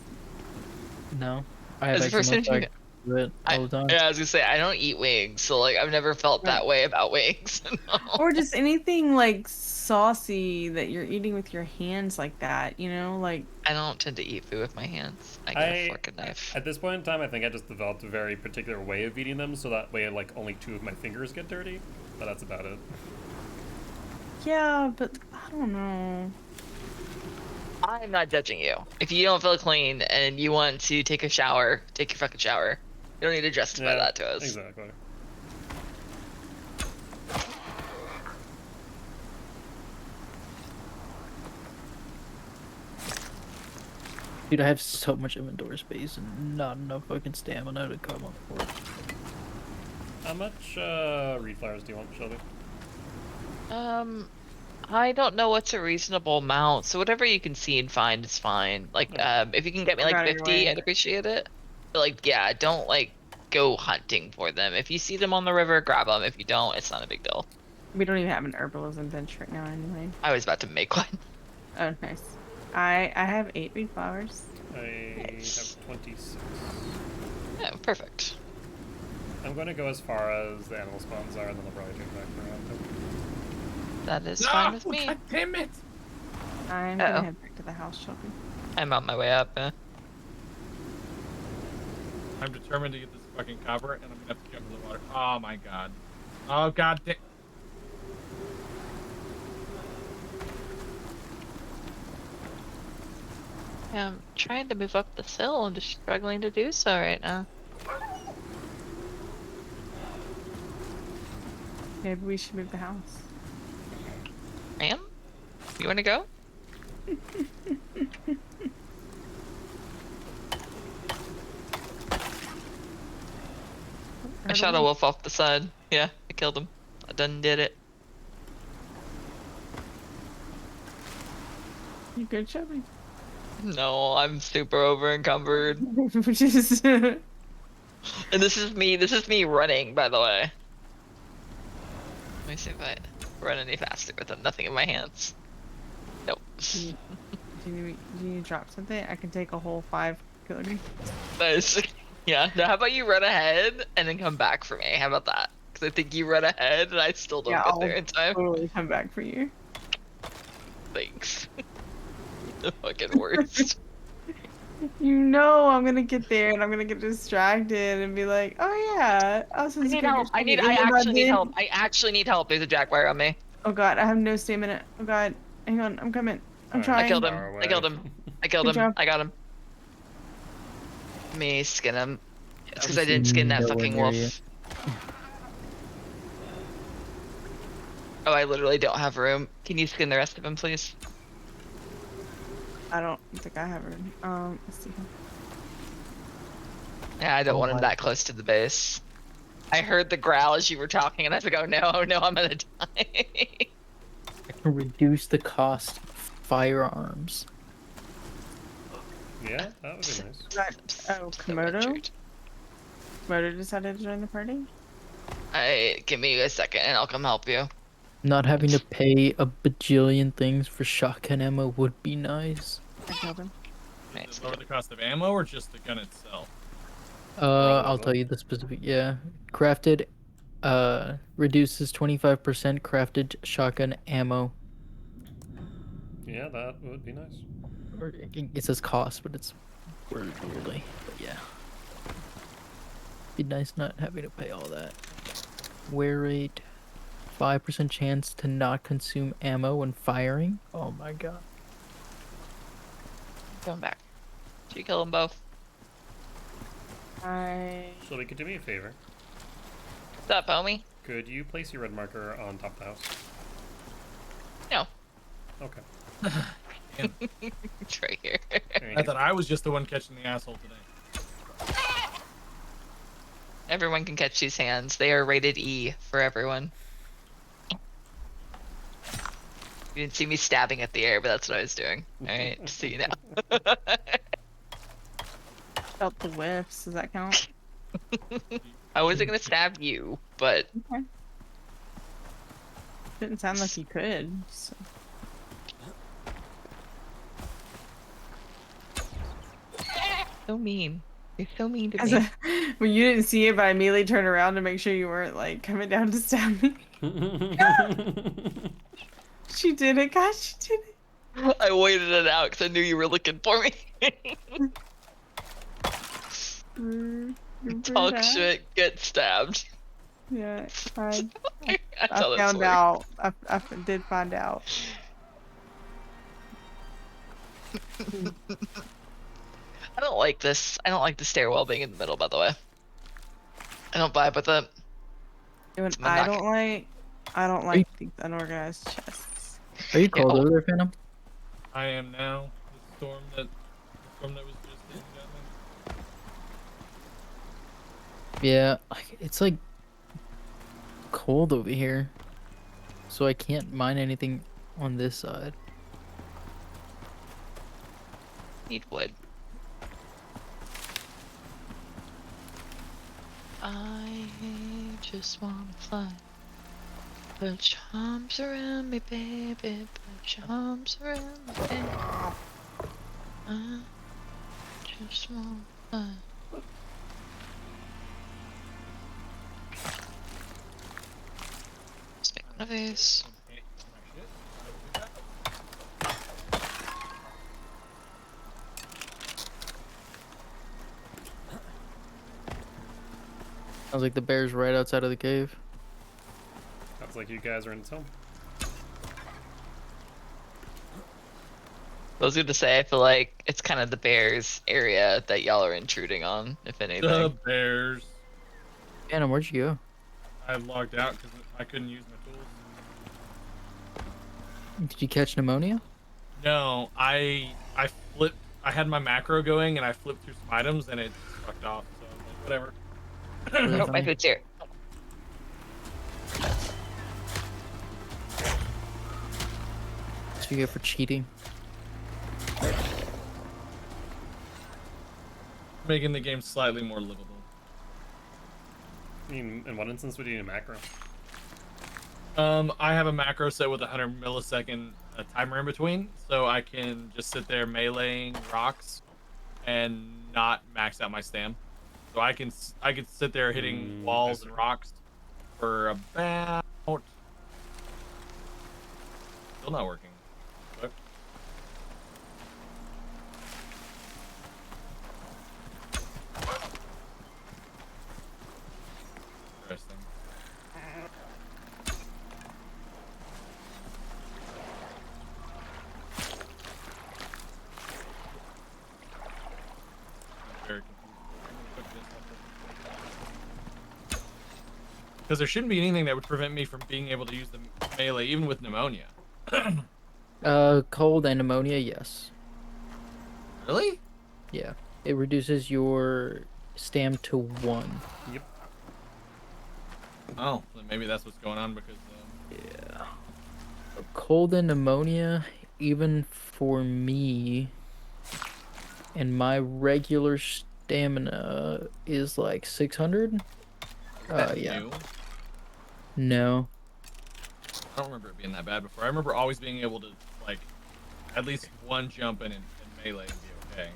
No. I have As a person eczema, so I who- do it all the time. Yeah, I was gonna say, I don't eat wings, so, like, I've never felt that Right. way about wings. No. Or just anything like saucy that you're eating with your hands like that, you know? Like, I don't tend to eat food with my hands. I get a fork and knife. At this point in time, I think I just developed a very particular way of eating them, so that way, like, only 2 of my fingers get dirty. But that's about it. yeah, but I don't know. I'm not judging you. If you don't feel clean and you want to take a shower, take your fucking shower. You don't need to justify that to us. Exactly. Dude, I have so much inventory space and not enough fucking stamina to come up for it. How much reed flowers do you want, Shelby? I don't know what's a reasonable amount, so whatever you can see and find is fine. Like, if you can get me like Right, 50, right. I'd appreciate it. But like, yeah, don't like go hunting for them. If you see them on the river, grab them. If you don't, it's not a big deal. We don't even have an herbalism bench right now anyway. I was about to make one. Oh, nice. I have 8 reed flowers. I have 26. Yeah, perfect. I'm going to go as far as the animal spawns are, and then I'll probably turn back around. That is fine with me. God damn it! I'm Uh-oh. gonna head back to the house, Shelby. I'm on my way up. I'm determined to get this fucking copper, and I'm gonna have to jump in the water. Oh my god. Oh god damn. Yeah, I'm trying to move up the hill. I'm just struggling to do so right now. Maybe we should move the house. Ma'am? You want to go? I shot a wolf off the side. Yeah, I killed him. I done did it. You good, Shelby? No, I'm super over encumbered. Just And this is me. This is me running, by the way. Let me see if I run any faster with nothing in my hands. Nope. Do you need to drop something? I can take a whole 5 kilograms. Nice. Yeah. Now, how about you run ahead and then come back for me? How about that? Because I think you run ahead and I still don't Yeah, get I'll there in time. totally come back for you. Thanks. The fucking worst. You know I'm gonna get there and I'm gonna get distracted and be like, oh yeah, I was I need gonna help. go shoot. And I then by actually need then- help. I actually need help. There's a jaguar on me. Oh god, I have no stamina. Oh god, hang on, I'm coming. I'm Alright. trying. I killed him. Far I killed away. him. I killed Good him. job. I got him. Let me skin him. It's because I Obviously didn't skin that nowhere fucking near wolf. you. Oh, I literally don't have room. Can you skin the rest of him, please? I don't think I have her. Let's see. Yeah, I don't Oh want him my that close to the base. I heard the growl as you were talking, and I was like, oh no, no, I'm gonna die. I can reduce the cost of firearms. Yeah, that would be nice. Got, oh, So Komodo? injured. Komodo decided to join the party? Give me a second, and I'll come help you. Not having to pay a bajillion things for shotgun ammo would be nice. I killed him. Nice. Does it lower the cost of ammo or just the gun itself? I'll tell you the specific. Yeah, crafted, reduces 25% crafted shotgun ammo. Yeah, that would be nice. Or it says cost, but it's worded weirdly. But yeah, be nice not having to pay all that. Wear rate, 5% chance to not consume ammo when firing. Oh my god. Come back. Did you kill them both? So could do me a favor. What's up, homie? Could you place your red marker on top of the house? No. Okay. It's right here. There you I go. thought I was just the one catching the asshole today. Everyone can catch these hands. They are rated E for everyone. You didn't see me stabbing at the air, but that's what I was doing. Alright, just so you know. Felt the whiffs. Does that count? I wasn't gonna stab you, but Okay. Didn't sound like you could. So. so mean. You're so mean to As me. when you didn't see it, but I immediately turned around to make sure you weren't like coming down to stab me. She did it, gosh, she did it. I waited it out because I knew you were looking for me. Remember Talk that? shit, get stabbed. Yeah, it's fine. That's I how this found works. out. I did find out. I don't like this. I don't like the stairwell being in the middle, by the way. I don't vibe with it. And It's I monarchic. don't like these unorganized chests. Are you cold oh. over there, Phantom? I am now. The storm that was just hitting got me. Yeah, it's like cold over here, so I can't mine anything on this side. Need wood. I just wanna fly. Put your arms around me, baby. Put your arms around me, baby. I just wanna fly. Let's make one of these. Okay, my shit. Sounds like the bear's right outside of the cave. Sounds like you guys are in its home. I was gonna say, I feel like it's kind of the bears area that y'all are intruding on, if anything. The bears. Phantom, where'd you go? I logged out because I couldn't use my tools. Did you catch pneumonia? No, I flipped. I had my macro going and I flipped through some items and it fucked off. So I'm like, whatever. Really Oh, my funny. food's here. What you get for cheating? Making the game slightly more livable. In what instance would you need a macro? I have a macro set with 100 millisecond timer in between, so I can just sit there meleeing rocks and not max out my stam. So I can sit there hitting walls I and see. rocks for about. Still not working. What? Interesting. Very confused. Because there shouldn't be anything that would prevent me from being able to use the melee, even with pneumonia. Cold and pneumonia, yes. Really? Yeah. It reduces your stam to 1. Yep. Oh, then maybe that's what's going on because. Yeah. Cold and pneumonia, even for me, and my regular stamina is like 600. Yeah. New? No. I don't remember it being that bad before. I remember always being able to, like, at least one jump in and melee and be okay.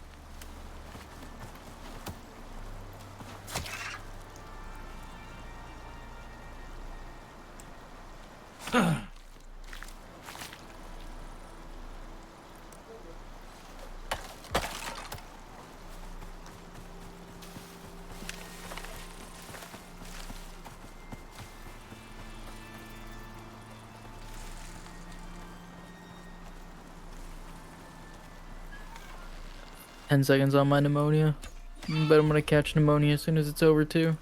Ten seconds on my pneumonia. But I'm gonna catch pneumonia as soon as it's over too.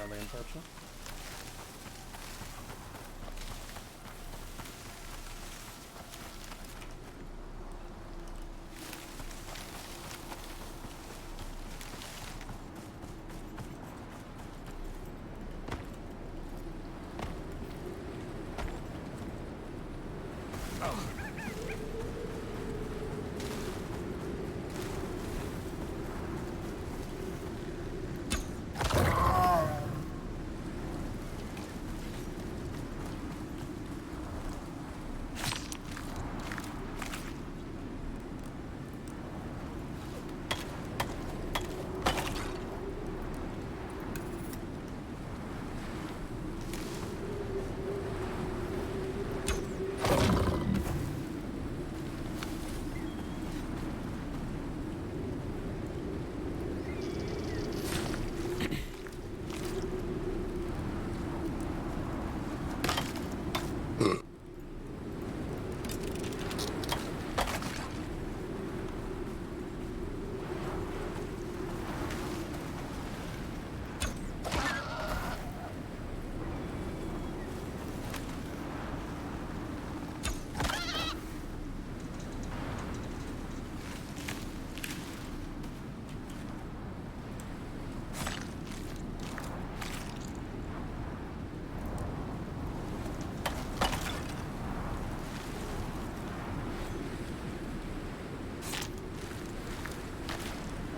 Really unfortunate.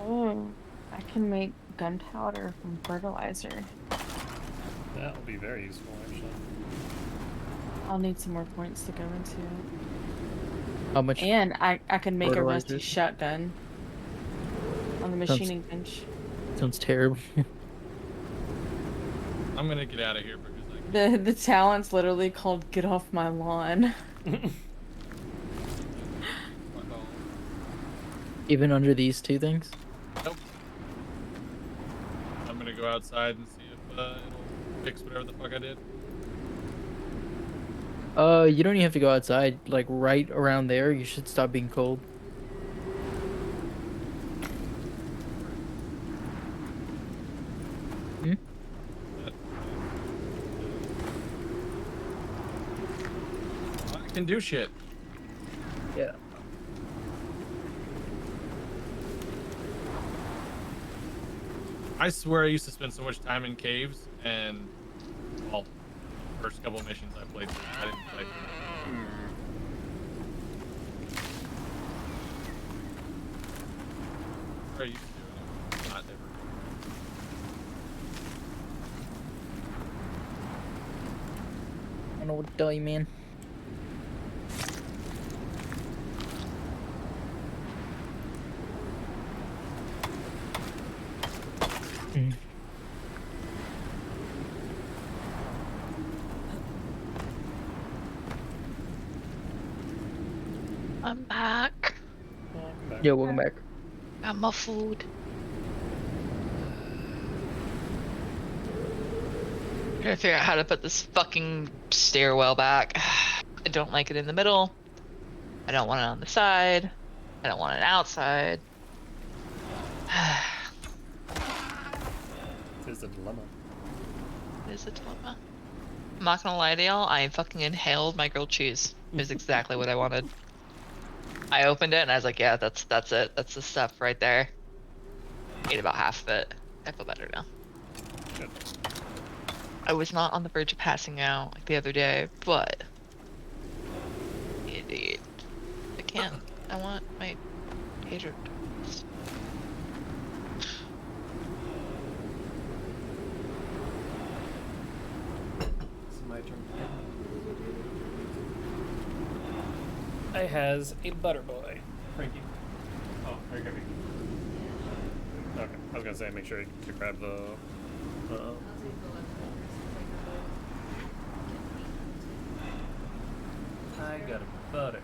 Oh, I can make gunpowder from fertilizer. That will be very useful, actually. I'll need some more points to go into it. How much? And I can make a rusty fertilizer? shotgun on the machining bench. Sounds terrible. I'm gonna get out of here because I The talent's literally called "Get Off My Lawn." Fuck all. Even under these two things. Nope. I'm gonna go outside and see if it'll fix whatever the fuck I did. You don't even have to go outside. Like right around there, you should stop being cold. Hmm? I can do shit. Yeah. I swear I used to spend so much time in caves, and well, first couple of missions I played through, I didn't play through. What I used to do, and not ever. I don't know what to tell you, man. I'm back. Welcome back. Yeah, welcome back. Got my food. Trying to figure out how to put this fucking stairwell back. I don't like it in the middle. I don't want it on the side. I don't want it outside. It is a dilemma. It is a dilemma. I'm not gonna lie to y'all, I fucking inhaled my grilled cheese. It was exactly what I wanted. I opened it and I was like, yeah, that's it. That's the stuff right there. Ate about half of it. I feel better now. Good. I was not on the verge of passing out like the other day, but indeed. I can't. I want my tater tots. It's my turn. I has a butter boy. Frankie. Oh, are you gonna be? Okay, I was gonna say make sure to grab the. I got a butter.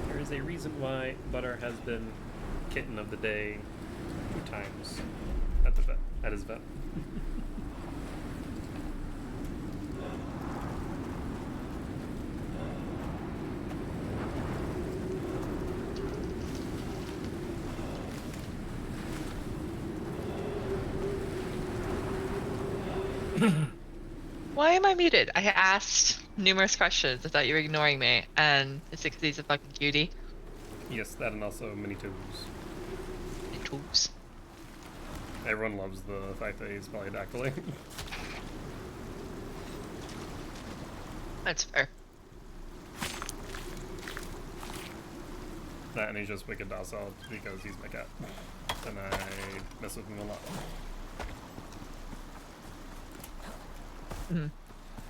There is a reason why butter has been kitten of the day 2 times at the vet. At his vet. Why am I muted? I asked numerous questions. I thought you were ignoring me, and it's because he's a fucking cutie. Yes, that and also mini toes. And tools. Everyone loves the fact that he's polydactyly. That's fair. That and he's just wicked docile because he's my cat. And I mess with him a lot.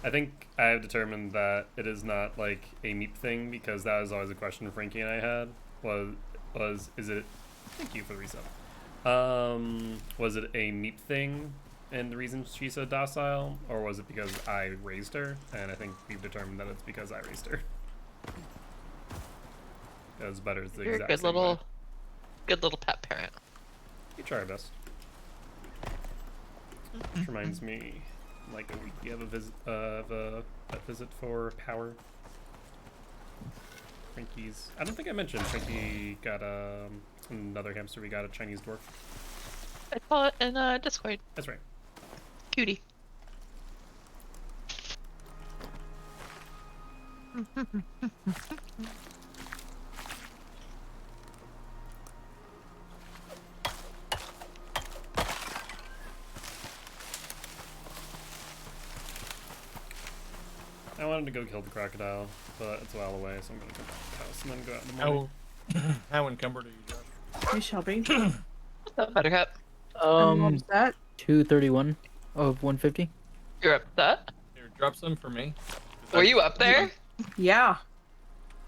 I think I have determined that it is not like a meep thing because that was always a question Frankie and I had was is it thank you for the reset. Was it a meep thing and the reason she's so docile, or was it because I raised her? And I think we've determined that it's because I raised her. Because butter is the You're a exact good same little, way. good little pet parent. We try our best. Which reminds me, like a week we have a visit a visit for Power. Frankie's. I don't think I mentioned Frankie got another hamster. We got a Chinese dwarf. I saw it in Discord. That's right. Cutie. wanted to go kill the crocodile, but it's a while away, so I'm gonna go back to the house and then go out in the morning. How encumbered are you, Josh? Hey, Shelby. What's up, Buttercup? I'm all set. 231 of 150. You're upset? Here, drop some for me. Were you up there? Yeah.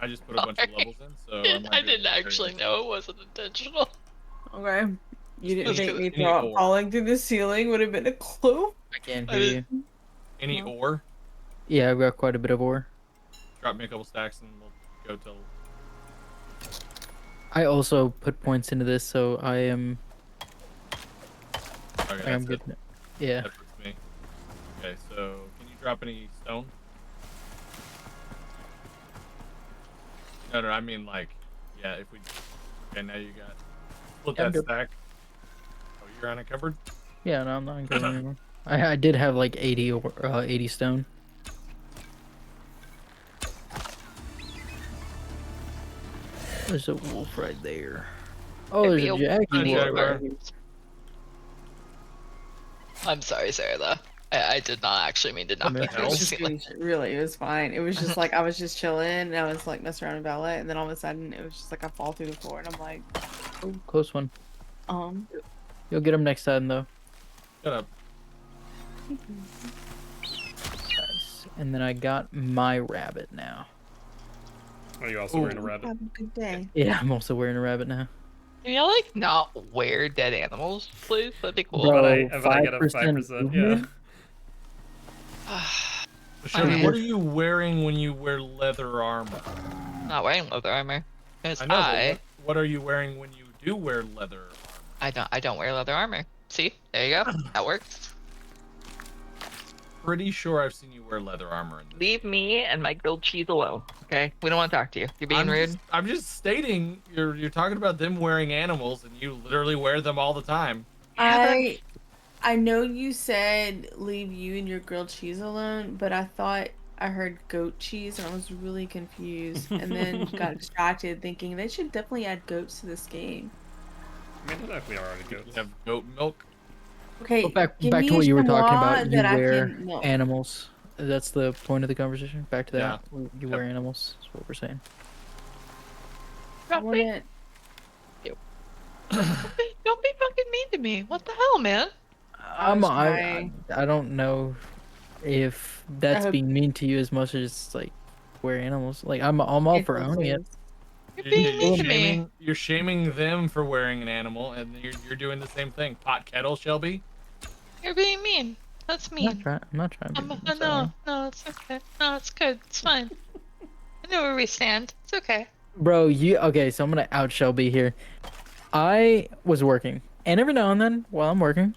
I just put a bunch of Sorry. levels in, so I, might I be didn't able to actually know it wasn't intentional. Okay. You didn't Just make me any thought ore. falling through the ceiling would have been a clue. I can't I hear you. Any ore? Yeah, I've got quite a bit of ore. Drop me a couple stacks and we'll go till. I also put points into this, so I am. Okay, I'm that's good. it. Yeah. That puts me. Okay, so can you drop any stone? No, I mean like, yeah, if we. Okay, now you got. Split Yeah, I'm that good. stack. Oh, you're unencumbered? Yeah, no, I'm not going anymore. I did have like 80 or 80 stone. There's a wolf right there. Oh, Could there's be a a Jackie wolf. wolf Jaguar. right here. I'm sorry, Sarah, though. I did not actually mean to knock the you It through hell? the was just ceiling. really, it was fine. It was just like I was just chilling and I was like messing around with Bella, and then all of a sudden it was just like I fall through the floor, and I'm like, Oh, close one. You'll get him next time though. Shut up. Nice. And then I got my rabbit now. Are you also wearing a rabbit? have a good day. Yeah, I'm also wearing a rabbit now. Can y'all like not wear dead animals, please? That'd be cool. Bro, But I get a 5%, 5% yeah. movement? Shelby, Okay. what are you wearing when you wear leather armor? Not wearing leather armor. Because I know, I but what are you wearing when you do wear leather armor? I don't wear leather armor. See? There you go. That works. Pretty sure I've seen you wear leather armor in this. Leave me and my grilled cheese alone. Okay? We don't want to talk to you. You're being I'm rude. Just, I'm just stating you're talking about them wearing animals and you literally wear them all the time. I know you said leave you and your grilled cheese alone, but I thought I heard goat cheese and I was really confused, and then got distracted thinking they should definitely add goats to this game. I mean, there definitely are already You goats. have goat milk. Okay, Well, back give to me what you were talking chamois about. You that I wear can milk. animals. That's the point of the conversation. Back to that. Yeah. You wear animals. That's what we're saying. I want it. Don't be fucking mean to me. What the hell, man? I was I trying. don't know if that's hope- being mean to you as much as like wear animals. Like I'm all It for owning it. You're being mean to me. You're shaming them for wearing an animal, and you're doing the same thing. Pot kettle, Shelby. You're being mean. That's I'm mean. not trying to be mean, I'm No, sorry. no, it's okay. No, it's good. It's fine. I know where we stand. It's okay. Bro, okay, so I'm gonna out Shelby here. I was working, and every now and then while I'm working,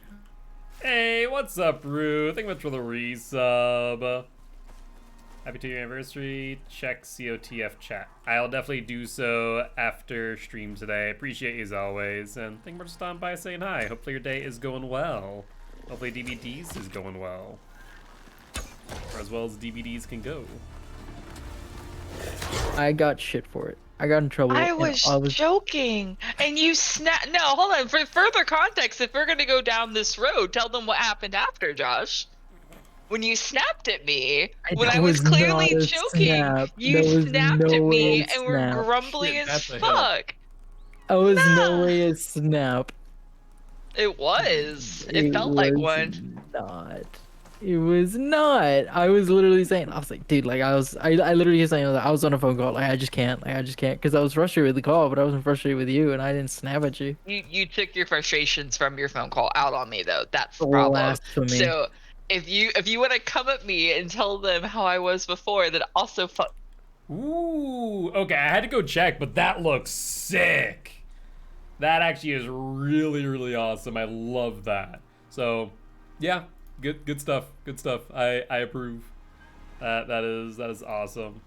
Hey, what's up, Rue? Thank you much for the resub. Happy 2-year anniversary. Check COTF chat. I'll definitely do so after stream today. Appreciate you as always. And thank you for stopping by saying hi. Hopefully your day is going well. Hopefully DVDs is going well. Or as well as DVDs can go. I got shit for it. I got in trouble. I and was joking. And you snap. No, hold on. For further context, if we're going to go down this road, tell them what happened after, Josh. When you snapped at me, when I was clearly not a joking, snap. you There was snapped no at way me it and were snapped. grumbly Shit, as that's a hill. fuck. I was no Nah. way a snap. It was. It felt like one. Not. It was not. I was literally saying, I was like, dude, like I literally was saying, I was on a phone call, like I just can't, because I was frustrated with the call, but I wasn't frustrated with you, and I didn't snap at you. You took your frustrations from your phone call out on me though. That's the problem. Blasphemy. So if you want to come at me and tell them how I was before, then also fuck. Ooh, okay, I had to go check, but that looks sick. That actually is really, really awesome. I love that. So, yeah, good stuff. Good stuff. I approve. That is awesome.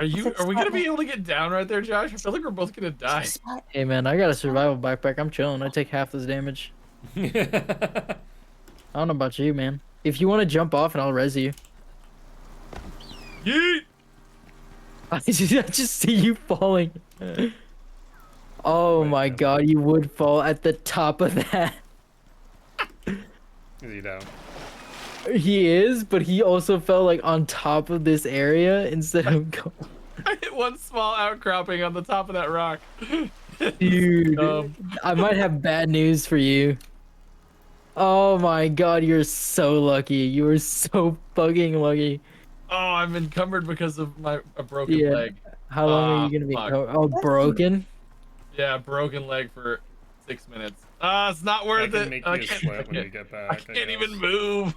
Are we gonna be able to get down right there, Josh? I feel like we're both gonna die. Hey man, I got a survival backpack. I'm chilling. I take half this damage. I don't know about you, man. If you want to jump off, and I'll res you. Yeet! I just see you falling. Oh my god, you would fall at the top of that. Is he down? He is, but he also fell like on top of this area instead of going. I hit one small outcropping on the top of that rock. Dude, Um, I might have bad news for you. Oh my god, you're so lucky. You are so fucking lucky. oh, I'm encumbered because of a broken Yeah. leg. How long are Ah, you gonna be? fuck. Oh, broken? Yeah, broken leg for 6 minutes. It's not I worth can it. make I you a can't, split when we get I back. can't even guess. move.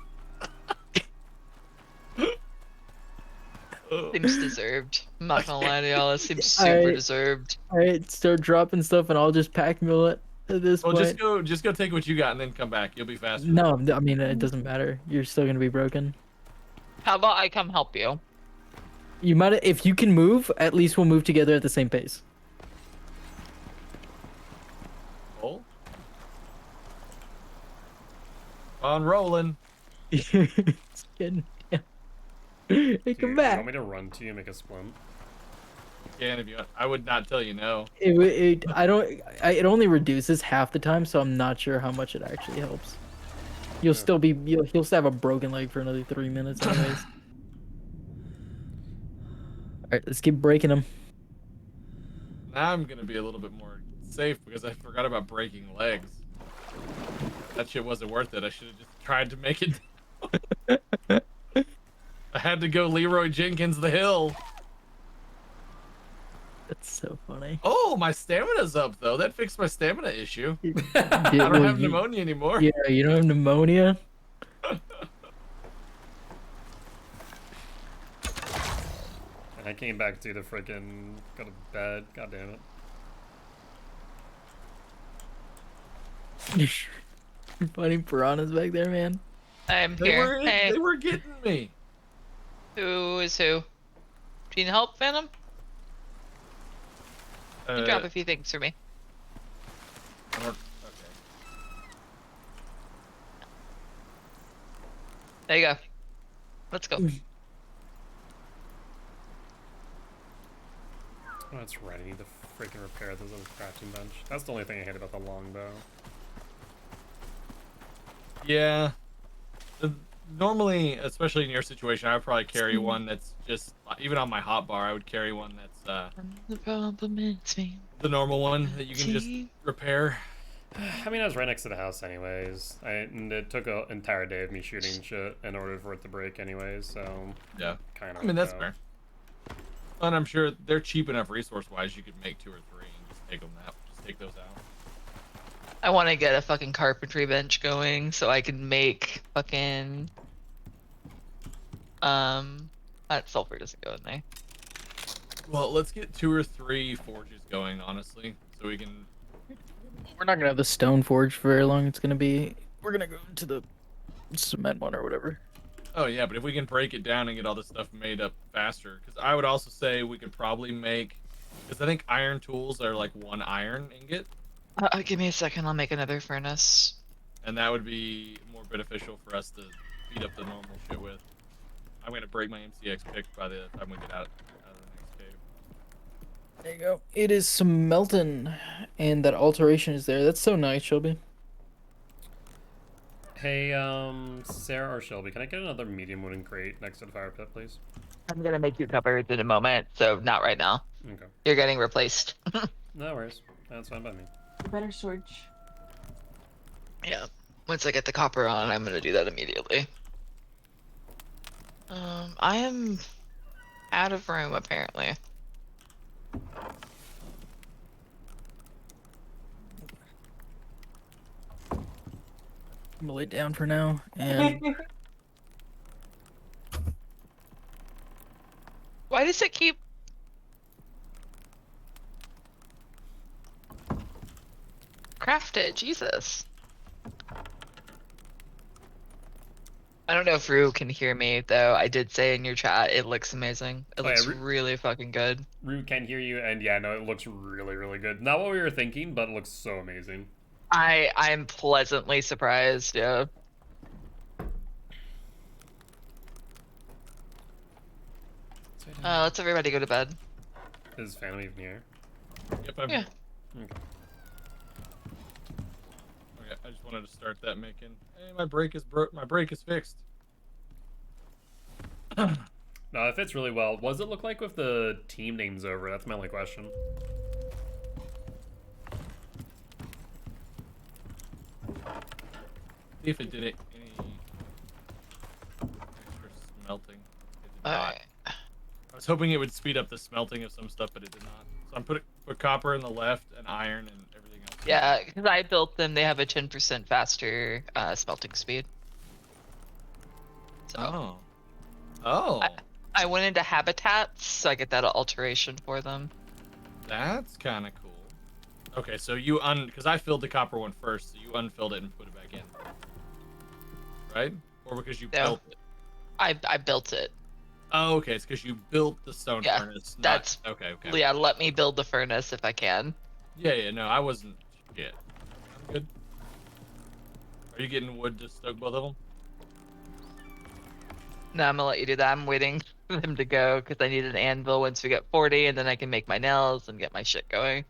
Seems deserved. I'm not gonna lie to y'all. It seems I- super deserved. Alright, start dropping stuff and I'll just pack mule it at this Well, point. just go take what you got and then come back. You'll be faster. No, I mean, it doesn't matter. You're still gonna be broken. How about I come help you? You might, if you can move, at least we'll move together at the same pace. Oh. On rolling. Just kidding. Yeah. Hey, Dude, come you back. want me to run to you and make a splint? Can if you want. I would not tell you no. It only reduces half the time, so I'm not sure how much it actually helps. You'll still be, he'll still have a broken leg for another 3 minutes anyways. Alright, let's keep breaking them. Now I'm gonna be a little bit more safe because I forgot about breaking legs. That shit wasn't worth it. I should have just tried to make it. I had to go Leroy Jenkins the hill. That's so funny. Oh, my stamina's up though. That fixed my stamina issue. I I don't have pneumonia anymore. Yeah, you don't have pneumonia. And I came back to the freaking go to bed. God damn it. You're fighting piranhas back there, man. I'm They here. were Hey, they were getting me. who is who? Do you need help, Phantom? You can drop a few things for me. I don't, okay. There you go. Let's go. Oh, that's right. I need to freaking repair this little crafting bench. That's the only thing I hate about the longbow. Yeah. Normally, especially in your situation, I would probably carry one that's just even on my hotbar. I would carry one that's The problem is me. the normal one that you can just repair. I mean, I was right next to the house anyways. And it took an entire day of me shooting shit in order for it to break anyways, so... Yeah. Kind of. I mean, that's fair. And I'm sure they're cheap enough resource-wise. You could make 2 or 3 and just take them out. Just take those out. I want to get a fucking carpentry bench going so I can make fucking that sulfur doesn't go in there. Well, let's get 2 or 3 forges going, honestly, so we can. We're not gonna have the stone forge for very long. It's gonna be. We're gonna go to the cement one or whatever. Oh yeah, but if we can break it down and get all this stuff made up faster, because I would also say we could probably make, because I think iron tools are like 1 iron ingot, Give me a second. I'll make another furnace. and that would be more beneficial for us to beat up the normal shit with. I'm gonna break my MCX pick by the time we get out of the next cave. There you go. It is smelting, and that alteration is there. That's so nice, Shelby. Hey, Sarah or Shelby, can I get another medium wooden crate next to the fire pit, please? I'm gonna make you cupboards in a moment, so not right now. Okay. You're getting replaced. No worries. That's fine by me. Better storage. Yeah. Once I get the copper on, I'm gonna do that immediately. I am out of room apparently. I'm gonna lay down for now, and Why does it keep? Craft it, Jesus. I don't know if Rue can hear me though. I did say in your chat it looks amazing. It Oh, yeah, looks Rue- really fucking good. Rue can hear you, and yeah, no, it looks really, really good. Not what we were thinking, but it looks so amazing. I'm pleasantly surprised. Yeah. Let's everybody go to bed. Is Phantom even here? Yep, I'm. Yeah. Okay. Okay, I just wanted to start that making. Hey, my brake is broke. My brake is fixed. No, it fits really well. What does it look like with the team names over? That's my only question. See if it did it any extra smelting. It did not. Alright. I was hoping it would speed up the smelting of some stuff, but it did not. So I'm put copper in the left and iron and everything else. Yeah, because I built them. They have a 10% faster smelting speed. So Oh. Oh. I went into habitats, so I get that alteration for them. That's kind of cool. Okay, so you because I filled the copper one first, so you unfilled it and put it back in. Right? Or because you No. built it? I built it. Oh, okay. It's because you built the stone Yeah, furnace. Not... that's- okay. Okay. Yeah, let me build the furnace if I can. Yeah. No, I wasn't. Shit. I'm good. Are you getting wood to stoke both of them? No, I'm gonna let you do that. I'm waiting for them to go because I need an anvil once we get 40, and then I can make my nails and get my shit going.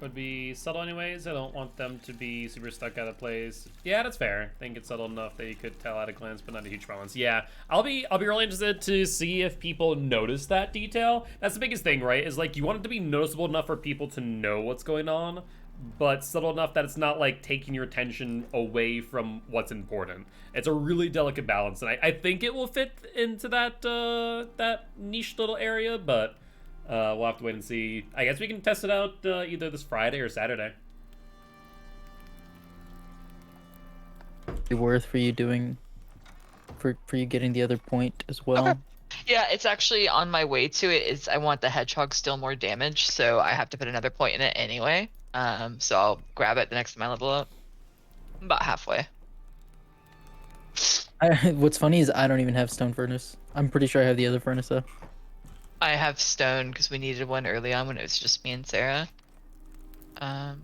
Would be subtle anyways. I don't want them to be super stuck out of place. Yeah, that's fair. I think it's subtle enough that you could tell at a glance, but not a huge balance. Yeah, I'll be really interested to see if people notice that detail. That's the biggest thing, right? Is like you want it to be noticeable enough for people to know what's going on, but subtle enough that it's not like taking your attention away from what's important. It's a really delicate balance, and I think it will fit into that that niche little area, but. We'll have to wait and see. I guess we can test it out either this Friday or Saturday. Be worth for you doing, for you getting the other point as well. Okay. Yeah, it's actually on my way to it. Is I want the hedgehog still more damage, so I have to put another point in it anyway. So I'll grab it the next time I level up. I'm about halfway. What's funny is I don't even have stone furnace. I'm pretty sure I have the other furnace though. I have stone because we needed one early on when it was just me and Sarah. And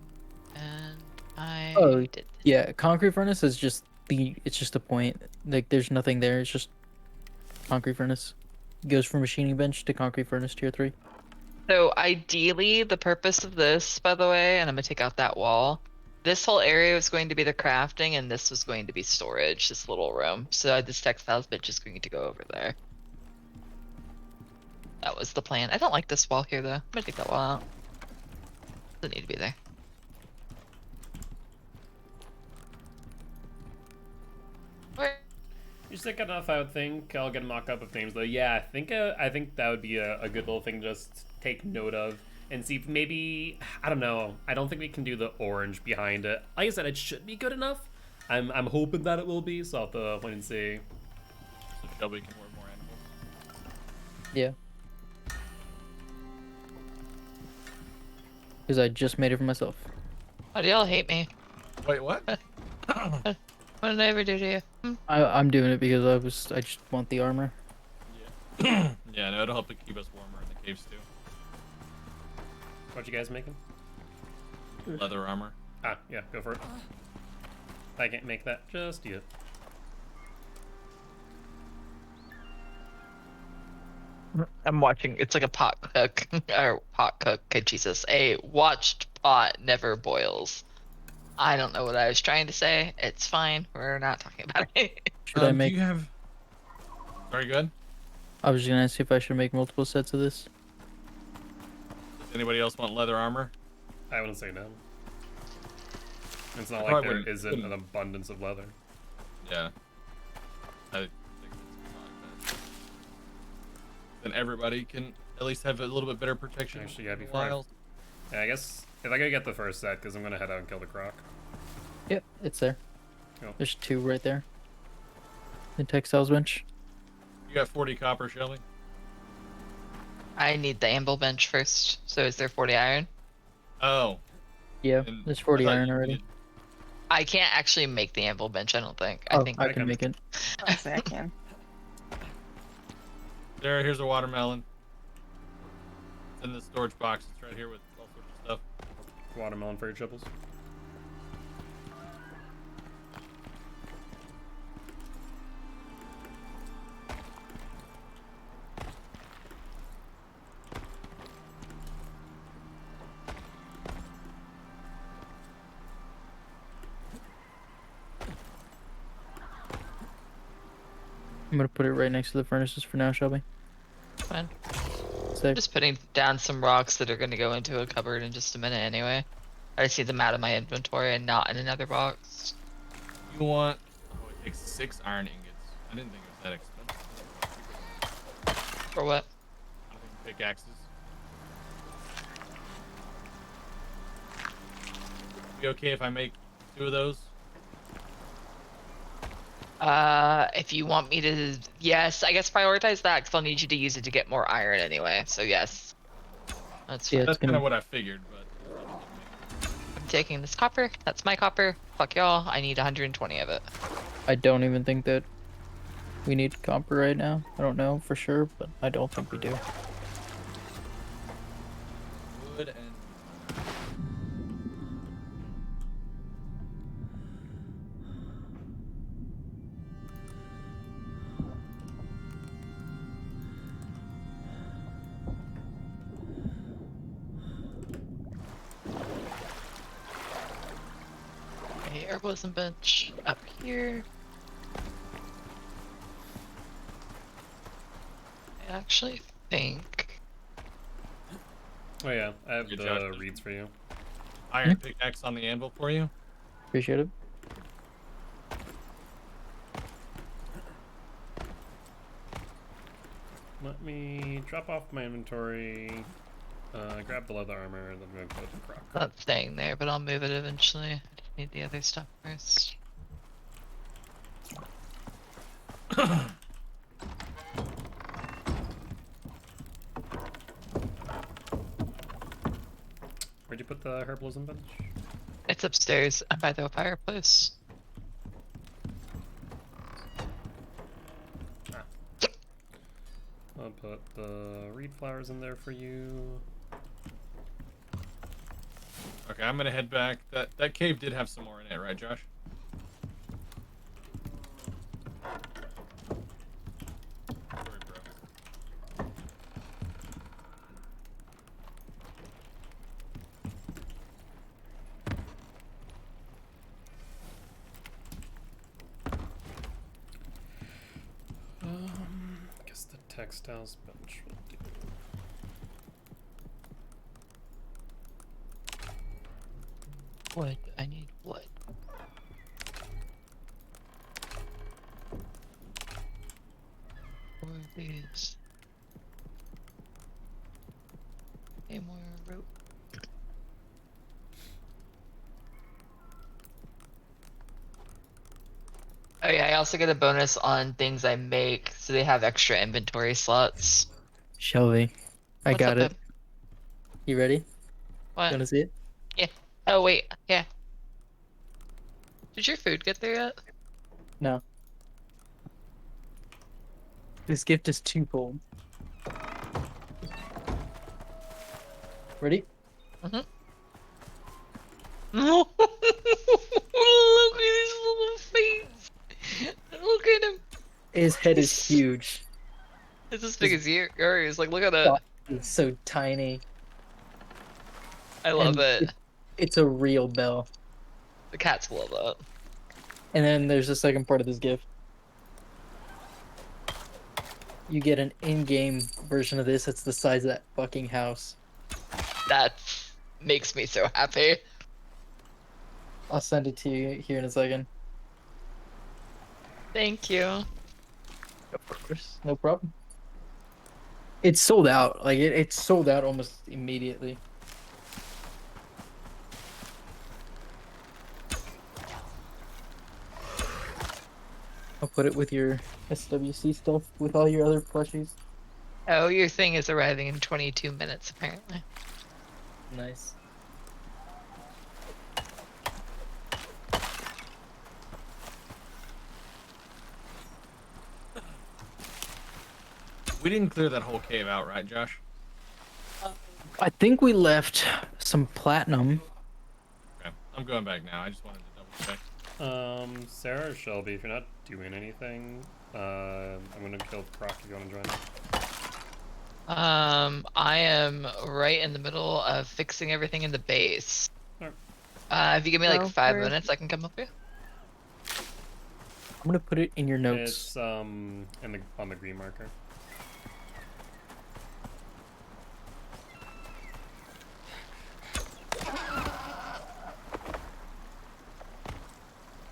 I did. Yeah, concrete furnace is just it's just a point. Like there's nothing there. It's just concrete furnace. It goes from machining bench to concrete furnace tier 3. So ideally, the purpose of this, by the way, and I'm gonna take out that wall. This whole area was going to be the crafting, and this was going to be storage. This little room. So this textiles bench is going to go over there. That was the plan. I don't like this wall here, though. I'm gonna take that wall out. Doesn't need to be there. Where? You're sick enough, I would think. I'll get a mock-up of names, though. Yeah, I think that would be a good little thing to just take note of and see if maybe, I don't know. I don't think we can do the orange behind it. Like I said, it should be good enough. I'm hoping that it will be, so I'll have to wait and see. So Shelby can wear more animals. Yeah. Because I just made it for myself. Why do y'all hate me? Wait, what? What did I ever do to you? I'm doing it because I just want the armor. Yeah. Yeah, no, it'll help to keep us warmer in the caves too. What you guys making? Leather armor. Ah, yeah, go for it. I can't make that just yet. I'm watching. It's like a pot cook or pot cook. Okay, Jesus, a watched pot never boils. I don't know what I was trying to say. It's fine. We're not talking about it. Should I make? Do you have... Very good. I was just gonna ask if I should make multiple sets of this. Does anybody else want leather armor? I wouldn't say no. It's not I like probably there wouldn't- isn't an abundance of leather. Yeah. I think that's fine. Then everybody can at least have a little bit better protection. Actually, yeah, in the before I- wilds. Yeah, I guess if I gotta get the first set, because I'm gonna head out and kill the croc. Yep, it's there. Cool. There's 2 right there. The textiles bench. You got 40 copper, Shelby? I need the anvil bench first. So is there 40 iron? Oh. Yeah, and there's I 40 thought iron you already. needed- I can't actually make the anvil bench. I don't think. Oh, I think I can make it. Honestly, I can. There, here's a watermelon. It's in the storage box. It's right here with all sorts of stuff. Watermelon for your triples. I'm gonna put it right next to the furnaces for now, Shelby. Fine. Sick. Just putting down some rocks that are gonna go into a cupboard in just a minute anyway. I just need them out of my inventory and not in another box. You want? Oh, it takes 6 iron ingots. I didn't think it was that expensive. For what? I think pickaxes. Be okay if I make 2 of those? If you want me to, yes, I guess prioritize that because I'll need you to use it to get more iron anyway. So yes, that's Yeah, fine. That's gonna- kind of what I figured, but. I'm taking this copper. That's my copper. Fuck y'all. I need 120 of it. I don't even think that we need copper right now. I don't know for sure, but I don't think we do. Wood and. Okay, herbalism bench up here. I actually think. Oh yeah, I have Good the job. reeds for you. Iron pickaxe on the anvil for you. Appreciate it. Let me drop off my inventory, grab the leather armor, and then I'm gonna put the crock. Not staying there, but I'll move it eventually. I just need the other stuff first. Where'd you put the herbalism bench? It's upstairs by the fireplace. I'll put the reed flowers in there for you. Okay, I'm gonna head back. That cave did have some more in it, right, Josh? Sorry, bro. Guess the textiles bench will do. Wood. I need wood. Four of these. Any more rope? Oh yeah, I also get a bonus on things I make, so they have extra inventory slots. Shelby, I What's got up, it. babe? You ready? What? Gonna see it? Yeah. Oh wait, yeah. Did your food get there yet? No. This gift is twofold. Ready? Mm-hmm. No! Look at his little face! Look at him! His head is huge. It's as big as yours. Like, look at it. It's so tiny. I love And it. It's a real bell. The cats love it. And then there's the second part of this gift. You get an in-game version of this. It's the size of that fucking house. That makes me so happy. I'll send it to you here in a second. Thank you. Of course, no problem. It's sold out. Like it's sold out almost immediately. I'll put it with your SWC stuff with all your other plushies. Oh, your thing is arriving in 22 minutes, apparently. Nice. We didn't clear that whole cave out, right, Josh? I think we left some platinum. Okay, I'm going back now. I just wanted to double check. Sarah or Shelby, if you're not doing anything, I'm gonna kill Croc if you wanna join me. I am right in the middle of fixing everything in the base. Alright. If you give me like Go 5 for it. minutes, I can come up here. I'm gonna put it in your notes. It's on the green marker.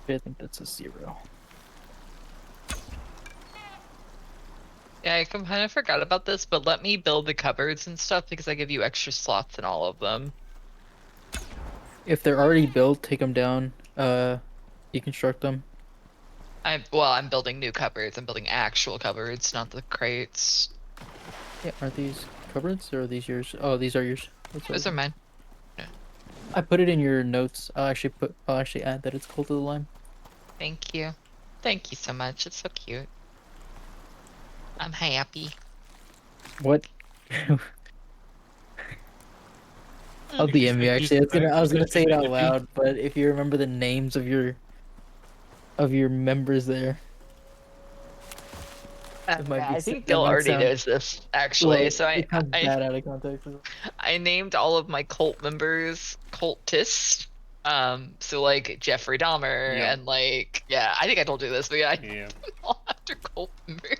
I think that's a 0. Yeah, I kind of forgot about this, but let me build the cupboards and stuff because I give you extra slots in all of them. If they're already built, take them down. Deconstruct them. I'm building new cupboards. I'm building actual cupboards, not the crates. Yeah, aren't these cupboards or are these yours? Oh, these are yours. That's Those right. are mine. I put it in your notes. I'll actually add that it's Cult of the Lime. Thank you. Thank you so much. It's so cute. I'm happy. What? I'll DM you actually. I was gonna say it out loud, but if you remember the names of your members there, it might be I think that Gil might already sound knows this actually. well, So it sounds bad out of context. I named all of my cult members cultists. So like Jeffrey Dahmer Yeah. and like yeah, I think I told you this, but yeah, I Yeah. named them all after cult members.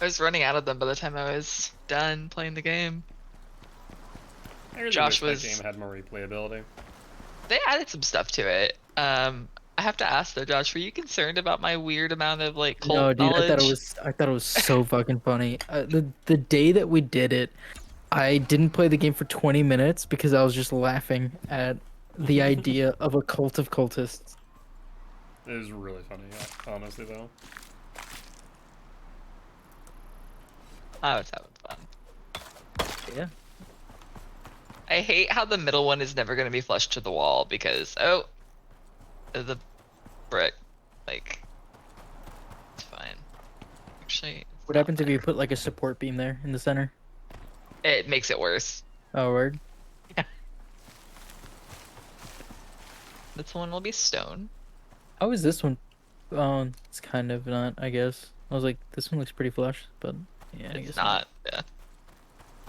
I was running out of them by the time I was done playing the game. I really Josh wish was- that game had more replayability. They added some stuff to it. I have to ask though, Josh, were you concerned about my weird amount of like cult No, dude, knowledge? I thought it was so fucking funny. The day that we did it, I didn't play the game for 20 minutes because I was just laughing at the idea of a cult of cultists. It was really funny, yeah, honestly though. I was having fun. Yeah. I hate how the middle one is never going to be flush to the wall because, oh, the brick, like, it's fine. Actually, it's What not happens if you put like a support beam there in the center? It makes it worse. Oh, word. This one will be stone. How is this one? Oh, it's kind of not, I guess. I was like, this one looks pretty flush, but yeah, I It's guess not. Yeah.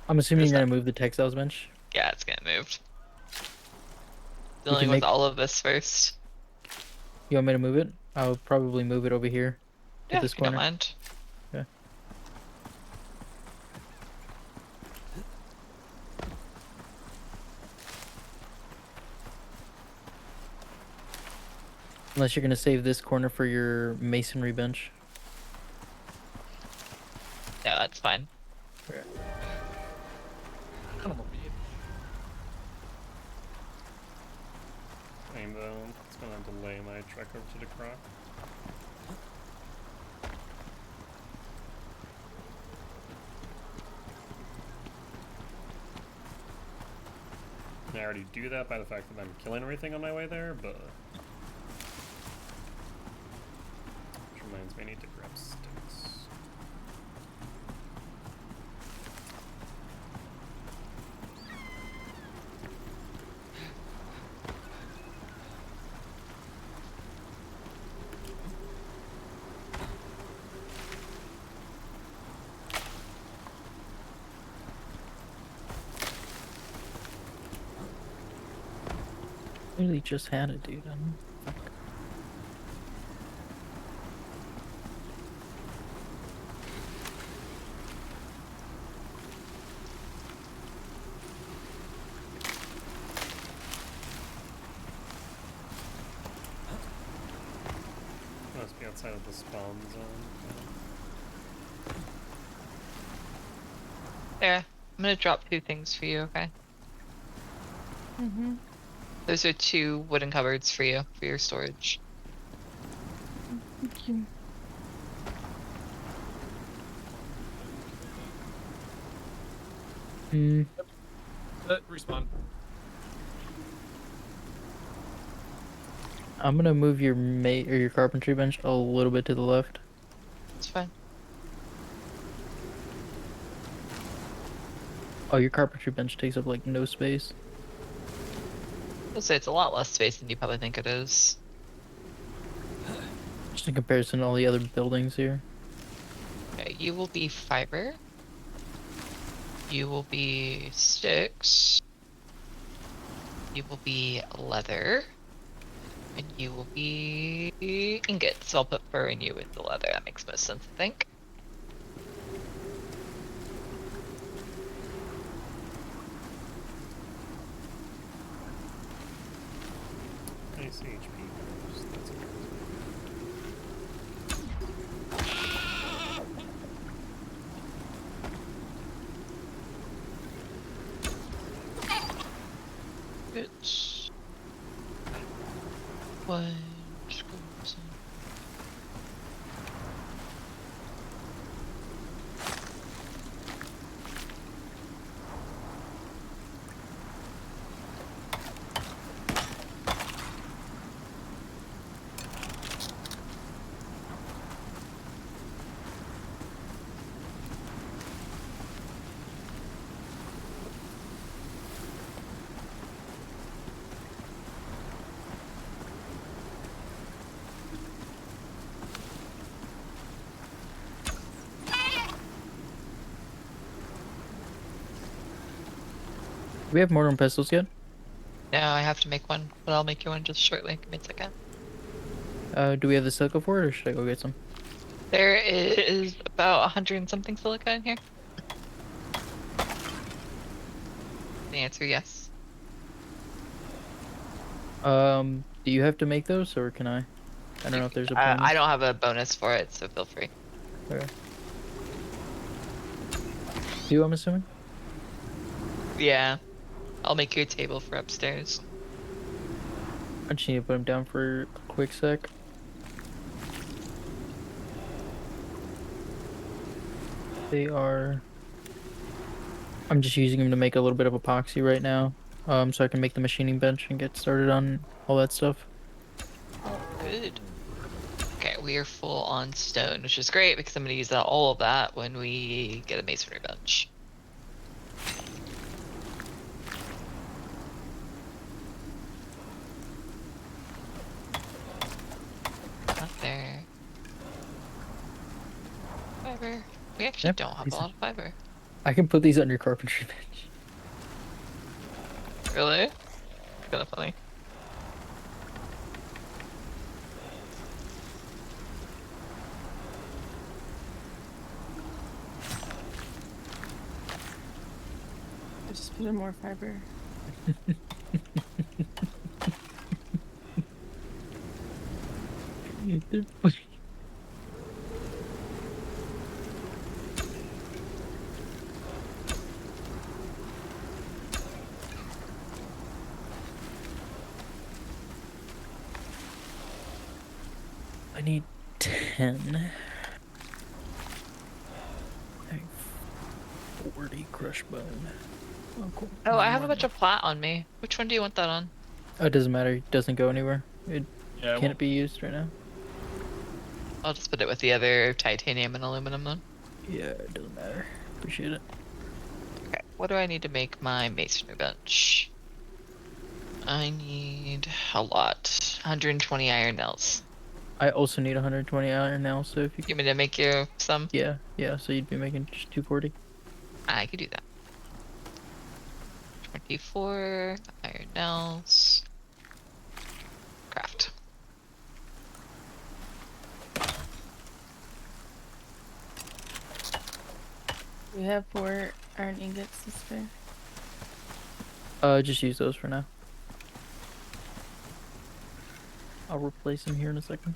I'm assuming It's you're not- gonna move the textiles bench. Yeah, it's getting moved. We Dealing can with make- all of this first. You want me to move it? I'll probably move it over here to Yeah, this if you don't corner. mind. Okay. Unless you're gonna save this corner for your masonry bench. Yeah, that's fine. Same though, it's gonna delay my trek over to the croc. I already do that by the fact that I'm killing everything on my way there, but... Which reminds me I need to grab sticks. Literally just had it, dude. Fuck. Must be outside of the spawn zone. There. I'm gonna drop 2 things for you, okay? Mm-hmm. Those are 2 wooden cupboards for you, for your storage. Thank you. Hmm. Respawn. I'm gonna move your your carpentry bench a little bit to the left. It's fine. Oh, your carpentry bench takes up like no space. I'll say it's a lot less space than you probably think it is. Just in comparison to all the other buildings here. Okay, you will be fiber. You will be sticks. You will be leather. And you will be ingots. So I'll put fur and you with the leather. That makes most sense, I think. Nice HP boost. That's amazing. It's one. Do we have mortar and pistols yet? No, I have to make one, but I'll make you one just shortly. Give me a second. Do we have the silica for it, or should I go get some? There is about 100 and something silica in here. The answer, yes. Do you have to make those, or can I? I don't know if there's a bonus. I don't have a bonus for it, so feel free. Okay. You, I'm assuming? Yeah. I'll make you a table for upstairs. I just need to put them down for a quick sec. They are... I'm just using them to make a little bit of epoxy right now. So I can make the machining bench and get started on all that stuff. Good. Okay, we are full on stone, which is great because I'm going to use all of that when we get a masonry bench. Not there. Fiber. We actually Yep, don't have these a lot of fiber. I can put these on your carpentry bench. Really? Kind of funny. I just put in more fiber. I need 10. I have 40 crush bone. Oh, cool. Oh, I have a bunch of plat on me. Which one do you want that on? Oh, it doesn't matter. It doesn't go anywhere. It Yeah, can't be used right now. I'll just put it with the other titanium and aluminum then. Yeah, it doesn't matter. Appreciate it. Okay, what do I need to make my masonry bench? I need a lot. 120 iron nails. I also need 120 iron now, so if you You want me to make you some? Yeah, so you'd be making just 240. I could do that. 24 iron nails. Craft. We have 4 iron ingots to spare. Just use those for now. I'll replace them here in a second.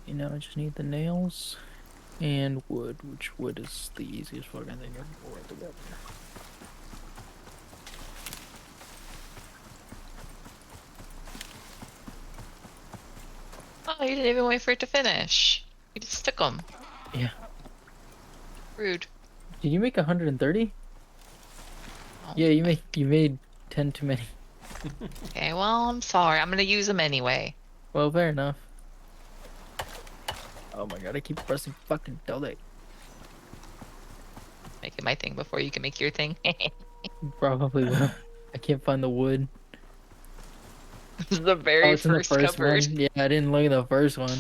You know, I just need the nails and wood, which wood is the easiest fucking thing ever to put together. Oh, you didn't even wait for it to finish. You just took them. Yeah. Rude. Did you make 130? Oh. Yeah, you made 10 too many. Okay, well, I'm sorry. I'm gonna use them anyway. Well, fair enough. Oh my god, I keep pressing fucking delete. Making my thing before you can make your thing. Probably will. I can't find the wood. This is the Oh, very it's in the first first cupboard. one. Yeah, I didn't look at the first one.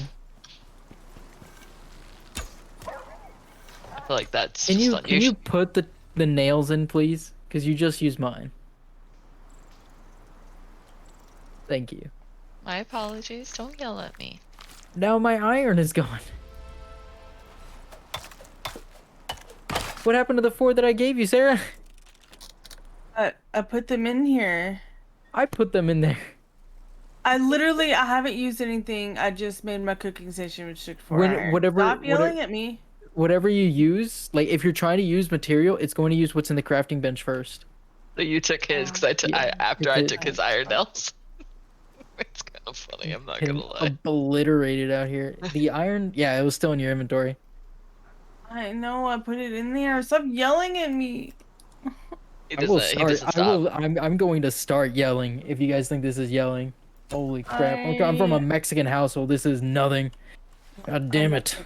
I feel like that's Can just you unusual. put the nails in, please? Because you just used mine. Thank you. My apologies. Don't yell at me. Now my iron is gone. What happened to the 4 that I gave you, Sarah? I put them in here. I put them in there. I haven't used anything. I just made my cooking station, which took 4 When iron. Stop yelling at me. whatever you use, like if you're trying to use material, it's going to use what's in the crafting bench first. So you took his because Yeah, after I it's took his iron nails. It's kind of funny. I'm not gonna lie. obliterated out here. The iron, yeah, it was still in your inventory. I know. I put it in there. Stop yelling at me. He I will doesn't. He start. doesn't I stop. will. I'm going to start yelling if you guys think this is yelling. Holy crap! I'm from a Mexican household. This is nothing. God damn it!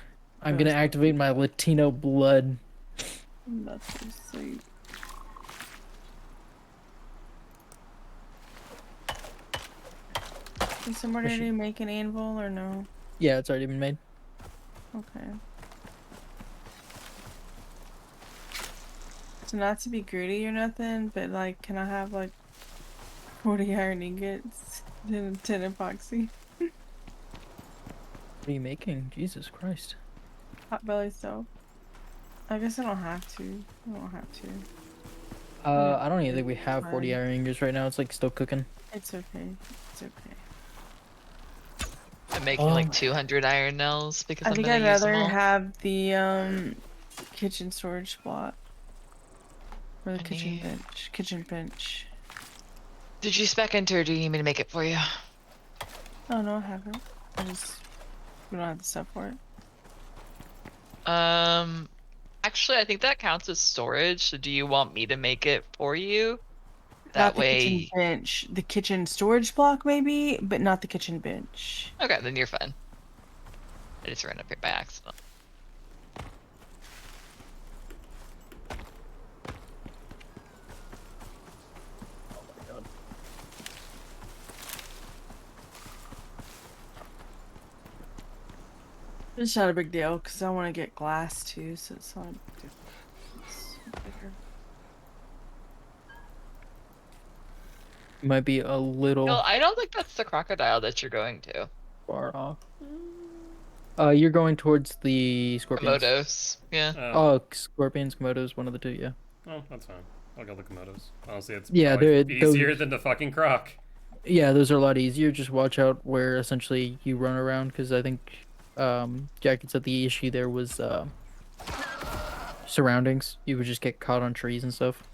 I'm gonna activate my Latino blood. I'm about to sleep. Is someone ready to make an anvil or no? Yeah, it's already been made. Okay. So not to be greedy or nothing, but like, can I have like 40 iron ingots and 10 epoxy? What are you making? Jesus Christ! Hot belly stove. I guess I don't have to. I don't have to. I don't even think we have 40 iron ingots right now. It's like still cooking. It's okay. It's okay. I'm making like 200 iron nails because I I'm think gonna I'd use them rather all. have the kitchen storage block. Or the I kitchen need- bench. Kitchen bench. Did you spec enter or do you need me to make it for you? Oh no, I haven't. We don't have the stuff for it. Actually, I think that counts as storage. So do you want me to make it for you? Not That the way. kitchen bench. The kitchen storage block maybe, but not the kitchen bench. Okay, then you're fine. I just ran up here by accident. It's not a big deal because I want to get glass too, so it's not a big deal. It's bigger. Might be a little No, I don't think that's the crocodile that you're going to. far off. You're going towards the scorpions. Komodos. Yeah. Oh, scorpions, komodos, one of the two. Yeah. Oh, that's fine. I'll go the Komodos. Honestly, it's Yeah, probably they're- easier those- than the fucking croc. Yeah, those are a lot easier. Just watch out where essentially you run around, because I think Jack had said the issue there was surroundings. You would just get caught on trees and stuff.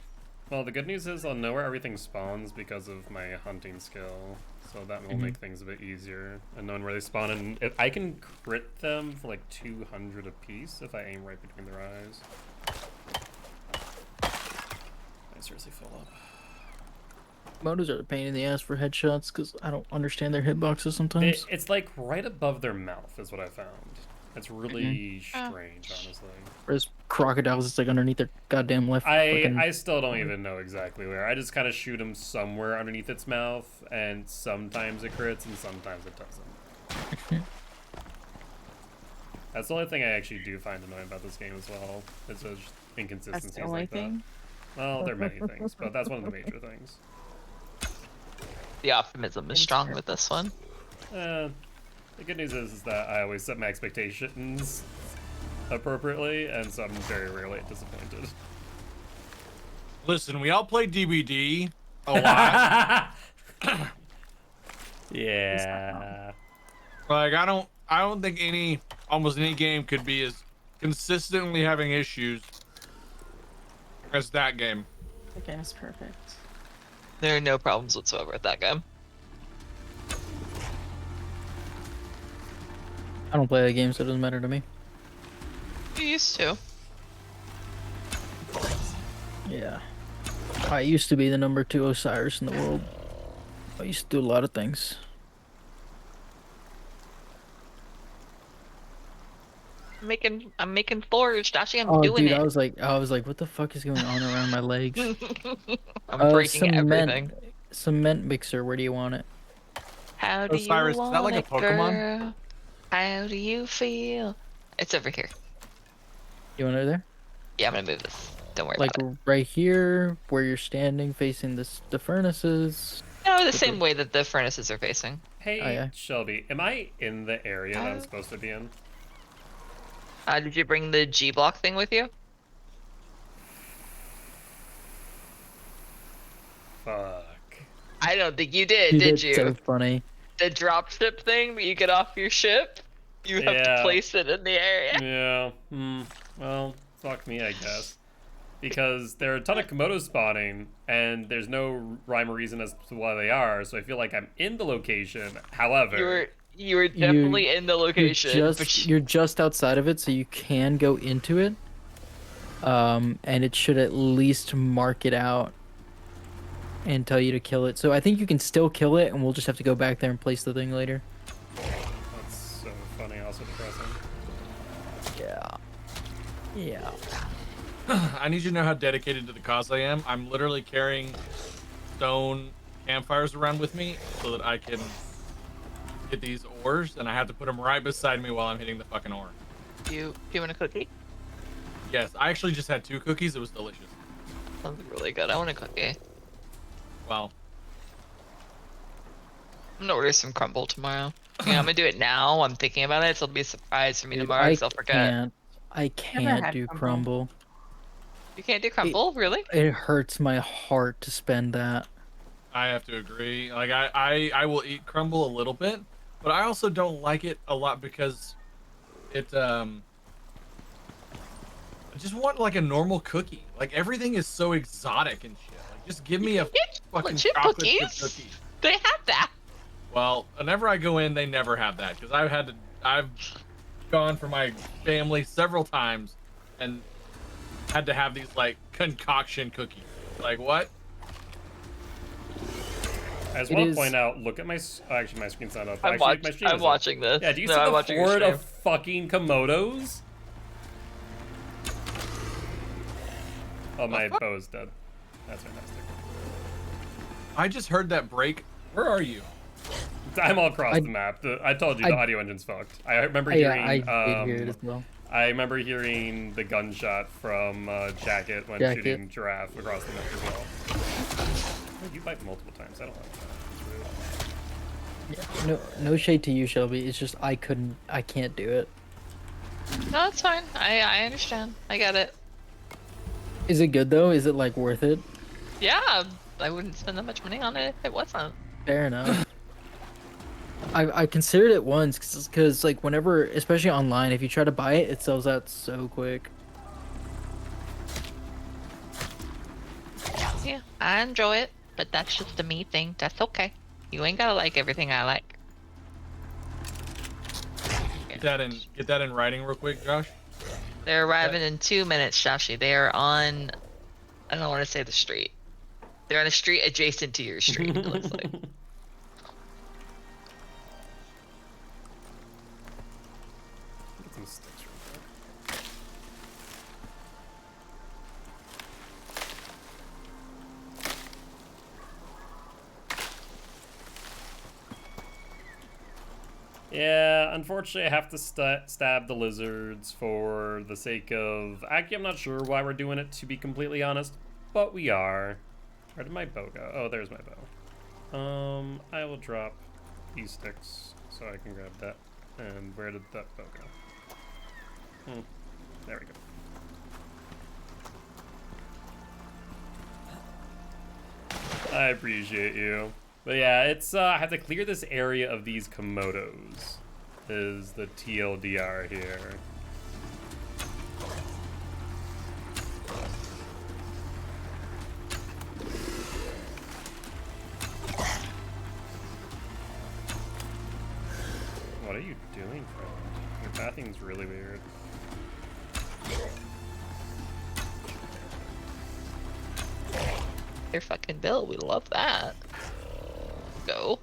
Well, the good news is I'll know where everything spawns because of my hunting skill, so that will make things a bit easier. And knowing where they spawn, and if I can crit them for like 200 apiece if I aim right between their eyes. I seriously fill up. Komodos are a pain in the ass for headshots because I don't understand their hitboxes sometimes. It's like right above their mouth is what I found. It's really strange, honestly. Whereas crocodiles, it's like underneath their goddamn left. I still don't even know exactly where. I just kind of shoot them somewhere underneath its mouth, and sometimes it crits and sometimes it doesn't. That's the only thing I actually do find annoying about this game as well. It's just inconsistencies That's the only like thing. that. Well, there are many things, but that's one of the major things. The optimism is strong with this one. The good news is that I always set my expectations appropriately, and so I'm very rarely disappointed. Listen, we all play DBD a lot. Yeah. Like I don't think almost any game could be as consistently having issues as that game. The game's perfect. There are no problems whatsoever with that game. I don't play that game, so it doesn't matter to me. You used to. Yeah. I used to be the number 2 Osiris in the world. I used to do a lot of things. I'm making floors, Joshy. I'm Oh, doing dude, it. I was like, what the fuck is going on around my legs? I'm breaking everything. Cement mixer. Where do you want it? How do you Osiris, is that want like a it, Pokemon? girl? How do you feel? It's over here. You want it there? Yeah, I'm gonna move this. Don't worry Like about it. right here, where you're standing, facing the furnaces. No, the With same way that the furnaces are facing. Hey, yeah. Shelby, am I in the area that I'm supposed to be in? Did you bring the G block thing with you? Fuck. I don't think you did, Dude, did it's you? so funny. The drop ship thing that you get off your ship? You have to Yeah. place it in the area. Yeah. Well, fuck me, I guess. Because there are a ton of Komodos spawning, and there's no rhyme or reason as to why they are, so I feel like I'm in the location. However, You were definitely in the location, but You're just outside of it, so you can go into it. And it should at least mark it out and tell you to kill it. So I think you can still kill it, and we'll just have to go back there and place the thing later. that's so funny, also depressing. Yeah. Yeah. I need you to know how dedicated to the cause I am. I'm literally carrying stone campfires around with me so that I can get these ores, and I have to put them right beside me while I'm hitting the fucking ore. do you want a cookie? Yes, I actually just had 2 cookies. It was delicious. Sounds really good. I want a cookie. Well, I'm gonna order some crumble tomorrow. Yeah, I'm gonna do it now. I'm thinking about it, so it'll be a surprise for me Dude, tomorrow because I'll forget. I Never can't had do crumble. crumble. You can't do crumble, really? It hurts my heart to spend that. I have to agree. Like I will eat crumble a little bit, but I also don't like it a lot because it I just want like a normal cookie. Like everything is so exotic and shit. Like just give me a fucking Chip chocolate chip cookies? cookie. They have that. Well, whenever I go in, they never have that because I've gone for my family several times and had to have these like concoction cookies. Like what? I just It want to is- point out, look at my... actually, my screen's not up. I'm, Actually, my stream I'm is up. watching this. Yeah, do you No, see I'm the watching your horde stream. of fucking Komodos? Oh, my bow's dead. That's fantastic. I just heard that break. Where are you? I'm all across I- the map. I told you, the I- audio engine's fucked. I remember Yeah, hearing... I did hear it as well. I remember hearing the gunshot from Jacket when Jacket. shooting Giraffe across the map as well. Oh, you bite multiple times. I don't like that. It's rude. No shade to you, Shelby. It's just I can't do it. No, it's fine. I understand. I get it. Is it good though? Is it like worth it? Yeah, I wouldn't spend that much money on it if it wasn't. Fair enough. I considered it once because like whenever, especially online, if you try to buy it, it sells out so quick. Yeah, I enjoy it, but that's just a me thing. That's okay. You ain't gotta like everything I like. Get that in writing real quick, Josh. They're arriving in 2 minutes, Joshi. They are on... I don't want to say the street. They're on a street adjacent to your street, it looks like. Get some sticks real quick. Yeah, unfortunately, I have to stab the lizards for the sake of... Actually, I'm not sure why we're doing it, to be completely honest, but we are. Where did my bow go? Oh, there's my bow. I will drop these sticks so I can grab that. And where did that bow go? There we go. I appreciate you. But yeah, it's I have to clear this area of these Komodos. Is the TLDR here. What are you doing, friend? Your pathing's really weird. They're fucking built. We love that. Go.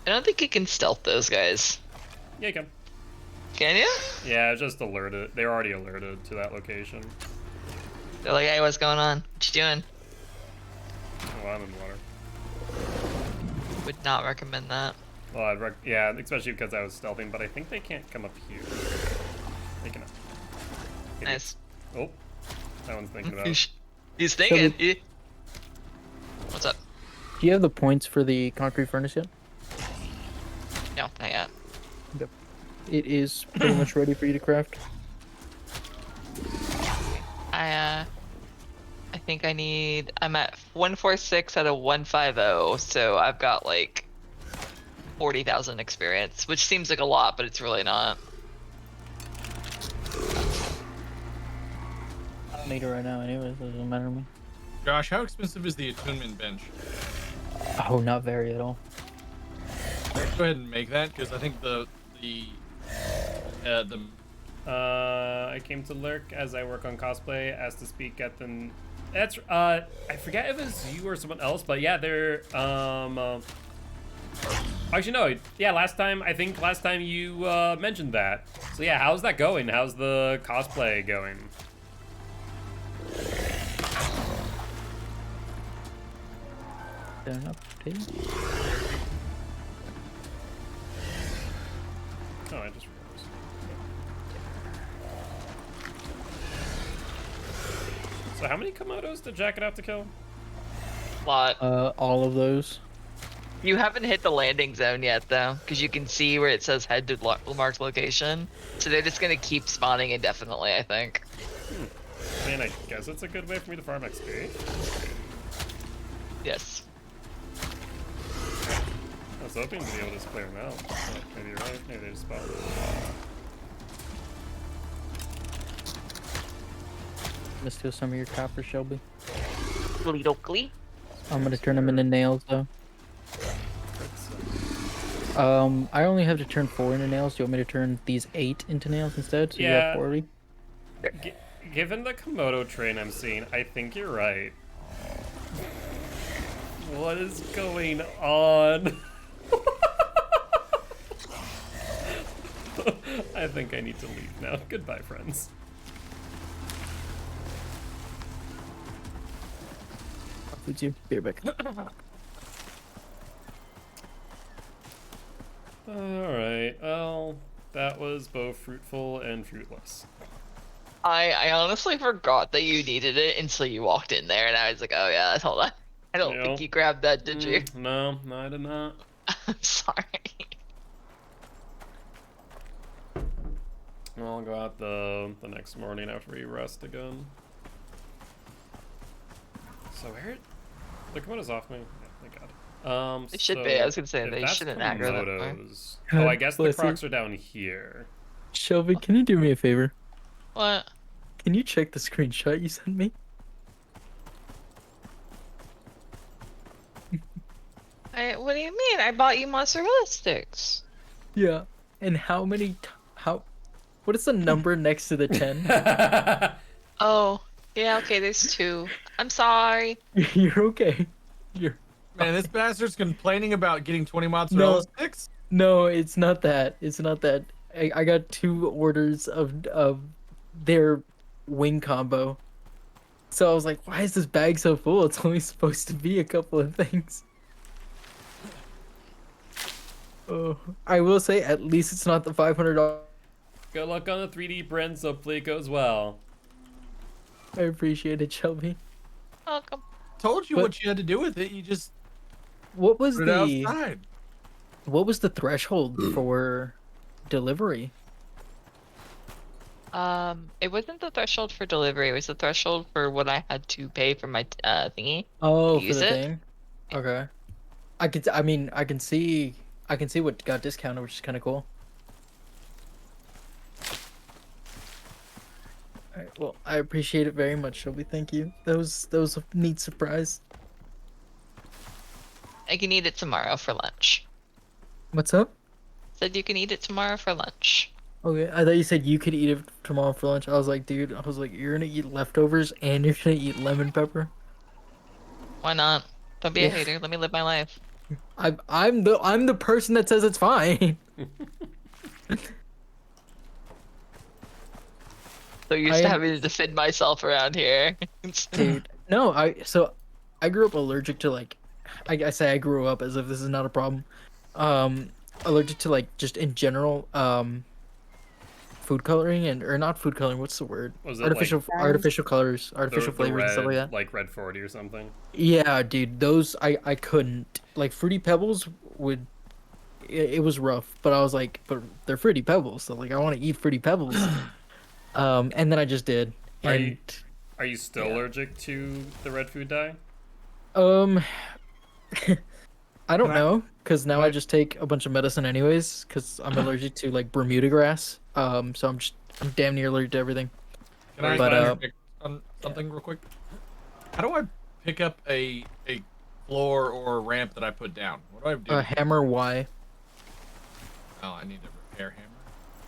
I don't think you can stealth those guys. Yeah, you can. Can you? Yeah, it's just alerted. They're already alerted to that location. They're like, hey, what's going on? What you doing? Oh, I'm in water. Would not recommend that. Well, yeah, especially because I was stealthing, but I think they can't come up here. They cannot. Maybe. Nice. Oh, that one's thinking about it. He's thinking. What's up? Do you have the points for the concrete furnace yet? No, not yet. It is pretty much ready for you to craft. I think I'm at 146 out of 150, so I've got like 40,000 experience, which seems like a lot, but it's really not. I don't need it right now anyways, it doesn't matter to me. Josh, how expensive is the attunement bench? Oh, not very at all. Let's go ahead and make that, because I think the I came to lurk as I work on cosplay, asked to speak at the. That's I forget if it's you or someone else, but yeah, they're actually no, yeah, last time you mentioned that. So yeah, how's that going? How's the cosplay going? Oh, I just realized. So how many Komodos did Jacket have to kill? Lot. All of those. You haven't hit the landing zone yet, though, because you can see where it says head to marked location. So they're just gonna keep spawning indefinitely, I think. I mean, I guess it's a good way for me to farm XP. Yes. I was hoping to be able to just clear them out. But maybe you're right. Maybe they just spawned. Gonna steal some of your copper, Shelby. Oakley. I'm gonna turn them into nails though. I only have to turn 4 into nails. Do you want me to turn these 8 into nails instead? So you Yeah. have 40? Given the Komodo train I'm seeing, I think you're right. What is going on? I think I need to leave now. Goodbye, friends. Food's you. Be right back. Alright, well, that was both fruitful and fruitless. I honestly forgot that you needed it until you walked in there, and I was like, oh yeah, hold on. I don't think you grabbed that, did you? No, I did not. I'm sorry. I'll go out the next morning after we rest again. So where? The Komodo's off me. Yeah, thank God. They should so be. I was gonna say if they that's shouldn't aggro that far. Komodos. Oh, I guess the Bless you. crocs are down here. Shelby, can you do me a favor? What? Can you check the screenshot you sent me? What do you mean? I bought you mozzarella sticks. Yeah. And how many? What is the number next to the 10? Oh, yeah. Okay, there's 2. I'm sorry. You're okay. You're. Man, this bastard's complaining about getting 20 mozzarella sticks? No, it's not that. It's not that. I got 2 orders of their wing combo. So I was like, why is this bag so full? It's only supposed to be a couple of things. Oh, I will say, at least it's not the $500. Good luck on the 3D prints. Hopefully it goes well. I appreciate it, Shelby. Welcome. Told you But- what you had to do with it. You just What was put it the outside. what was the threshold for delivery? It wasn't the threshold for delivery. It was the threshold for what I had to pay for my thingy. Oh, Use for the it? thing. Okay. I mean, I can see what got discounted, which is kind of cool. All right, well, I appreciate it very much, Shelby. Thank you. That was a neat surprise. I can eat it tomorrow for lunch. What's up? Said you can eat it tomorrow for lunch. Okay, I thought you said you could eat it tomorrow for lunch. I was like, dude, you're gonna eat leftovers and you're gonna eat lemon pepper. Why not? Don't be a Yeah. hater. Let me live my life. I'm the person that says it's fine. So used I to am- having to defend myself around here. Dude, no, I grew up allergic to like, I say I grew up as if this is not a problem. Um, Allergic to like just in general, food coloring and or not food coloring. What's the word? Was it Artificial like Dyes. artificial colors, artificial the flavors and stuff like red, that. like red 40 or something? Yeah, dude, those I couldn't like fruity pebbles would. It was rough, but I was like, but they're fruity pebbles, so like I want to eat fruity pebbles. And then I just did, Are you and are you still yeah. allergic to the red food dye? um. I don't Can I- know, because now can I I- just take a bunch of medicine anyways, because I'm allergic to like Bermuda grass. So I'm damn near allergic to everything. Can I But, interject on something real quick? How do I pick up a floor or a ramp that I put down? What do I do? Hammer Y. Oh, I need a repair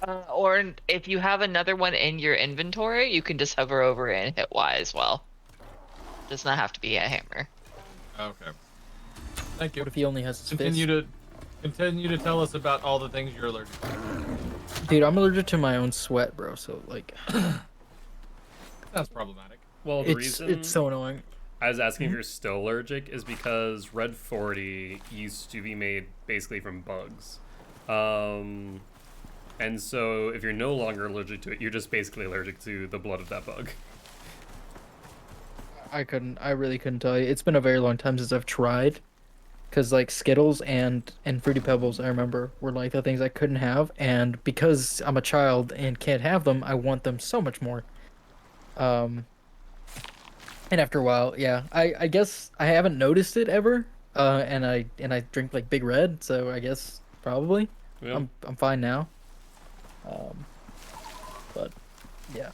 hammer. Or if you have another one in your inventory, you can just hover over it and hit Y as well. Does not have to be a hammer. Okay. Thank you. What if he only has his Continue to tell us about all the things you're allergic to. fist? Dude, I'm allergic to my own sweat, bro. So like, That's problematic. Well, the it's reason so annoying. I was asking if you're still allergic is because red 40 used to be made basically from bugs. And so if you're no longer allergic to it, you're just basically allergic to the blood of that bug. I really couldn't tell you. It's been a very long time since I've tried. Cause like Skittles and Fruity Pebbles, I remember were like the things I couldn't have, and because I'm a child and can't have them, I want them so much more. Um, and after a while, yeah, I guess I haven't noticed it ever. And I drink like Big Red, so I guess probably Yeah. I'm fine now. But yeah,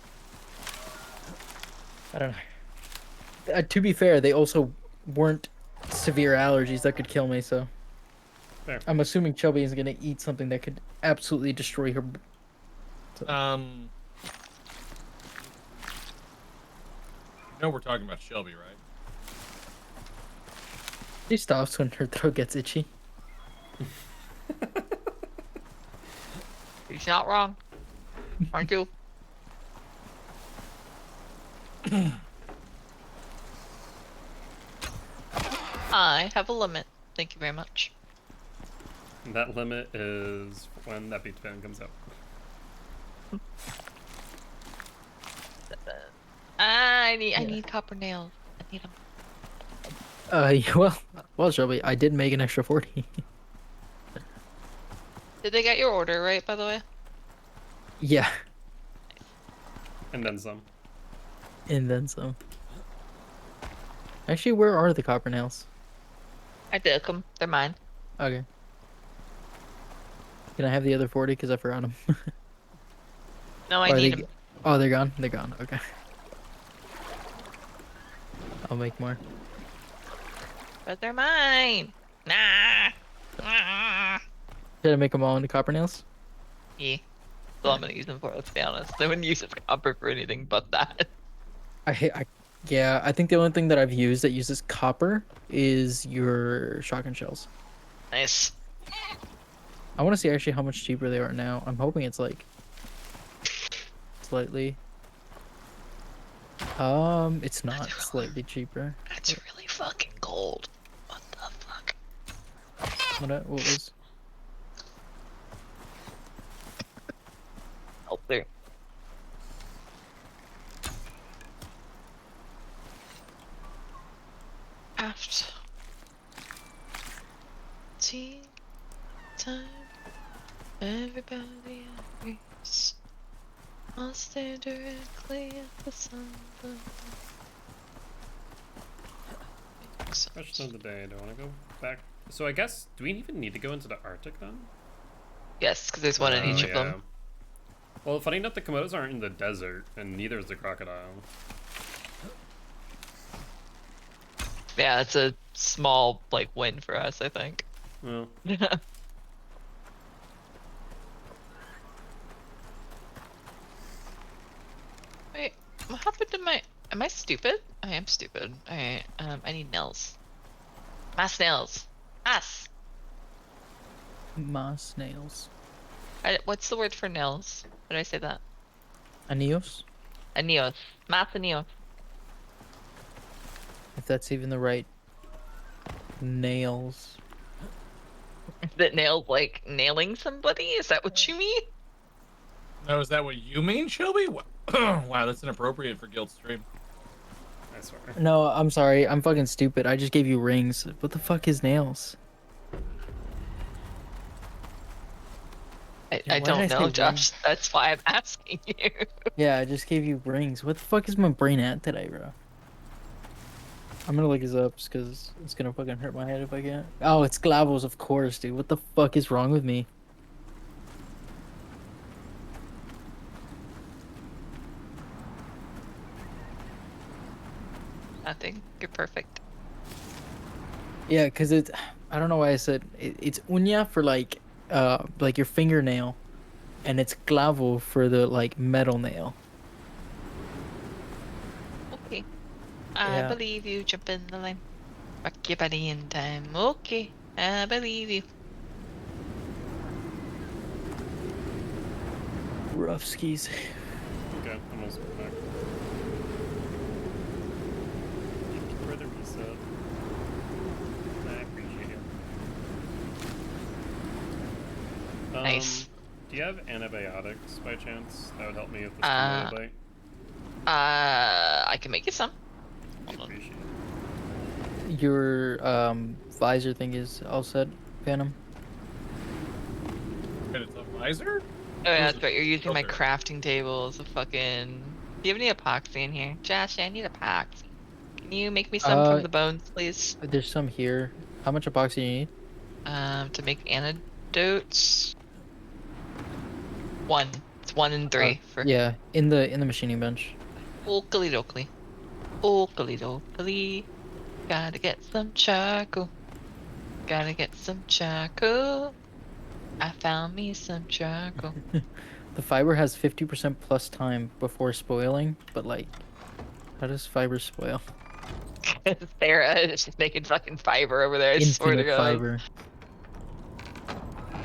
I don't know. To be fair, they also weren't severe allergies that could kill me, so Fair. I'm assuming Chubby is gonna eat something that could absolutely destroy her. You know we're talking about Shelby, right? She stops when her throat gets itchy. He's not wrong. Aren't you? I have a limit. Thank you very much. That limit is when that beach band comes out. I need copper nails. I need them. Yeah, well, Shelby, I did make an extra 40. Did they get your order right, by the way? Yeah, And then some. and then some. Actually, where are the copper nails? I took them. They're mine. Okay. Can I have the other 40? Because I forgot them. No, I need them. Oh, they're gone? They're gone. Okay. I'll make more. But they're mine. Nah. Ah. Did I make them all into copper nails? Yeah. That's all I'm gonna use them for, let's be honest. I wouldn't use copper for anything but that. Yeah, I think the only thing that I've used that uses copper is your shotgun shells. Nice. I want to see actually how much cheaper they are now. I'm hoping it's like slightly. It's not slightly cheaper. That's really fucking cold. What the fuck? What was? Oh, there. After tea time, everybody agrees. I'll stare directly at the sun. Question of the day, do I want to go back? So I guess, do we even need to go into the Arctic then? Yes, because there's one in each of yeah. them. Well, funny enough, the Komodos aren't in the desert, and neither is the crocodile. Yeah, it's a small like win for us, I think. Well, Wait, what happened to my? Am I stupid? I am stupid. Alright, I need nails. Mass nails. Us. Moss nails. What's the word for nails? Did I say that? Anios? Anios. Mas anios. If that's even the right nails. That nails like nailing somebody? Is that what you mean? No, is that what you mean, Shelby? Wow, that's inappropriate for Guild stream. I swear. No, I'm sorry. I'm fucking stupid. I just gave you rings. What the fuck is nails? I why don't did I know, say Josh. That's why I'm asking you. Yeah, I just gave you rings. What the fuck is my brain at today, bro? I'm gonna look this up because it's gonna fucking hurt my head if I can't. Oh, it's glavos, of course, dude. What the fuck is wrong with me? Nothing. You're perfect. Yeah, because it's. I don't know why I said it's uña for like your fingernail, and it's clavo for the like metal nail. Okay. I Yeah. believe you. Jump in the line. Rock your body in time. Okay. I believe you. Rough skis. Okay, I'm almost back. Thank you for the reset. I appreciate it. Nice. Do you have antibiotics by chance? That would help me with this Uh, bite. I can make you some. I Hold on. appreciate it. Your visor thing is all set, Phantom. Wait, it's a visor? Oh yeah, Or is that's it right. You're using my filter? crafting table as a fucking. Do you have any epoxy in here, Josh? I need epoxy. Can you make me some from the bones, please? There's some here. How much epoxy do you need? To make antidotes. One. It's 1 and 3 for. Yeah, in the machining bench. Oakley dokley. Oakley dokley. Gotta get some charcoal. Gotta get some charcoal. I found me some charcoal. The fiber has 50% plus time before spoiling, but like, how does fiber spoil? Sarah is just making fucking fiber over there, I swear to Infinite God. fiber.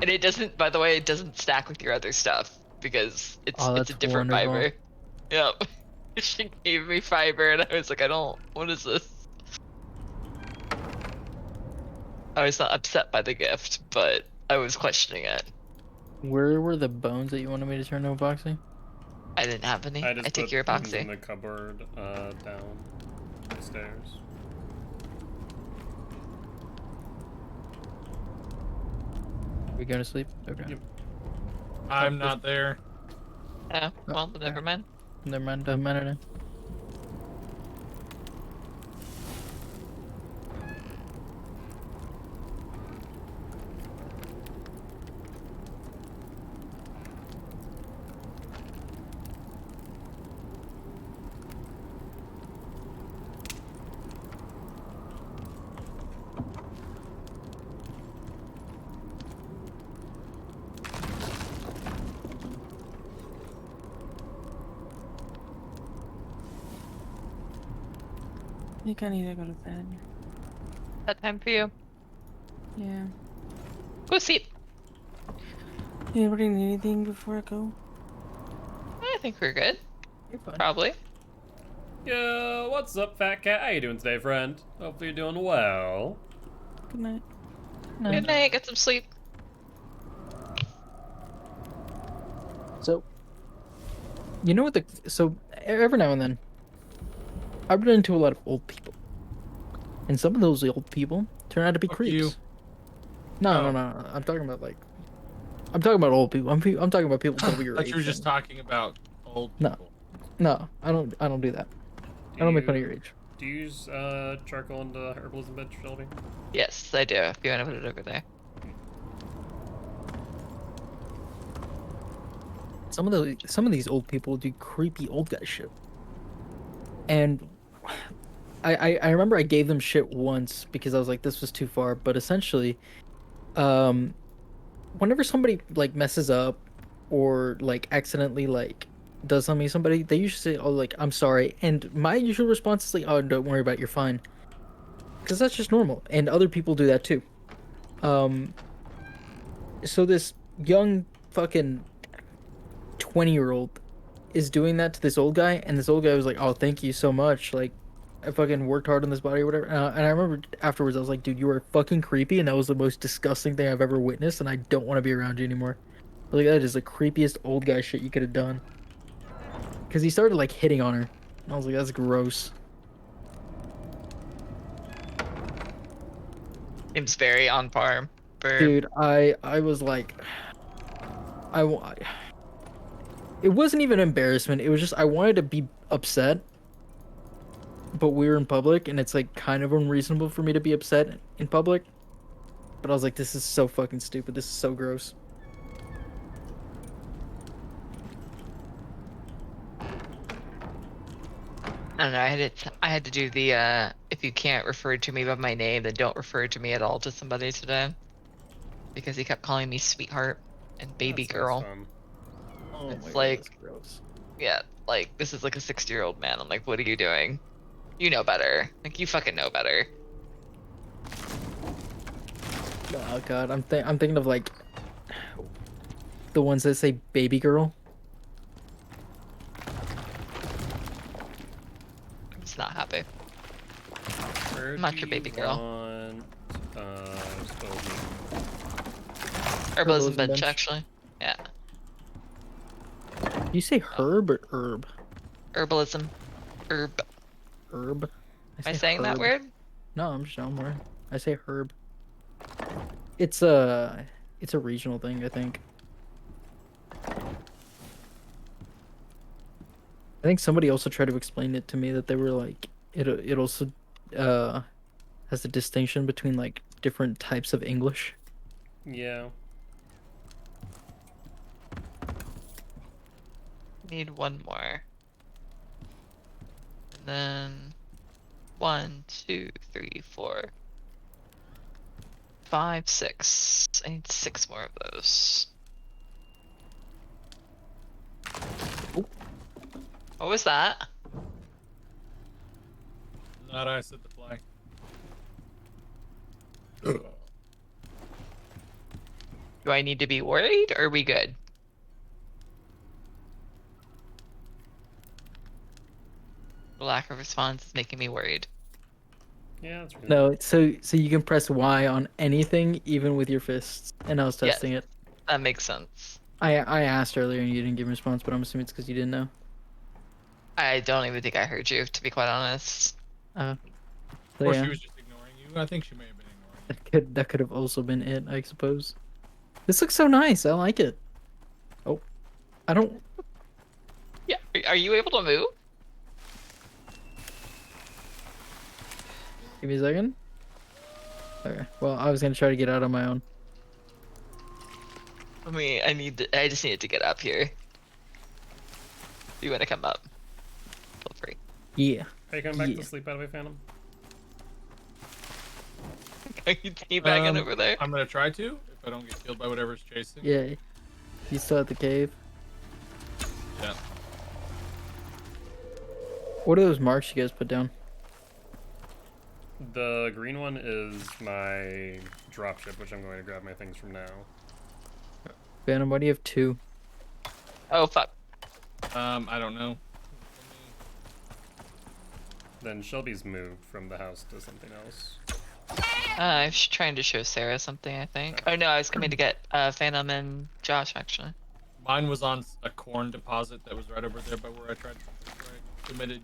And it doesn't, by the way, it doesn't stack with your other stuff because it's Oh, a that's different wonderful. fiber. Yep. She gave me fiber and I was like, what is this? I was not upset by the gift, but I was questioning it. Where were the bones that you wanted me to turn to epoxy? I didn't have any. I I just took put your things epoxy. in the cupboard down the stairs. We going to sleep? Okay. Yep. I'm not there. Oh, well, never mind. Never mind. Doesn't matter now. I think I need to go to bed. That time for you. Yeah. Go sleep. Anybody need anything before I go? I think we're good. You're fine. Probably. Yo, what's up, fat cat? How you doing today, friend? Hopefully you're doing well. Good night. Good night. Get some sleep. So, you know what so every now and then, I've run into a lot of old people, and some of those old people turn out to be Fuck creeps. you. No, Oh. no. I'm talking about I'm talking about old people. I'm talking about people double your I thought age. you were just and- talking about old No. people. No, I don't do that. I don't make fun of your age. Do you use charcoal in the herbalism bench, Shelby? Yes, I do. If you want to put it over there. Some of these old people do creepy old guy shit. And I remember I gave them shit once because I was like, this was too far. But essentially, whenever somebody like messes up or like accidentally like does something to somebody, they usually say, "Oh, like I'm sorry," and my usual response is like, "Oh, don't worry about it, you're fine," because that's just normal, and other people do that too. Um, so this young fucking 20-year-old is doing that to this old guy, and this old guy was like, "Oh, thank you so much. Like, I fucking worked hard on this body or whatever." And I remember afterwards, I was like, "Dude, you were fucking creepy, and that was the most disgusting thing I've ever witnessed, and I don't want to be around you anymore." Like, that is the creepiest old guy shit you could have done. Because he started like hitting on her, and I was like, "That's gross." Seems very on par. For Dude, I was like, I wa- it wasn't even embarrassment. It was just I wanted to be upset, but we were in public, and it's like kind of unreasonable for me to be upset in public. But I was like, this is so fucking stupid. This is so gross. I don't know. I had to do the if you can't refer to me by my name, then don't refer to me at all to somebody today, because he kept calling me sweetheart and baby That sounds girl. fun. Oh It's my god, like, that's gross. yeah, like this is like a 60-year-old man. I'm like, what are you doing? You know better. Like you fucking know better. Oh god, I'm thinking of like the ones that say baby girl. I'm just not happy. I'm not your baby girl. Herbalism bench, actually. Yeah. Do you say herb or herb? Herbalism. Herb. Herb. Am I saying that herb. weird? No, I'm just more. I say herb. It's a regional thing, I think. I think somebody also tried to explain it to me that they were like it also uh has a distinction between like different types of English. Yeah. Need one more. And then 1, 2, 3, 4, 5, 6. I need 6 more of those. Oh. What was that? Not I said the fly. Do I need to be worried, or are we good? The lack of response is making me worried. Yeah, that's really No, so you can press Y on anything, even with your fists. And I was Yes, testing it. that makes sense. I asked earlier and you didn't give a response, but I'm assuming it's because you didn't know. I don't even think I heard you, to be quite honest. So Or yeah, she was just ignoring you. I think she may have been ignoring you. that could have also been it, I suppose. This looks so nice. I like it. Oh, I don't. Yeah, are you able to move? Give me a second. Okay. Well, I was gonna try to get out on my own. I just needed to get up here. If you want to come up, feel free. Yeah. Are you coming back Yeah. to sleep, by the way, Phantom? Are you teabagging over there? I'm gonna try to, if I don't get killed by whatever's chasing. Yeah. You still at the cave? Yeah. What are those marks you guys put down? The green one is my dropship, which I'm going to grab my things from now. Phantom, why do you have 2? Oh fuck. I don't know. Then Shelby's moved from the house to something else. I was trying to show Sarah something, I think. Oh no, I was coming to get Phantom and Josh, actually. Mine was on a corn deposit that was right over there by where I committed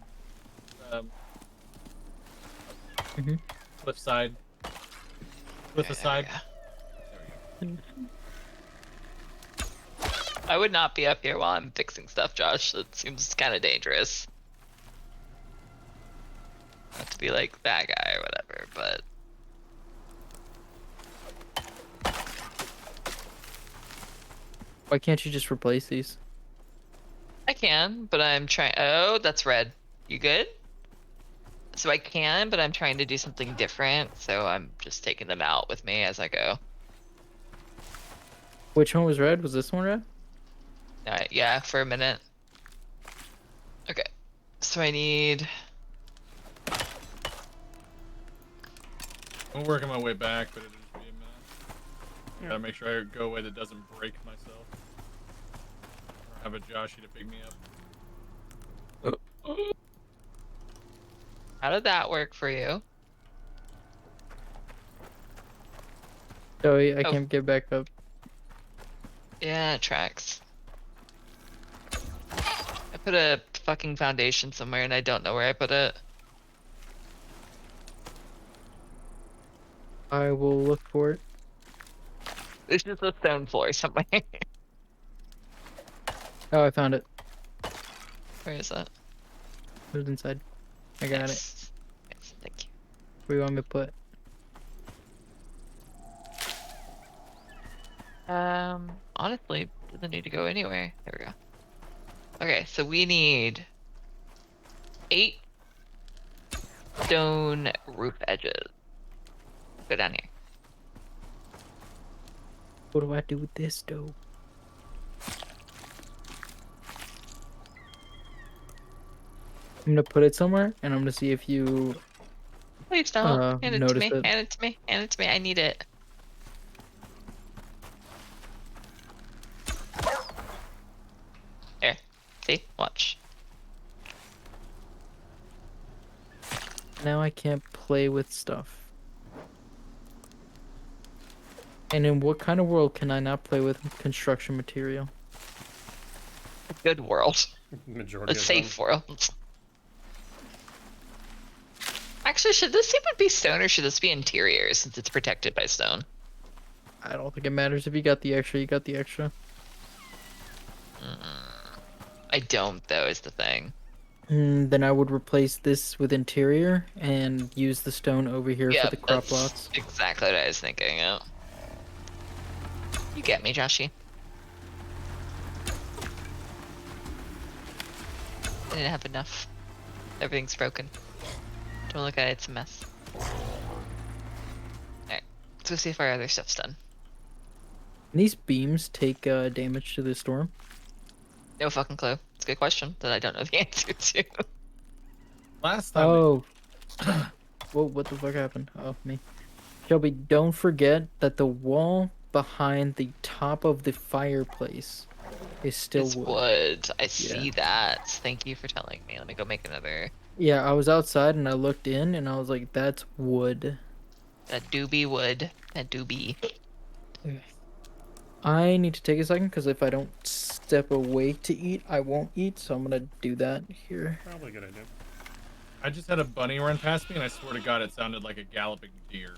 cliffside. Cliff Okay, aside. there we go. I would not be up here while I'm fixing stuff, Josh. That seems kind of dangerous. Not to be like that guy or whatever, but Why can't you just replace these? I can, but I'm trying. Oh, that's red. You good? So I can, but I'm trying to do something different. So I'm just taking them out with me as I go. Which one was red? Was this one red? Alright, yeah, for a minute. Okay. So I need. I'm working my way back, but it'll just be a minute. Gotta make sure I go away that doesn't break myself. Or have a Joshy to pick me up. How did that work for you? Joey, I Oh. can't get back up. Yeah, it tracks. I put a fucking foundation somewhere and I don't know where I put it. I will look for it. There's just a stone floor somewhere. Oh, I found it. Where is that? It was inside. I got it. Yes. Yes, thank you. Where do you want me to put? Honestly, doesn't need to go anywhere. There we go. Okay, so we need 8 stone roof edges. Go down here. What do I do with this though? I'm gonna put it somewhere, and I'm gonna see if you Please don't. Hand it to notice me. it. Hand it to me. Hand it to me. I need it. Here. See? Watch. Now I can't play with stuff. And in what kind of world can I not play with construction material? A good world. Majority A of safe them. world. Actually, should this even be stone or should this be interior since it's protected by stone? I don't think it matters if you got the extra, you got the extra. I don't, though, is the thing. Then I would replace this with interior and use the stone over here Yeah, for the crop that's plots. exactly what I was thinking. Yeah. You get me, Joshy. I didn't have enough. Everything's broken. Don't look at it, it's a mess. Alright, let's go see if our other stuff's done. Can these beams take damage to the storm? No fucking clue. It's a good question that I don't know the answer to. Last time. Oh. Whoa, what the fuck happened? Oh, me. Shelby, don't forget that the wall behind the top of the fireplace is still It's wood. wood. I see that. Thank you for telling me. Let me go make another. Yeah, I was outside and I looked in and I was like, that's wood. That doobie wood. That doobie. I need to take a second because if I don't step away to eat, I won't eat. So I'm gonna do that here. Probably a good idea. I just had a bunny run past me, and I swear to God, it sounded like a galloping deer.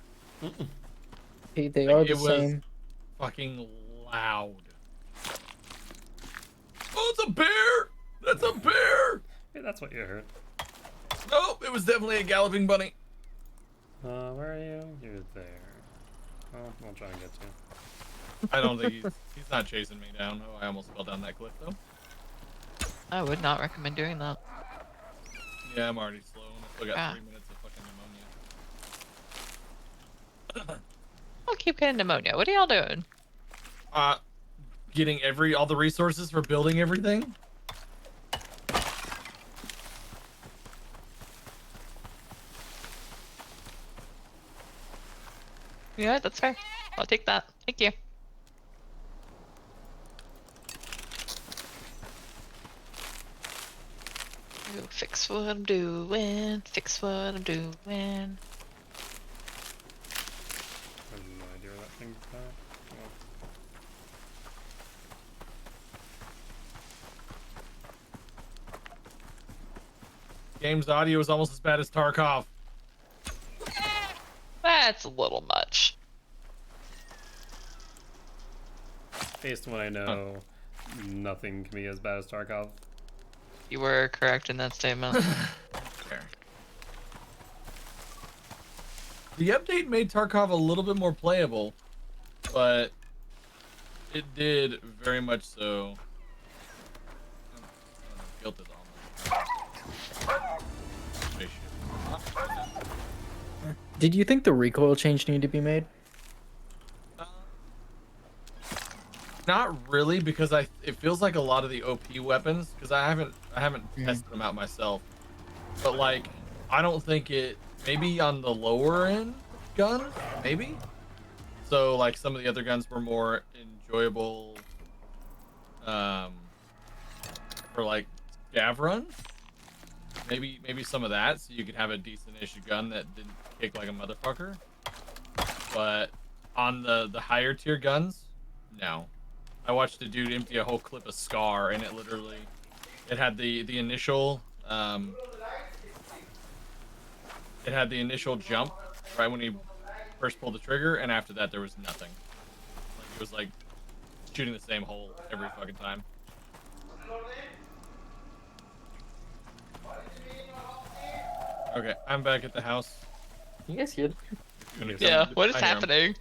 Okay, they Like, are the it was same. fucking loud. Oh, it's a bear! That's a bear! Hey, that's what you heard. Nope, it was definitely a galloping bunny. Where are you? You're there. Well, I'll try and get to you. I don't think he's not chasing me down. Oh, I almost fell down that cliff though. I would not recommend doing that. Yeah, I'm already slow. And I still got Ah. 3 minutes of fucking pneumonia. I'll keep getting pneumonia. What are y'all doing? Getting all the resources for building everything. Yeah, that's fair. I'll take that. Thank you. Fix what I'm doing. Fix what I'm doing. I have no idea where that thing's at. Well, Game's audio is almost as bad as Tarkov. That's a little much. based on what I know, nothing can be as bad as Tarkov. You were correct in that statement. Fair. The update made Tarkov a little bit more playable, but it did very much so. Guilt is on. Did you think the recoil change needed to be made? Not really, because it feels like a lot of the OP weapons, because I haven't tested them out myself, but like I don't think it, maybe on the lower end gun, maybe So like some of the other guns were more enjoyable, for like scav runs. Maybe some of that, so you could have a decent-ish gun that didn't kick like a motherfucker. But on the higher tier guns, no. I watched a dude empty a whole clip of Scar, and it had the initial it had the initial jump right when he first pulled the trigger, and after that there was nothing. Like it was like shooting the same hole every fucking time. Okay, I'm back at the house. You guys hear Yeah, what is I hear 'em. happening?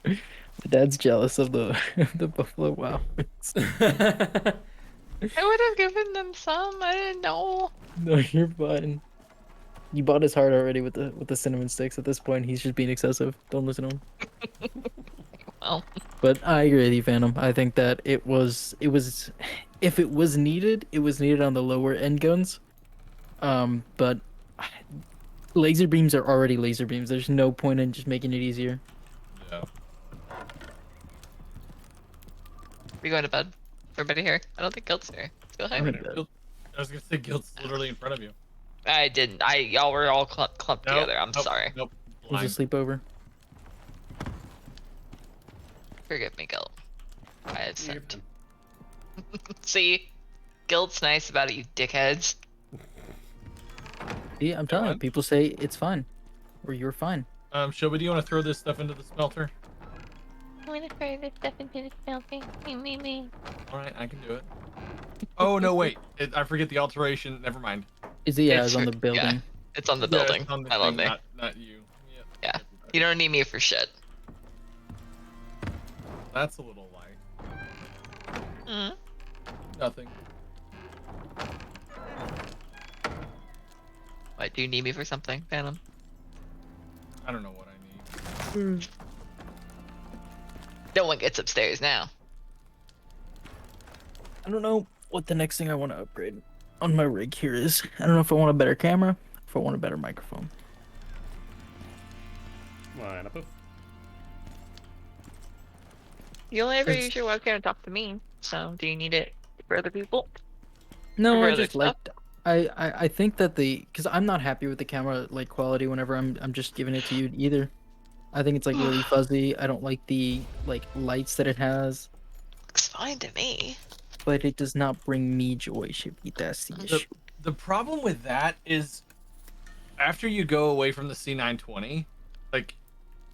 my dad's jealous of the the buffalo wow. I would have given them some. I didn't know. No, you're fine. You bought his heart already with the cinnamon sticks. At this point, he's just being excessive. Don't listen to him. Well, But I agree with you, Phantom. I think that it was if it was needed, it was needed on the lower end guns. But laser beams are already laser beams. There's no point in just making it easier. Yeah. we going to bed? Everybody here? I don't think Gilt's here. Let's go I'm home. in bed. I was gonna say Guild's literally in front of you. I didn't. Y'all were all clumped Nope, together. I'm nope, sorry. Nope. It was a sleepover. Forgive me, Gilt. I have sinned. See? Gilt's nice about it, you dickheads. Yeah, I'm telling you, on. people say it's fine, or you're fine. Shelby, do you want to throw this stuff into the smelter? I'm gonna throw this stuff into the smelting. Me. All right, I can do it. Oh no, wait! I forget the alteration. Never mind. Is it? Yeah, It's it's on the for- building. yeah. It's on the Yeah, building. it's on the I love thing, me. not you. Yeah. You don't need me for shit. That's a little light. Mm. Nothing. What, do you need me for something, Phantom? I don't know what I need. No one gets upstairs now. I don't know what the next thing I want to upgrade on my rig here is. I don't know if I want a better camera, if I want a better microphone. Line up. You only ever It's- use your webcam to talk to me, so do you need it for other people? No, Or I other just stuff? like. I think that because I'm not happy with the camera like quality whenever I'm just giving it to you either. I think it's like really fuzzy. I don't like the like lights that it has, Looks fine to me. but it does not bring me joy. Shipy, that's the issue. The problem with that is, after you go away from the C920, like,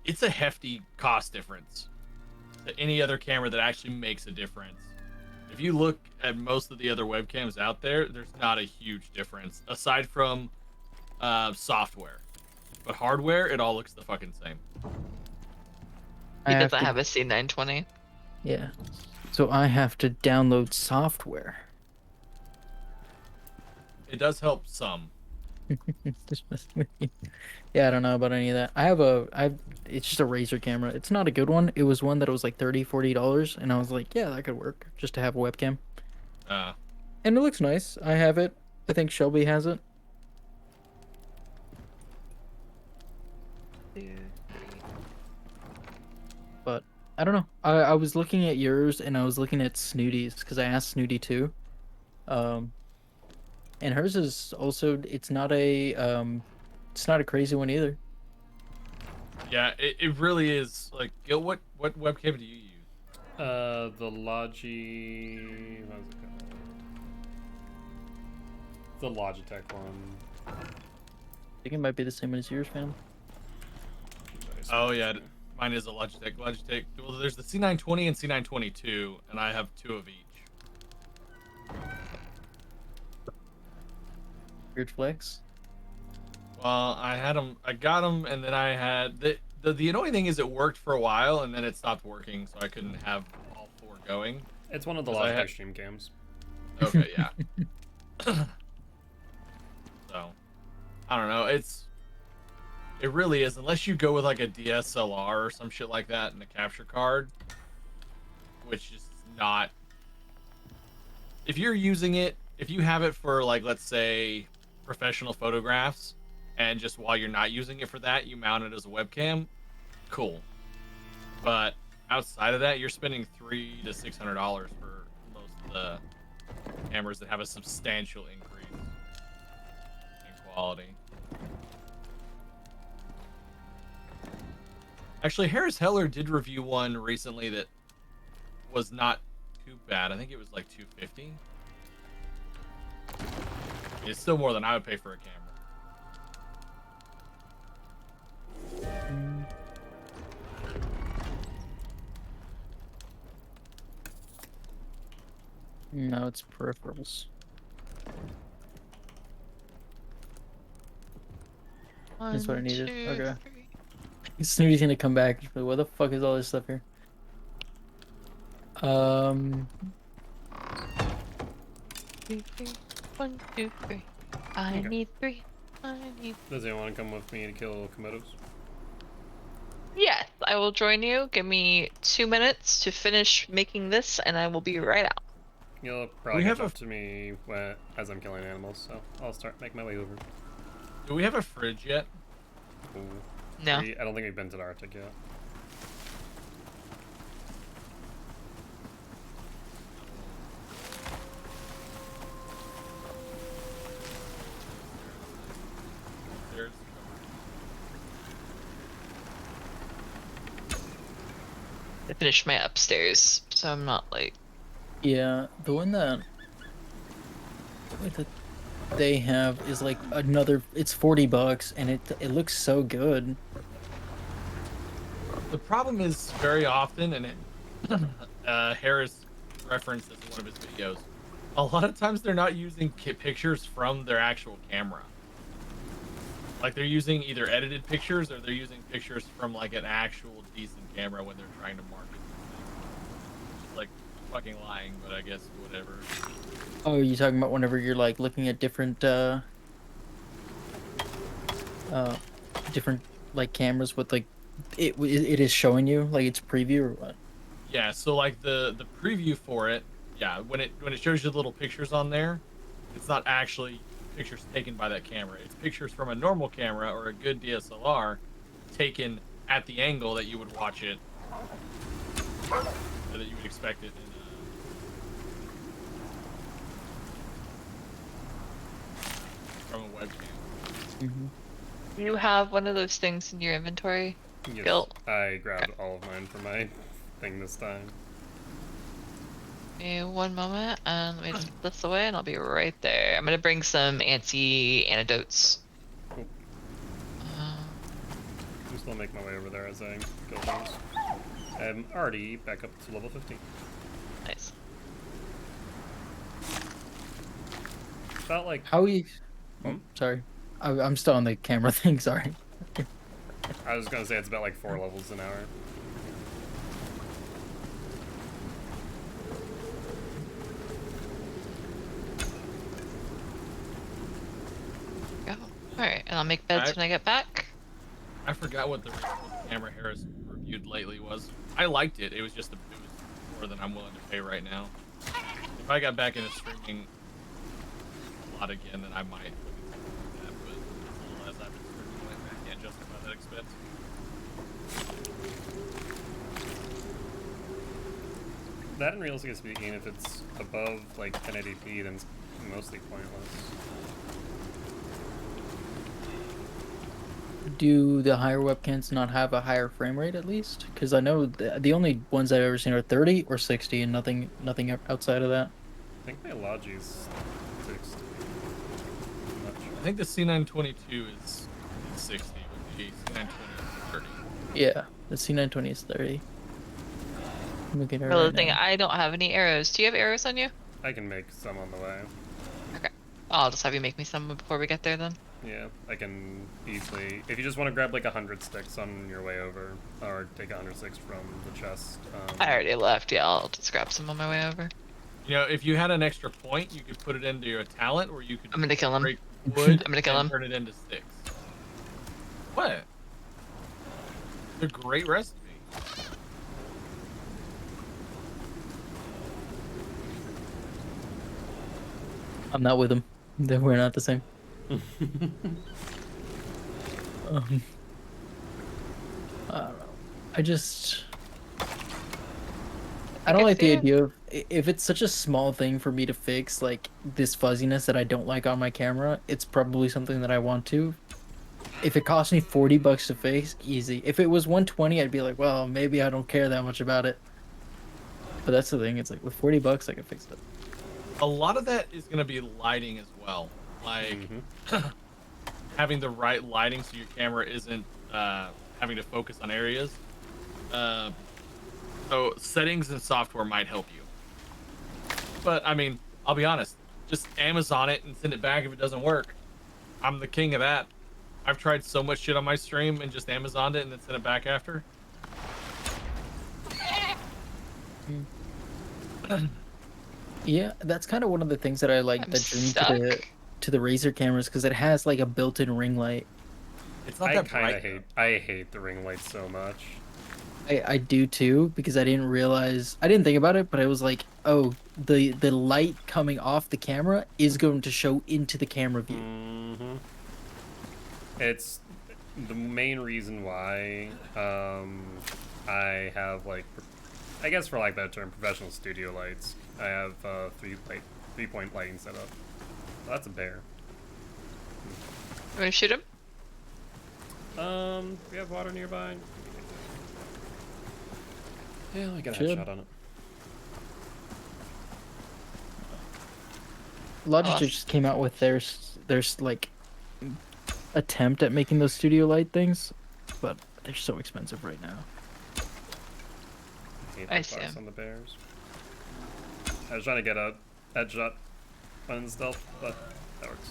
it's a hefty cost difference to any other camera that actually makes a difference. If you look at most of the other webcams out there, there's not a huge difference aside from software, but hardware, it all looks the fucking same. I He have doesn't to- have a C920. Yeah. So I have to download software. It does help some. Just messing with you. Yeah, I don't know about any of that. It's just a Razer camera. It's not a good one. It was one that was like $30-$40, and I was like, yeah, that could work just to have a webcam. Uh, And it looks nice. I have it. I think Shelby has it. But I don't know. I was looking at yours and I was looking at Snooty's because I asked Snooty too. And hers is also it's not a crazy one either. yeah, it really is. Like, Gil, what webcam do you use? The Logi. How's it called? The Logitech one. I think it might be the same one as yours, fam. Oh yeah, mine is a Logitech. Well, there's the C920 and C922, and I have two of each. Weird flex. Well, I got them, and then I had the annoying thing is it worked for a while, and then it stopped working, so I couldn't have all four going. It's one of the 'Cause I Logitech had- stream cams. Okay, yeah. So, I don't know. It really is, unless you go with like a DSLR or some shit like that and a capture card, which is not. If you're using it, if you have it for like, let's say, professional photographs, and just while you're not using it for that, you mount it as a webcam, cool. But outside of that, you're spending $300 to $600 for most of the cameras that have a substantial increase in quality. Actually, Harris Heller did review one recently that was not too bad. I think it was like $250. It's still more than I would pay for a camera. No, it's peripherals. That's what I needed. Okay. Snooty's gonna come back. Like, what the fuck is all this stuff here? Three, three. 1, 2, 3. I Okay. need 3. I need. Does anyone want to come with me to kill Komodos? Yes, I will join you. Give me 2 minutes to finish making this, and I will be right out. You'll probably We catch have up to me as I'm killing animals, so I'll make my way over. Do we have a fridge yet? Ooh. No. I don't think we've been to the Arctic yet. There's I finished my upstairs, so I'm not like. Yeah, the one that they have is like another. It's $40, and it looks so good. The problem is very often, and it, Harris referenced this in one of his videos, a lot of times they're not using pictures from their actual camera. Like they're using either edited pictures or they're using pictures from like an actual decent camera when they're trying to market. It's like fucking lying, but I guess whatever. Oh, are you talking about whenever you're like looking at different different like cameras with like it is showing you like it's preview or what? Yeah, so like the preview for it, yeah, when it shows you little pictures on there, it's not actually pictures taken by that camera. It's pictures from a normal camera or a good DSLR taken at the angle that you would watch it, or that you would expect it from a webcam. Mm-hmm. You have one of those things in your inventory? Yes, Guilt. I grabbed all of mine for my thing this time. Give me 1 moment, and let me just put this away, and I'll be right there. I'm gonna bring some anti-antidotes. Cool. Uh, I'm just gonna make my way over there as I kill things. I'm already back up to level 15. nice. About like How you? Hmm? Oh, sorry, I'm still on the camera thing. Sorry. I was gonna say it's about like 4 levels an hour. Go. Alright, and I'll make beds when I get back. I forgot what the camera Harris reviewed lately was. I liked it. It was just it was more than I'm willing to pay right now. If I got back into streaming a lot again, then I might look at that. But as little as I've been streaming lately, I can't justify that expense. That and realistically speaking, if it's above like 1080p, then it's mostly pointless. Do the higher webcams not have a higher frame rate at least? Because I know the only ones I've ever seen are 30 or 60, and nothing outside of that. I think my Logi's 60. I'm not sure. I think the C922 is 60, with the C920 is 30. Yeah, the C920 is 30. I'm looking at it Well, right the thing, now. I don't have any arrows. Do you have arrows on you? I can make some on the way. Okay. I'll just have you make me some before we get there then. Yeah, I can easily. If you just want to grab like 100 sticks on your way over, or take 100 sticks from the chest. I already left, yeah, I'll just grab some on my way over. You know, if you had an extra point, you could put it into your talent, or you could I'm gonna kill him. break wood I'm gonna kill and him. turn it into sticks. What? It's a great recipe. I'm not with him. We're not the same. Um, I don't know. I just I don't I like the see it. idea of if it's such a small thing for me to fix, like this fuzziness that I don't like on my camera, it's probably something that I want to. If it cost me $40 to fix, easy. If it was 120, I'd be like, well, maybe I don't care that much about it. But that's the thing, it's like with $40 I can fix it. A lot of that is gonna be lighting as well. Like having the right lighting so your camera isn't having to focus on areas. So settings and software might help you. But I mean, I'll be honest, just Amazon it and send it back if it doesn't work. I'm the king of that. I've tried so much shit on my stream and just Amazoned it and then sent it back after. Yeah, that's kind of one of the things that I like I'm that drew me stuck. to the Razer cameras because it has like a built-in ring light. It's not I that kind bright. of hate the ring light so much. I do too because I didn't think about it, but I was like, oh, the light coming off the camera is going to show into the camera view. It's the main reason why I have like, I guess for lack of a better term, professional studio lights. I have 3-point lighting set up. So that's a bear. You want to shoot him? We have water nearby. Yeah, I got a Should. headshot on it. Logitech just came out with their like attempt at making those studio light things, but they're so expensive right now. I see $8 him. on the bears. I was trying to get a headshot on stealth, but that works.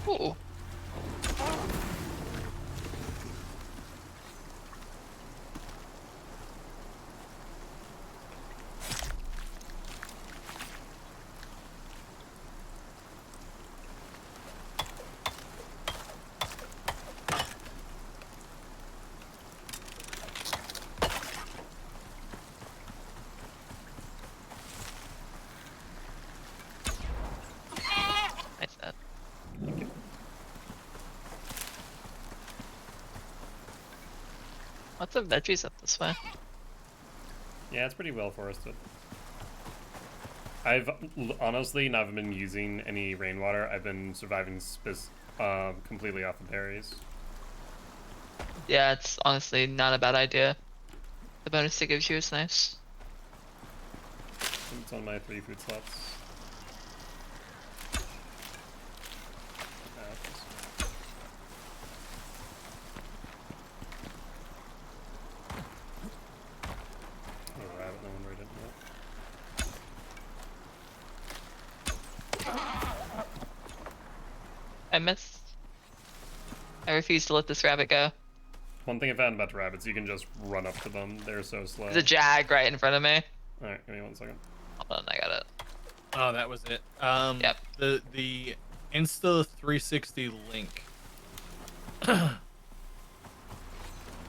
Ooh. Nice that. Lots of veggies up this way. Yeah, it's pretty well forested. I've honestly not been using any rainwater. I've been surviving completely off of berries. Yeah, it's honestly not a bad idea. The bonus it gives you is nice. It's on my 3 food slots. Oh, rabbit, no one read it yet. I missed. I refuse to let this rabbit go. One thing I found about the rabbits, you can just run up to them. They're so slow. There's a jag right in front of me. Alright, give me 1 second. Hold on, I got it. Oh, that was it. Yep. The Insta 360 link.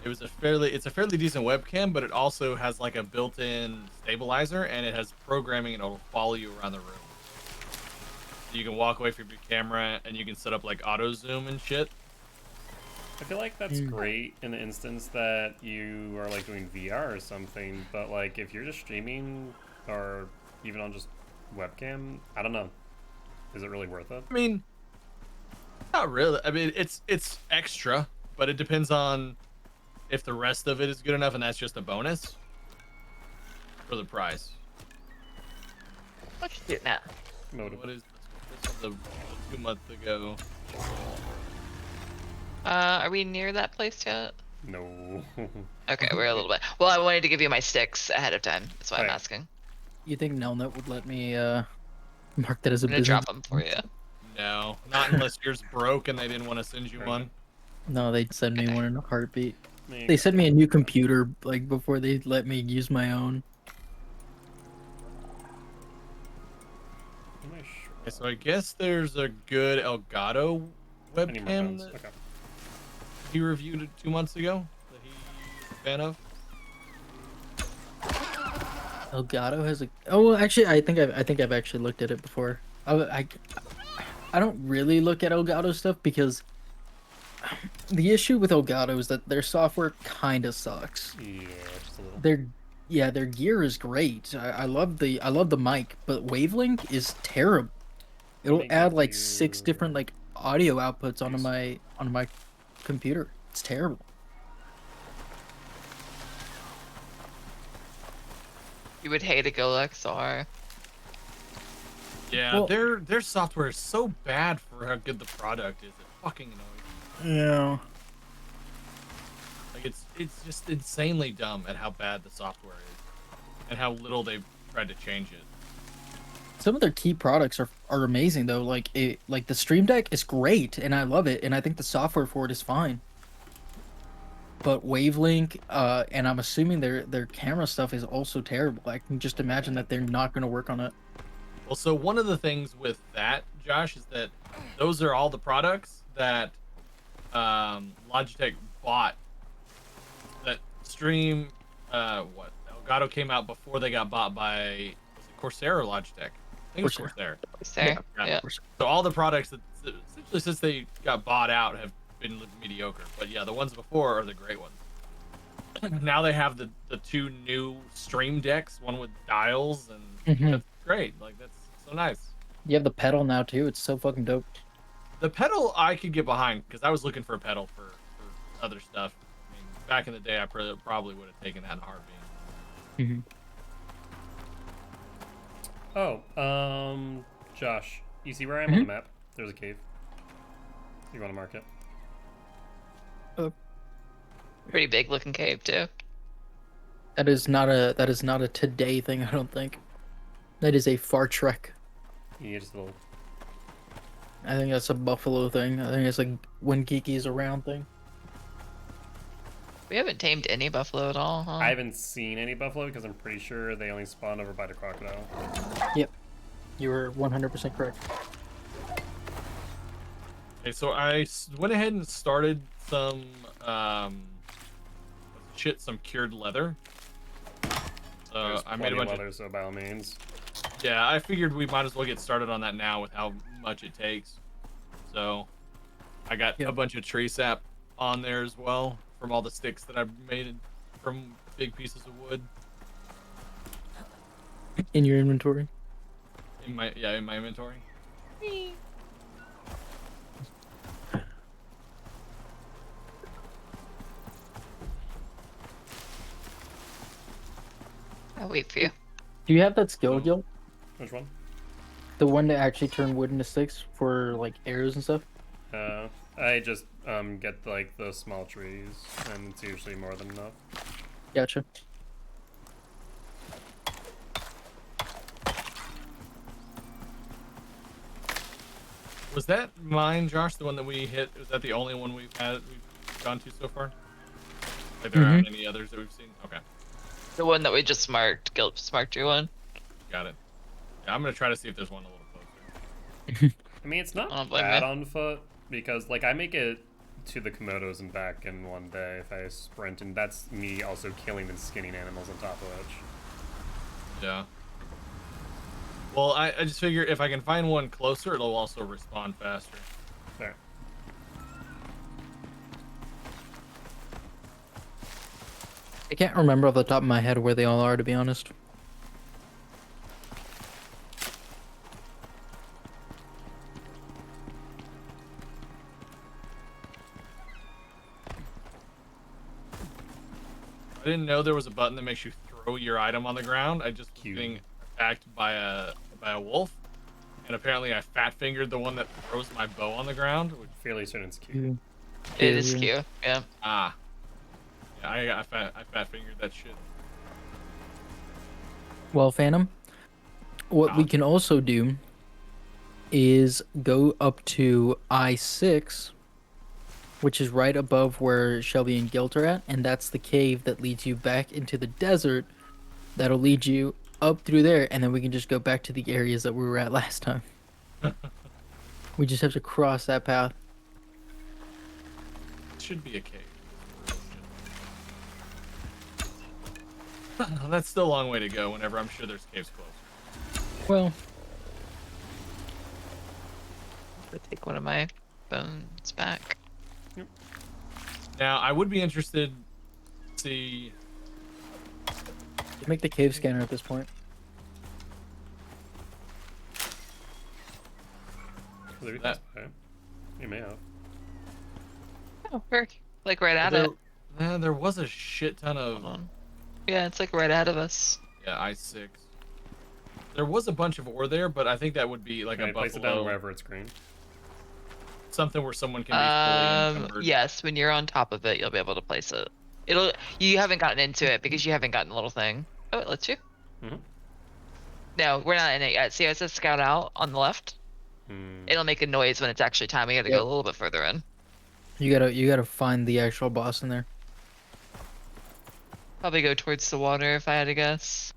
It's a fairly decent webcam, but it also has like a built-in stabilizer, and it has programming, and it'll follow you around the room. So you can walk away from your camera, and you can set up like auto zoom and shit. I feel like that's great in the instance that you are like doing VR or something, but like if you're just streaming or even on just webcam, I don't know. Is it really worth it? I mean, not really. I mean, it's extra, but it depends on if the rest of it is good enough, and that's just a bonus for the price. What you do now? Motive. What is this? This is a 2 months ago. Are we near that place yet? No. Okay, we're a little bit. Well, I wanted to give you my sticks ahead of time. That's why I'm Right. asking. You think Nelnet would let me mark that as a I'm gonna business? drop them for you. No, not unless yours broke and they didn't want to send you one. No, they'd send me one in a heartbeat. There you They go. sent me a new computer like before they let me use my own. Am I sure? Okay, so I guess there's a good Elgato I need more webcam guns. that Okay. he reviewed 2 months ago that he's a fan of. Elgato has a. Oh, well, actually, I think I've actually looked at it before. I don't really look at Elgato stuff because the issue with Elgato is that their software kind of sucks. Yeah, just a little. Their gear is great. I love the mic, but Wavelink is terrible. It'll me add get like you 6 different like audio outputs onto my computer. It's terrible. You would hate a Go XR. Yeah, Well- their software is so bad for how good the product is. It fucking annoys me. Yeah. Like it's just insanely dumb at how bad the software is, and how little they've tried to change it. Some of their key products are amazing though. Like the Stream Deck is great and I love it and I think the software for it is fine. But Wavelink, and I'm assuming their camera stuff is also terrible. I can just imagine that they're not going to work on it. Well, so one of the things with that, Josh, is that those are all the products that Logitech bought. That Stream, Elgato came out before they got bought by, was it Corsair or Logitech? I think it was Corsair. Corsair. There. Yeah. So all the products that essentially since they got bought out have been mediocre. But yeah, the ones before are the great ones. Now they have the 2 new Stream Decks, one with dials, and Mhm. that's great. Like that's so nice. You have the pedal now too. It's so fucking dope. The pedal I could get behind because I was looking for a pedal for other stuff. I mean, back in the day, I probably would have taken that in a heartbeat. Oh, Josh, you see where I am on the map? There's a cave. You want to mark it? Pretty big looking cave too. That is not a today thing. I don't think. That is a Far Trek. Yeah, just a little. I think that's a Buffalo thing. I think it's like when Geeky's around thing. We haven't tamed any buffalo at all, huh? I haven't seen any buffalo because I'm pretty sure they only spawn over by the crocodile. Yep, you were 100% correct. Okay, so I went ahead and started some some cured leather. There's I made a plenty bunch of of leather, so by all means. yeah. I figured we might as well get started on that now with how much it takes. So I got a bunch of tree sap on there as well from all the sticks that I've made from big pieces of wood In your inventory. in my inventory. I'll wait for you. Do you have that skill, Gil? Which one? The one that actually turn wood into sticks for like arrows and stuff? I just get like the small trees, and it's usually more than enough. Gotcha. Was that mine, Josh? The one that we hit? Was that the only one we've gone to so far? Like there aren't any others that we've seen? Okay, The one that we just marked. Gilp just marked your one. got it. Yeah, I'm gonna try to see if there's one a little closer. I mean, it's I don't not blame bad you. on foot because like I make it to the Komodos and back in one day if I sprint, and that's me also killing and skinning animals on top of which. Yeah. Well, I just figure if I can find one closer, it'll also respawn faster. There. I can't remember off the top of my head where they all are, to be honest. I didn't know there was a button that makes you throw your item on the ground. I just was Cute. getting attacked by a wolf, and apparently I fat fingered the one that throws my bow on the ground. Which, Fairly certain it's cute. It is cute. Yeah. yeah, I fat fingered that shit. Well, Phantom, what we can also do is go up to I-6, which is right above where Shelby and Gilt are at, and that's the cave that leads you back into the desert. That'll lead you up through there, and then we can just go back to the areas that we were at last time. We just have to cross that path. It should be a cave. That's still a long way to go. Whenever I'm sure there's caves close. Well, to take one of my bones back. Now, I would be interested to see. Make the cave scanner at this point. That- You may have. Oh, we're like right at it. There was a shit ton of. Hold on. Yeah, it's like right ahead of us. Yeah, I6. There was a bunch of ore there, but I think that would be like Okay, a place it down buffalo. wherever it's green. Something where someone can be fully encumbered. Yes, when you're on top of it, you'll be able to place it. You haven't gotten into it because you haven't gotten the little thing. Oh, it lets you? Mhm. No, we're not in it yet. See how it says scout out on the left? It'll make a noise when it's actually time. We gotta go a little bit further in. You gotta find the actual boss in there. Probably go towards the water if I had to guess.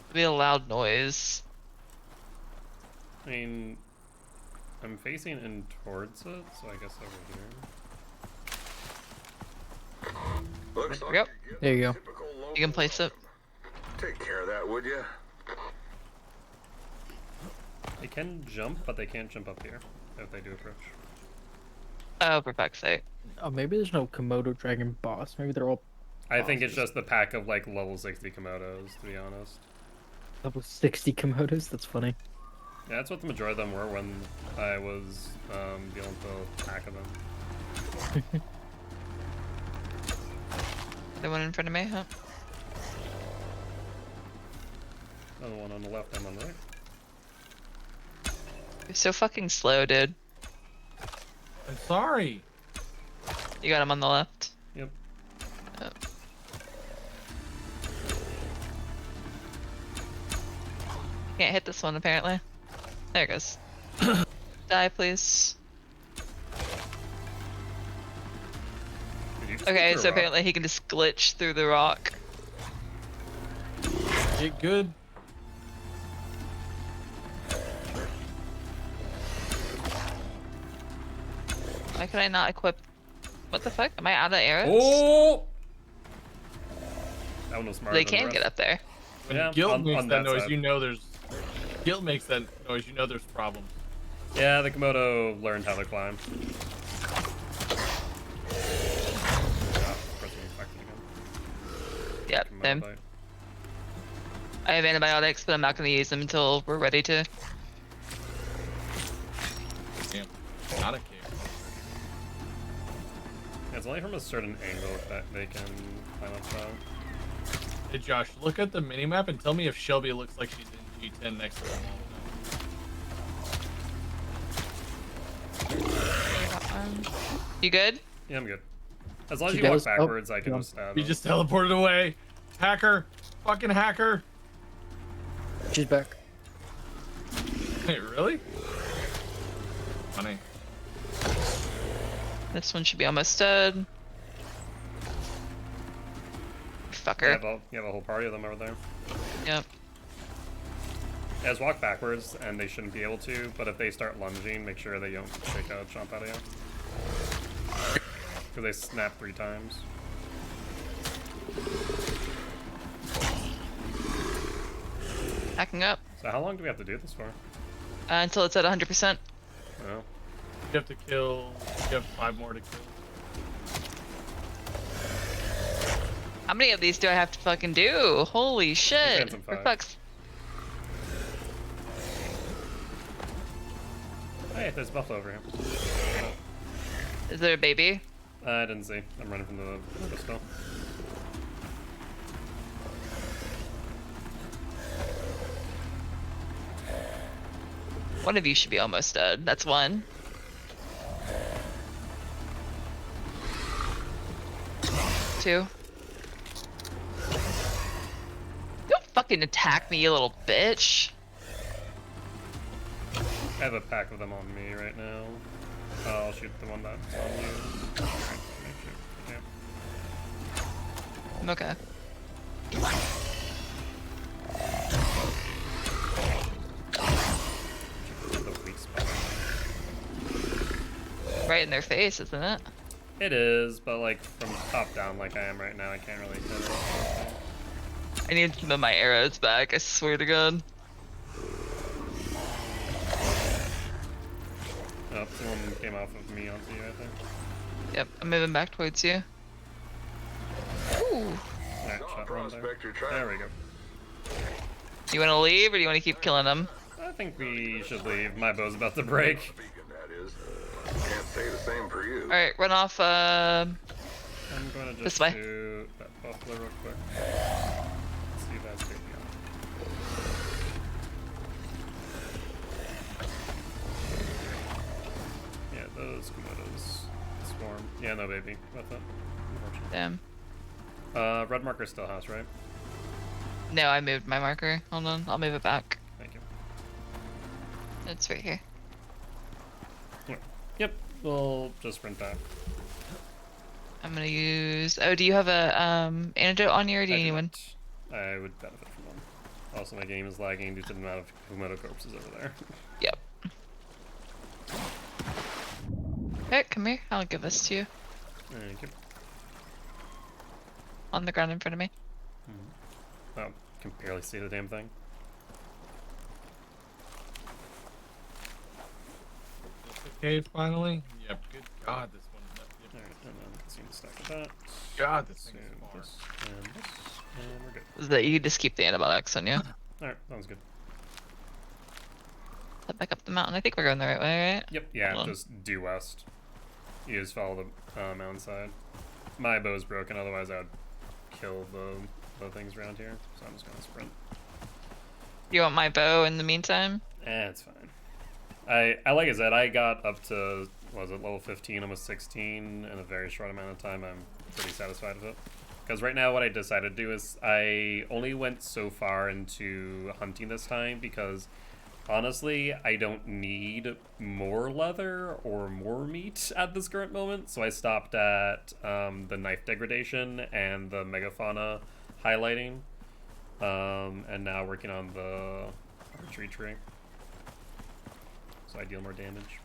It'll be a loud noise. I mean, I'm facing in towards it, so I guess over here. Looks like Yep. you're There you getting go. typical You can place it. Take care of that, would you? They can jump, but they can't jump up here if they do approach. Oh, for fuck's sake. Oh, maybe there's no Komodo dragon boss. Maybe they're all I think it's just the pack of like level 60 Komodos, to be honest. level 60 Komodos. That's funny. Yeah, that's what the majority of them were when I was dealing with the pack of them. The one in front of me, huh? Another one on the left and on the right. You're so fucking slow, dude. I'm sorry. You got him on the left. Yep. Oh. Can't hit this one apparently. There it goes. Die, please. Did you just Okay, go so through a rock? apparently he can just glitch through the rock. Get good. Why can I not equip? What the fuck? Am I out of arrows? Oh! That one was smarter They than the can rest. get up there. When Yeah, guilt on makes that that noise, side. you know there's. Guilt makes that noise, you know there's problems. Yeah, the Komodo learned how to climb. Ah, pressing infected again. Yep, Komodo same. bite. I have antibiotics, but I'm not going to use them until we're ready to. Damn. Not a care. Yeah, it's only from a certain angle that they can climb up from. Hey Josh, look at the minimap and tell me if Shelby looks like she's in G10 next to her. You good? Yeah, I'm good. As long as She you walk does- oh, backwards, I can no. just stab You him. just teleported away. Hacker. Fucking hacker. She's back. Wait, really? Funny. This one should be almost dead. You Fucker. have a whole party of them over there. Yep. Yeah, just walk backwards, and they shouldn't be able to, but if they start lunging, make sure they don't take a chomp out of you. Because they snap 3 times. Backing up. So how long do we have to do this for? Until it's at 100%. Oh. You have to kill. You have 5 more to kill. How many of these do I have to fucking do? Holy shit. Handsome For five. fuck's. Hey, there's a buffalo over here. Is there a baby? I didn't see. I'm running from the still. One of you should be almost dead. That's one. Two. Don't fucking attack me, you little bitch. I have a pack of them on me right now. I'll shoot the one that's on you. Alright, shoot. Yeah. I'm okay. The weak spot. Right in their face, isn't it? It is, but like from top down like I am right now, I can't really hit it. I need to move my arrows back, I swear to God. Oh, someone came off of me onto you, I think. Yep, I'm moving back towards you. Ooh. Alright, shot one there. Prospector There we go. You wanna leave or do you wanna keep killing them? I think we should leave. My bow's about to break. Beacon, that is. Can't say the same for you. Alright, run off, I'm gonna just This way. shoot that buffalo real quick. Let's see if that's baby on. Yeah, those komodos swarm. Yeah, no baby with it. Unfortunately. Damn. Red marker still has, right? No, I moved my marker. Hold on, I'll move it back. Thank you. It's right here. Yep, we'll just sprint back. I'm gonna use. Oh, do you have a antidote on you, or do you need one? I would benefit from one. Also, my game is lagging due to the amount of komodo corpses over there. Yep. Okay, come here. I'll give this to you. Thank you. On the ground in front of me. Oh, can barely see the damn thing. Cave finally. Yep. Good God, this one. Yep. Alright, and then let's see the stack of that. God, this So thing is far. this and this, and we're good. Is that you just keep the antibiotics on you? Alright, sounds good. Head back up the mountain. I think we're going the right way, right? Yep, yeah, Hold on. just due west. You just follow the mountainside. My bow's broken, otherwise I would kill the things around here. So I'm just gonna sprint. You want my bow in the meantime? It's fine. I like I said, I got up to, what was it, level 15, almost 16 in a very short amount of time. I'm pretty satisfied with it. Because right now what I decided to do is I only went so far into hunting this time because honestly, I don't need more leather or more meat at this current moment. So I stopped at the knife degradation and the megafauna highlighting. And now working on the archery tree. So I deal more damage.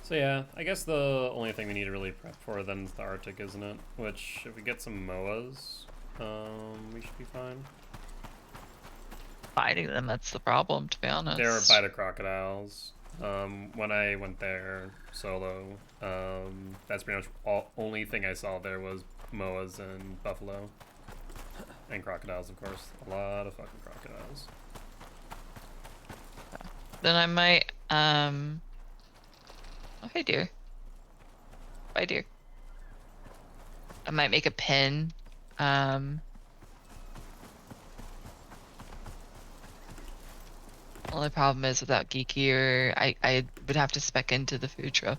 So yeah, I guess the only thing we need to really prep for then is the Arctic, isn't it? Which, if we get some MOAs, we should be fine. Fighting them, that's the problem, to be honest. They're by the crocodiles. When I went there solo, that's pretty much only thing I saw there was MOAs and buffalo. And crocodiles, of course. A lot of fucking crocodiles. Then I might, oh, hey, dear. Bye, dear. I might make a pin. Only problem is without Geekier, I would have to spec into the food truck.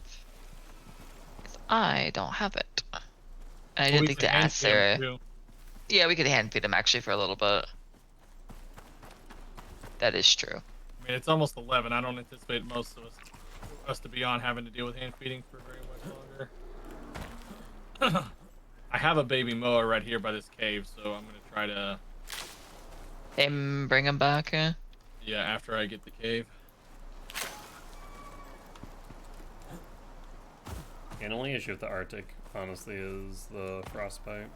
'Cause I don't have it. And I didn't think to ask Sarah. Yeah, we could hand feed him actually for a little bit. That is true. I mean, it's almost 11. I don't anticipate most of us to be on having to deal with hand feeding for very much longer. I have a baby moa right here by this cave, so I'm gonna try to. Bring him back, yeah? Yeah, after I get the cave. And the only issue with the Arctic, honestly, is the frostbite.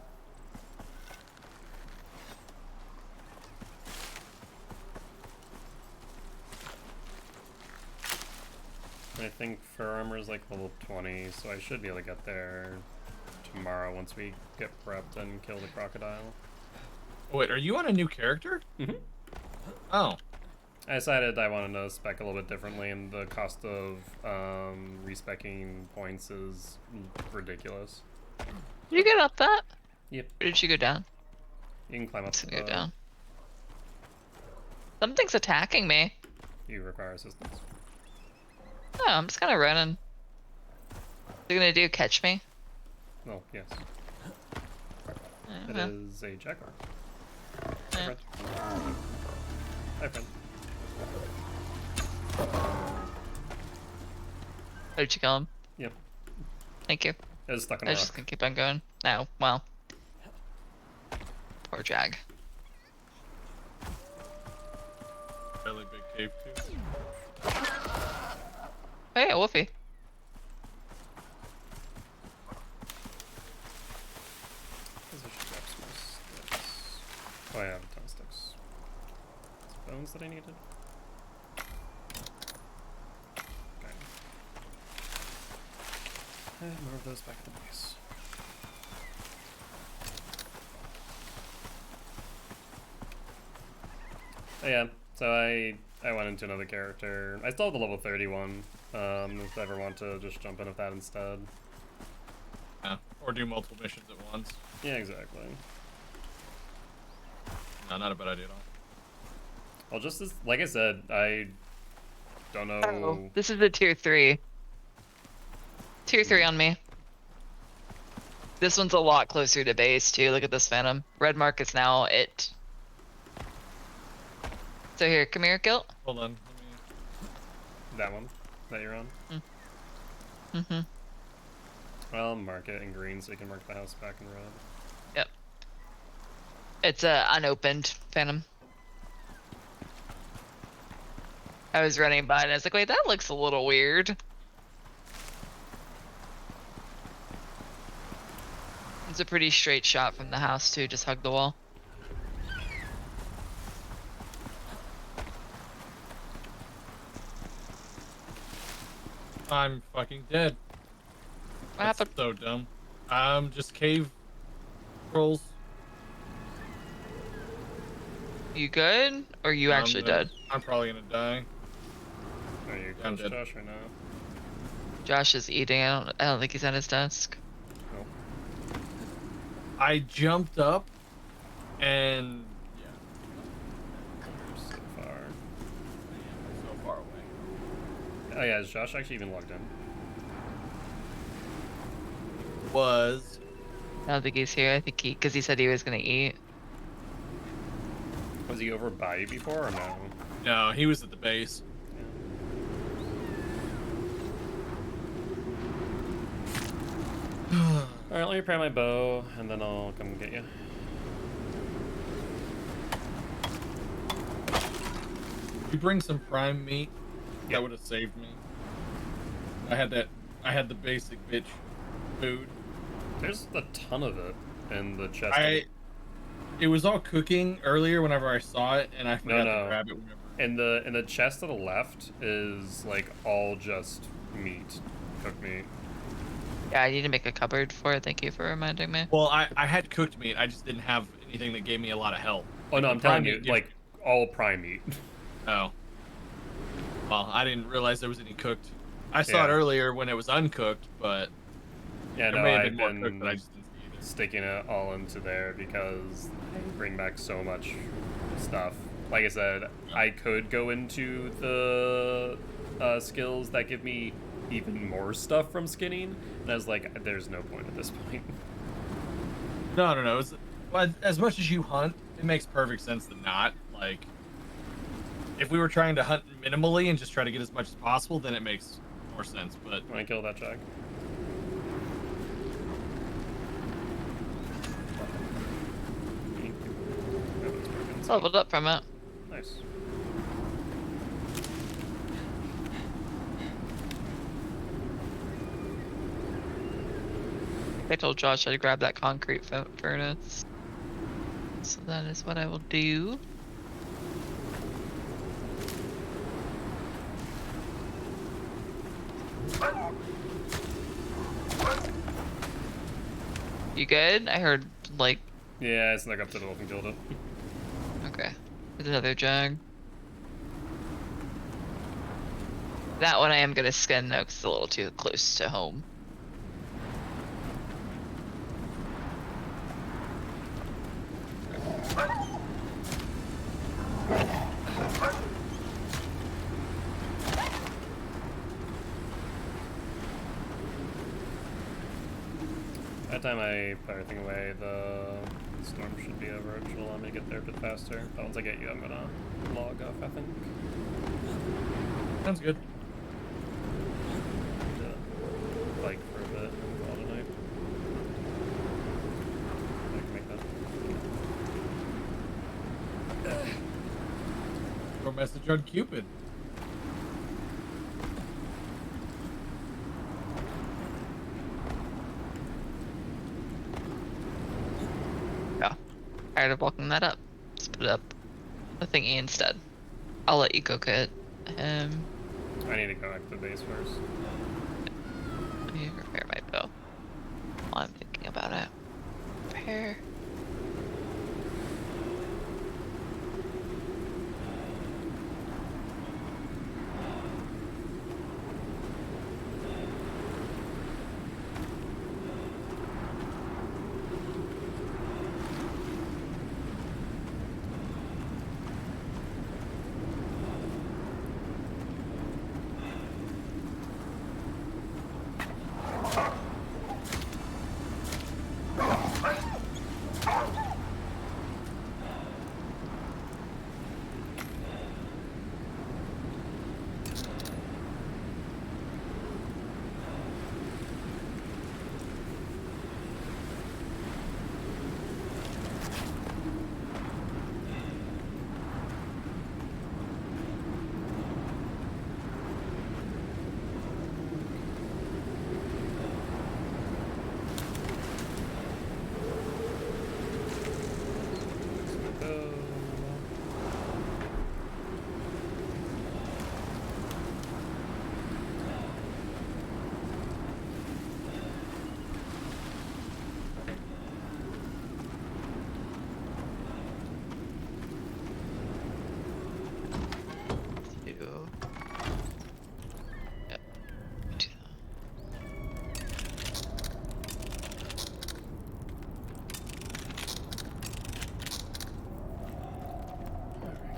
I think fur armor is like level 20, so I should be able to get there tomorrow once we get prepped and kill the crocodile. Wait, are you on a new character? Mm-hmm. Oh. I decided I wanted to spec a little bit differently, and the cost of respecking points is ridiculous. Did you get up that? Yep. Or did you go down? You can climb up Let's to go the... down. Something's attacking me. You require assistance. Oh, I'm just kind of running. What are you gonna do? Catch me? Oh, yes. I don't It know. is a jaguar. Yeah. Hi, friend. What did you kill him? Yep. Thank you. It was stuck in I a was rock. just gonna keep on going. No, well. Poor Jag. Really big cave too. Oh yeah, Wolfie. Guess I should grab some more sticks. Oh, I have a ton of sticks. Some bones that I needed. Okay. And more of those back at the base. Oh yeah, so I went into another character. I still have the level 31. If I ever want to just jump in with that instead. Yeah. Or do multiple missions at once. Yeah, exactly. No, not a bad idea at all. Well, just as, like I said, I don't know. Oh, this is a tier 3. Tier 3 on me. This one's a lot closer to base too. Look at this Phantom. Red mark is now it. So here, come here, Gilt. Hold on. Let me... That one that you're on. Mm-hmm. Well, mark it in green so you can mark the house back in red. Yep. It's a unopened Phantom. I was running by and I was like, wait, that looks a little weird. It's a pretty straight shot from the house too, just hug the wall. I'm fucking dead. What That's happened? so dumb. Just cave trolls. You good? Or you actually dead? I'm probably gonna die. Are you I'm close, dead. Josh, or no? Josh is eating. I don't think he's at his desk. Nope. I jumped up and So far. so far away. Oh yeah, is Josh actually even logged in? Was I don't think he's here. I think because he said he was gonna eat. Was he over by you before or no? no, he was at the base. Alright, let me prepare my bow and then I'll come get you. If you bring some prime meat, Yep. that would have saved me. I had the basic bitch food. There's a ton of it in the chest. It was all cooking earlier whenever I saw it, and I forgot No. to grab it whenever. In the chest to the left is like all just meat, cooked meat. Yeah, I need to make a cupboard for it. Thank you for reminding me. Well, I had cooked meat. I just didn't have anything that gave me a lot of health. Oh no, The I'm telling prime you, meat gives- like all prime meat. Oh. Well, I didn't realize there was any cooked. I saw it Yeah. earlier when it was uncooked, but Yeah, there no, may have I've been more cooked, been but I just didn't see it. sticking it all into there because they bring back so much stuff. Like I said, I could go into the skills that give me even more stuff from skinning, and I was like, there's no point at this point. No. But as much as you hunt, it makes perfect sense to not. Like, if we were trying to hunt minimally and just try to get as much as possible, then it makes more sense. But When I kill that jag. Leveled up from it. Nice. I told Josh I'd grab that concrete furnace. So that is what I will do. You good? I heard, like, Yeah, I snuck up to the wolf and killed it. okay. There's another jag. That one I am gonna skin though, 'cause it's a little too close to home. That time I put everything away, the storm should be over. It should allow me to get there a bit faster. But once I get you, I'm gonna log off, I think. Sounds good. Bike for a bit and call tonight. I can make that. Or message on Cupid. Yeah. Tired of walking that up. Let's put up the thingy instead. I'll let you go get him. I need to go back to the base first. Let me repair my bow while I'm thinking about it. Repair.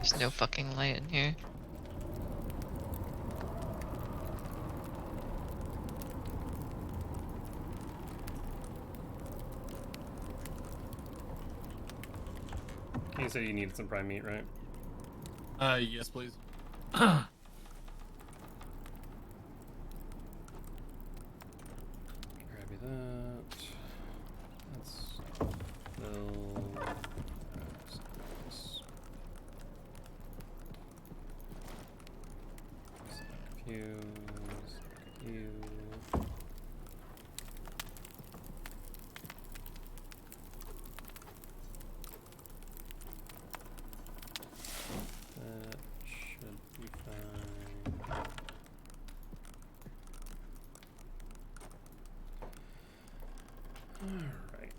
There's no fucking light in here. You said you needed some prime meat, right? Yes, please. Grab you that. That's Bill. You. That should be fine. All right.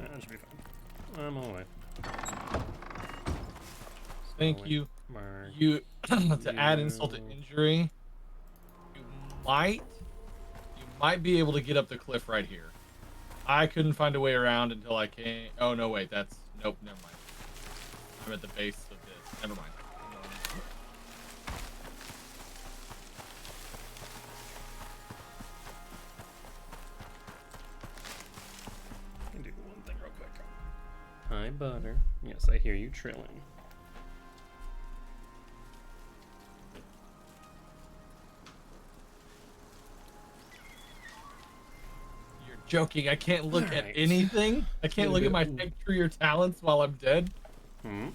That should be fine. I'm on my way. Thank you. Mark. You to add insult to injury. You might be able to get up the cliff right here. I couldn't find a way around until I came. Oh no, wait, that's nope. Never mind. I'm at the base of this. Never mind. Can do one thing real quick. Hi, Butter. Yes, I hear you trilling. You're joking. I can't look at Alright. anything. I can't look at my tech tree or talents while I'm dead. Hmm.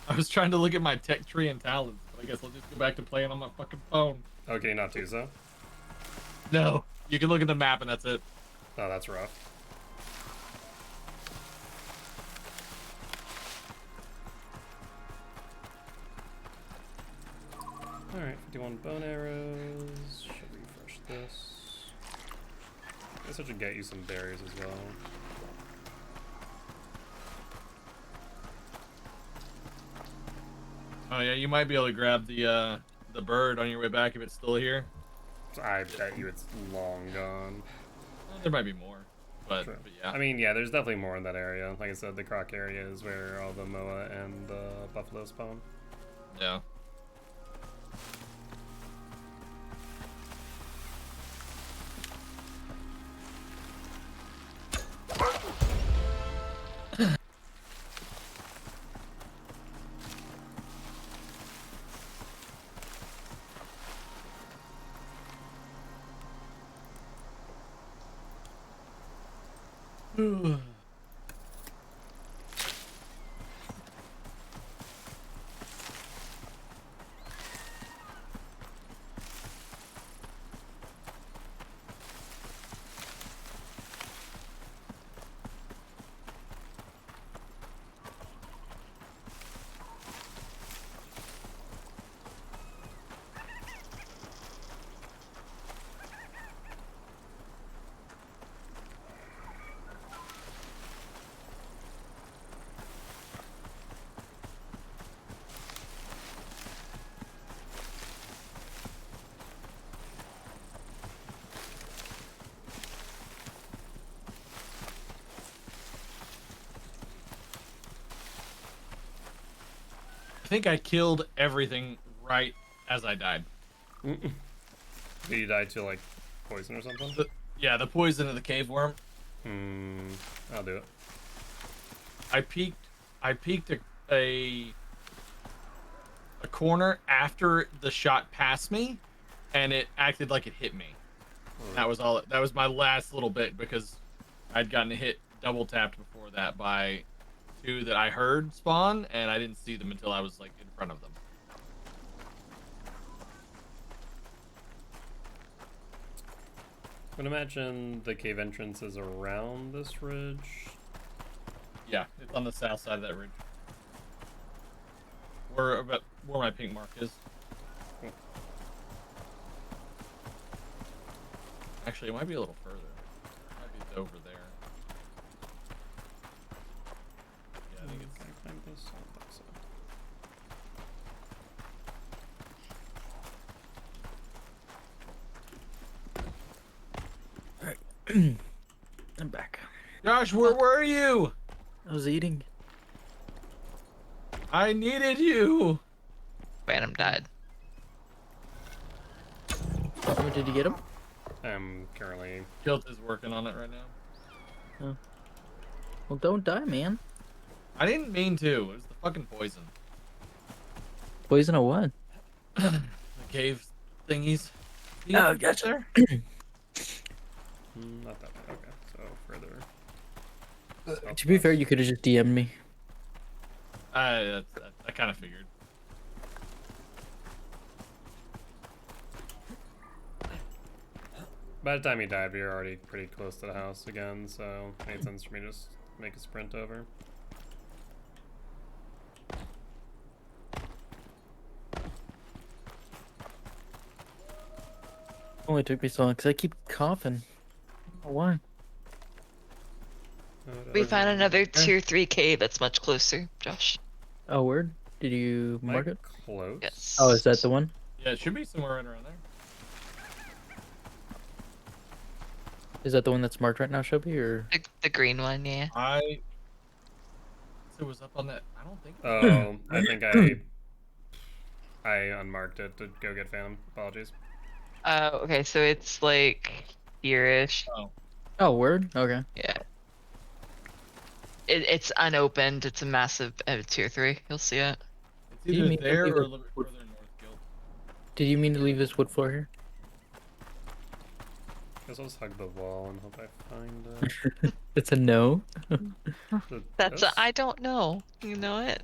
I was trying to look at my tech tree and talents, but I guess I'll just go back to playing on my fucking phone. Okay, not to so. No, you can look at the map and that's it. Oh, that's rough. Alright, 51 bone arrows. Should refresh this. I guess I should get you some berries as well. Oh yeah, you might be able to grab the bird on your way back if it's still here. I bet you it's long gone. Well, there might be more, but True. yeah. I mean, yeah, there's definitely more in that area. Like I said, the croc area is where all the moa and the buffalo spawn. Yeah. I think I killed everything right as I died. Did you die to like poison or something? Yeah, the poison of the cave worm. I'll do it. I peeked a corner after the shot passed me, and it acted like it hit me. That was all. That was my last little bit because I'd gotten hit double tapped before that by two that I heard spawn, and I didn't see them until I was like in front of them. I would imagine the cave entrance is around this ridge. Yeah, it's on the south side of that ridge. Where my pink mark is. Actually, it might be a little further. It might be over there. Yeah, I think it's. Can I climb this? I don't think so. I'm back. Josh, where were you? I was eating. I needed you. Phantom died. Oh, did you get him? I'm currently. Gilty is working on it right now. Well, don't die, man. I didn't mean to. It was the fucking poison. Poison or what? The cave thingies. Oh, gotcha. Not that way. Okay, so further. To be fair, you could have just DM'd me. I kind of figured. By the time he died, we were already pretty close to the house again, so it made sense for me to just make a sprint over. Only took me so long because I keep coughing. I don't know why? We found another tier 3 cave that's much closer, Josh. Oh, word? Did you Am I mark it? close? Yes. Oh, is that the one? Yeah, it should be somewhere right around there. Is that the one that's marked right now, Shelby? Or The green one, yeah. It was up on that. I don't think. Oh, I think I unmarked it to go get Phantom. Apologies. Okay, so it's like here-ish. oh, word? Okay. Yeah. It's unopened. It's a massive tier 3. You'll see it. It's Do you either mean to there leave or a it- little bit further north, Guild. Did you mean to leave this wood floor here? Guess I'll just hug the wall and hope I find It's a no. That's this? I don't know. You know it?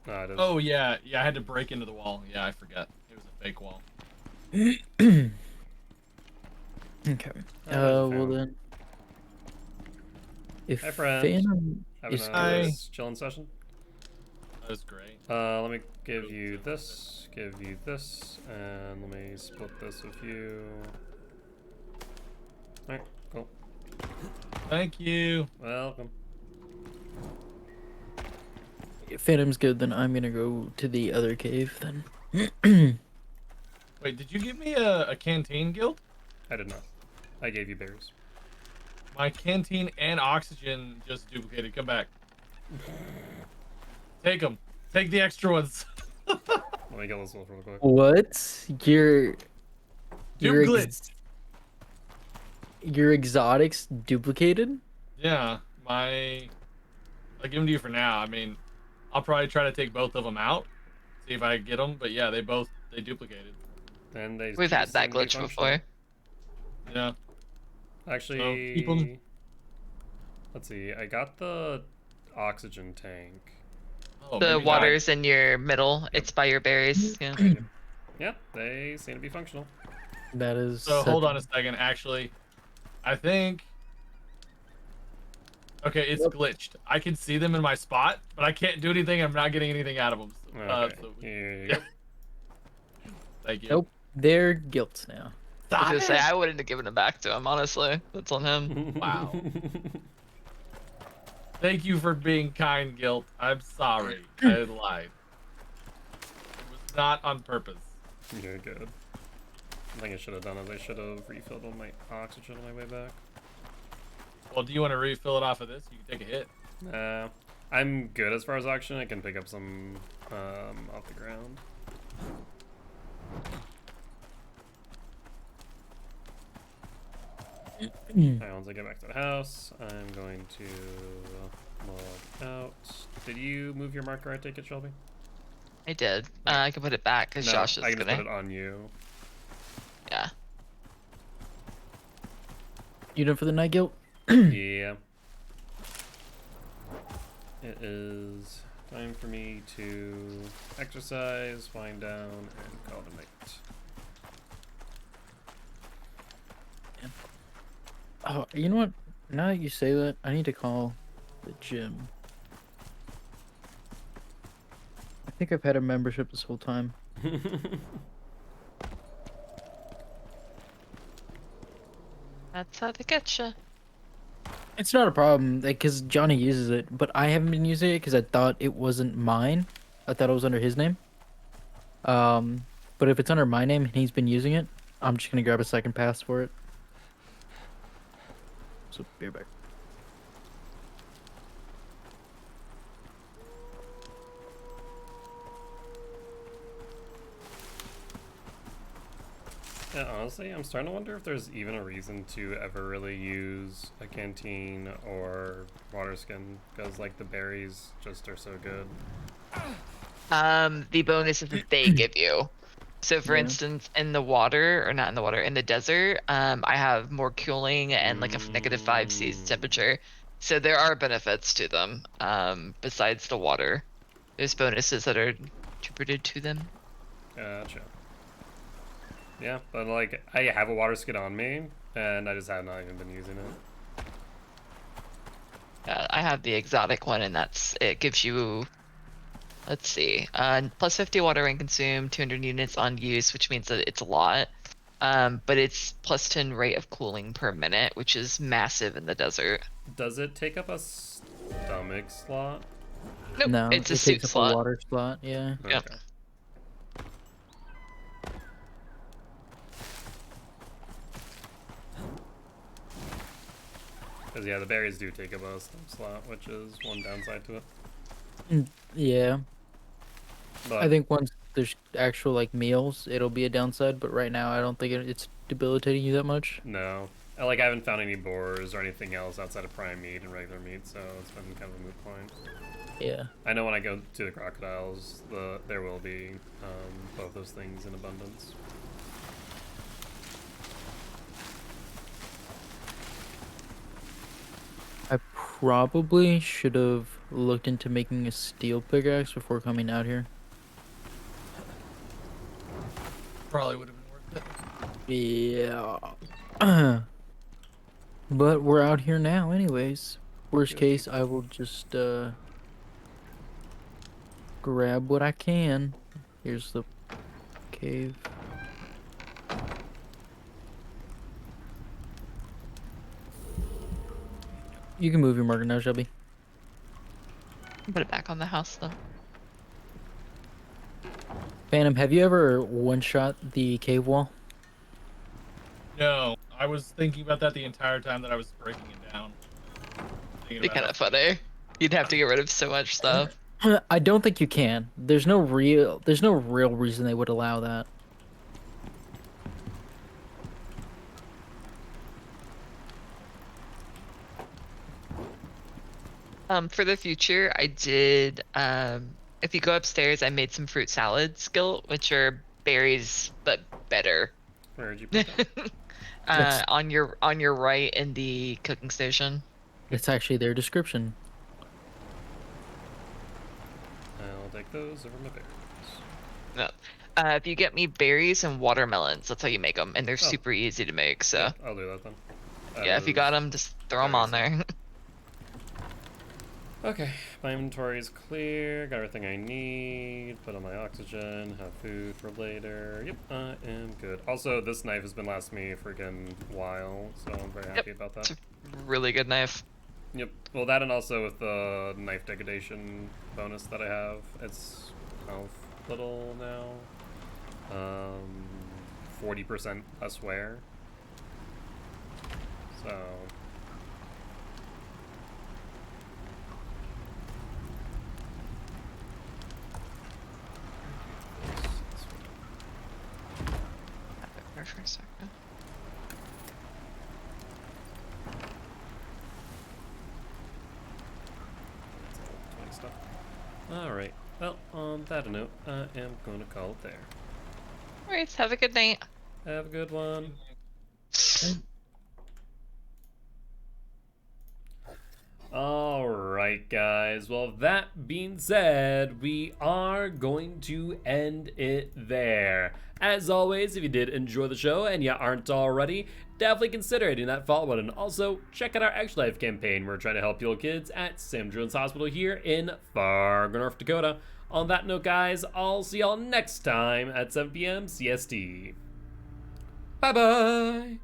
No, it is. Oh yeah, I had to break into the wall. Yeah, I forgot. It was a fake wall. Okay. Oh, Well Phantom. then. If Hi, friend. Phantom Having is a Hi. nice chilling session. That was great. Let me give you this, give you this, and let me split this with you. Alright, cool. Thank you. Welcome. Phantom's good, then I'm gonna go to the other cave then. Wait, did you give me a canteen, Guild? I did not. I gave you berries. My canteen and oxygen just duplicated. Come back. Take them. Take the extra ones. Let me get this real quick. What? Dupe Your exotics duplicated? Yeah, I'll give them to you for now. I mean, I'll probably try to take both of them out, see if I get them. But yeah, they duplicated. And they We've had that seem to be glitch functional. before. Yeah. Actually, keep 'em. let's see. I got the oxygen tank. Oh, The maybe water's in your middle. It's by your berries. Yeah. Yeah, they seem to be functional. That is. So hold on a second. Actually, I think. Okay, it's glitched. I can see them in my spot, but I can't do anything. I'm not getting anything out of them. Okay. So, Here you yep. Thank you. Nope. They're guilt now. I was gonna say Stop I wouldn't have given it back to him. Honestly, that's on him. go. Wow. Thank you for being kind, Guilt. I'm sorry. I lied. It was not on purpose. You're good. I think I should have done is I should have refilled all my oxygen on my way back. Well, do you want to refill it off of this? You can take a hit. I'm good as far as oxygen. I can pick up some off the ground. Alright, once I get back to the house, I'm going to log out. Did you move your marker? I take it, Shelby? I did. I can put it back because No, Josh is I can just gonna. put it on you. Yeah. You done for the night, guilt? Yeah. It is time for me to exercise, wind down, and call it a night. Oh, you know what? Now that you say that, I need to call the gym. I think I've had a membership this whole time. That's how they get you. It's not a problem, because Johnny uses it, but I haven't been using it because I thought it wasn't mine. I thought it was under his name. But if it's under my name and he's been using it, I'm just gonna grab a second pass for it. So be right back. Yeah, honestly, I'm starting to wonder if there's even a reason to ever really use a canteen or water skin, because like the berries just are so good. The bonuses that they give you. So for Yeah. instance, in the water, or not in the water, in the desert, I have more cooling and like a -5 C temperature. So there are benefits to them, besides the water. There's bonuses that are attributed to them. Gotcha. Yeah, but like I have a water skin on me, and I just have not even been using it. I have the exotic one, and it gives you, let's see, plus 50 water when consumed, 200 units on use, which means that it's a lot. But it's plus 10 rate of cooling per minute, which is massive in the desert. Does it take up a stomach slot? Nope, No, it's a it suit takes up slot. a water slot. Yeah. Yep. Okay. Because yeah, the berries do take up a stomach slot, which is one downside to it. Yeah. But I think once there's actual like meals, it'll be a downside. But right now, I don't think it's debilitating you that much. no, like I haven't found any boars or anything else outside of prime meat and regular meat, so it's been kind of a moot point. Yeah. I know when I go to the crocodiles, there will be both those things in abundance. I probably should have looked into making a steel pickaxe before coming out here. Probably would have been worth it. Yeah. But we're out here now anyways. Worst case, I will just grab what I can. Here's the cave. You can move your marker now, Shelby. Put it back on the house though. Phantom, have you ever one-shot the cave wall? No, I was thinking about that the entire time that I was breaking it down. Thinking Be about kind how of funny. You'd have to get rid of so much stuff. I don't think you can. There's no real reason they would allow that. For the future, I did. If you go upstairs, I made some fruit salad skill, which are berries but better. Where'd you put that? That's On your right in the cooking station. it's actually their description. I'll take those over my berries. No. If you get me berries and watermelons, that's how you make them, and they're Oh. super easy to make. So Yeah, I'll do that then. yeah, if you got them, just throw them on there. Okay, my inventory is clear. Got everything I need. Put on my oxygen. Have food for later. Yep, I am good. Also, this knife has been lasting me a freaking while, so I'm very happy about that. It's a really good knife. Yep. Well, that and also with the knife degradation bonus that I have, it's health little now. 40% less wear. So. For a second. Alright, well, on that note, I am going to call it there. Alright, have a good night. Have a good one. Alright, guys. Well, that being said, we are going to end it there. As always, if you did enjoy the show and you aren't already, definitely consider hitting that follow button. Also, check out our Extra Life campaign. We're trying to help your kids at Sam Jones Hospital here in Fargo, North Dakota. On that note, guys, I'll see y'all next time at 7 p.m. CST. Bye-bye!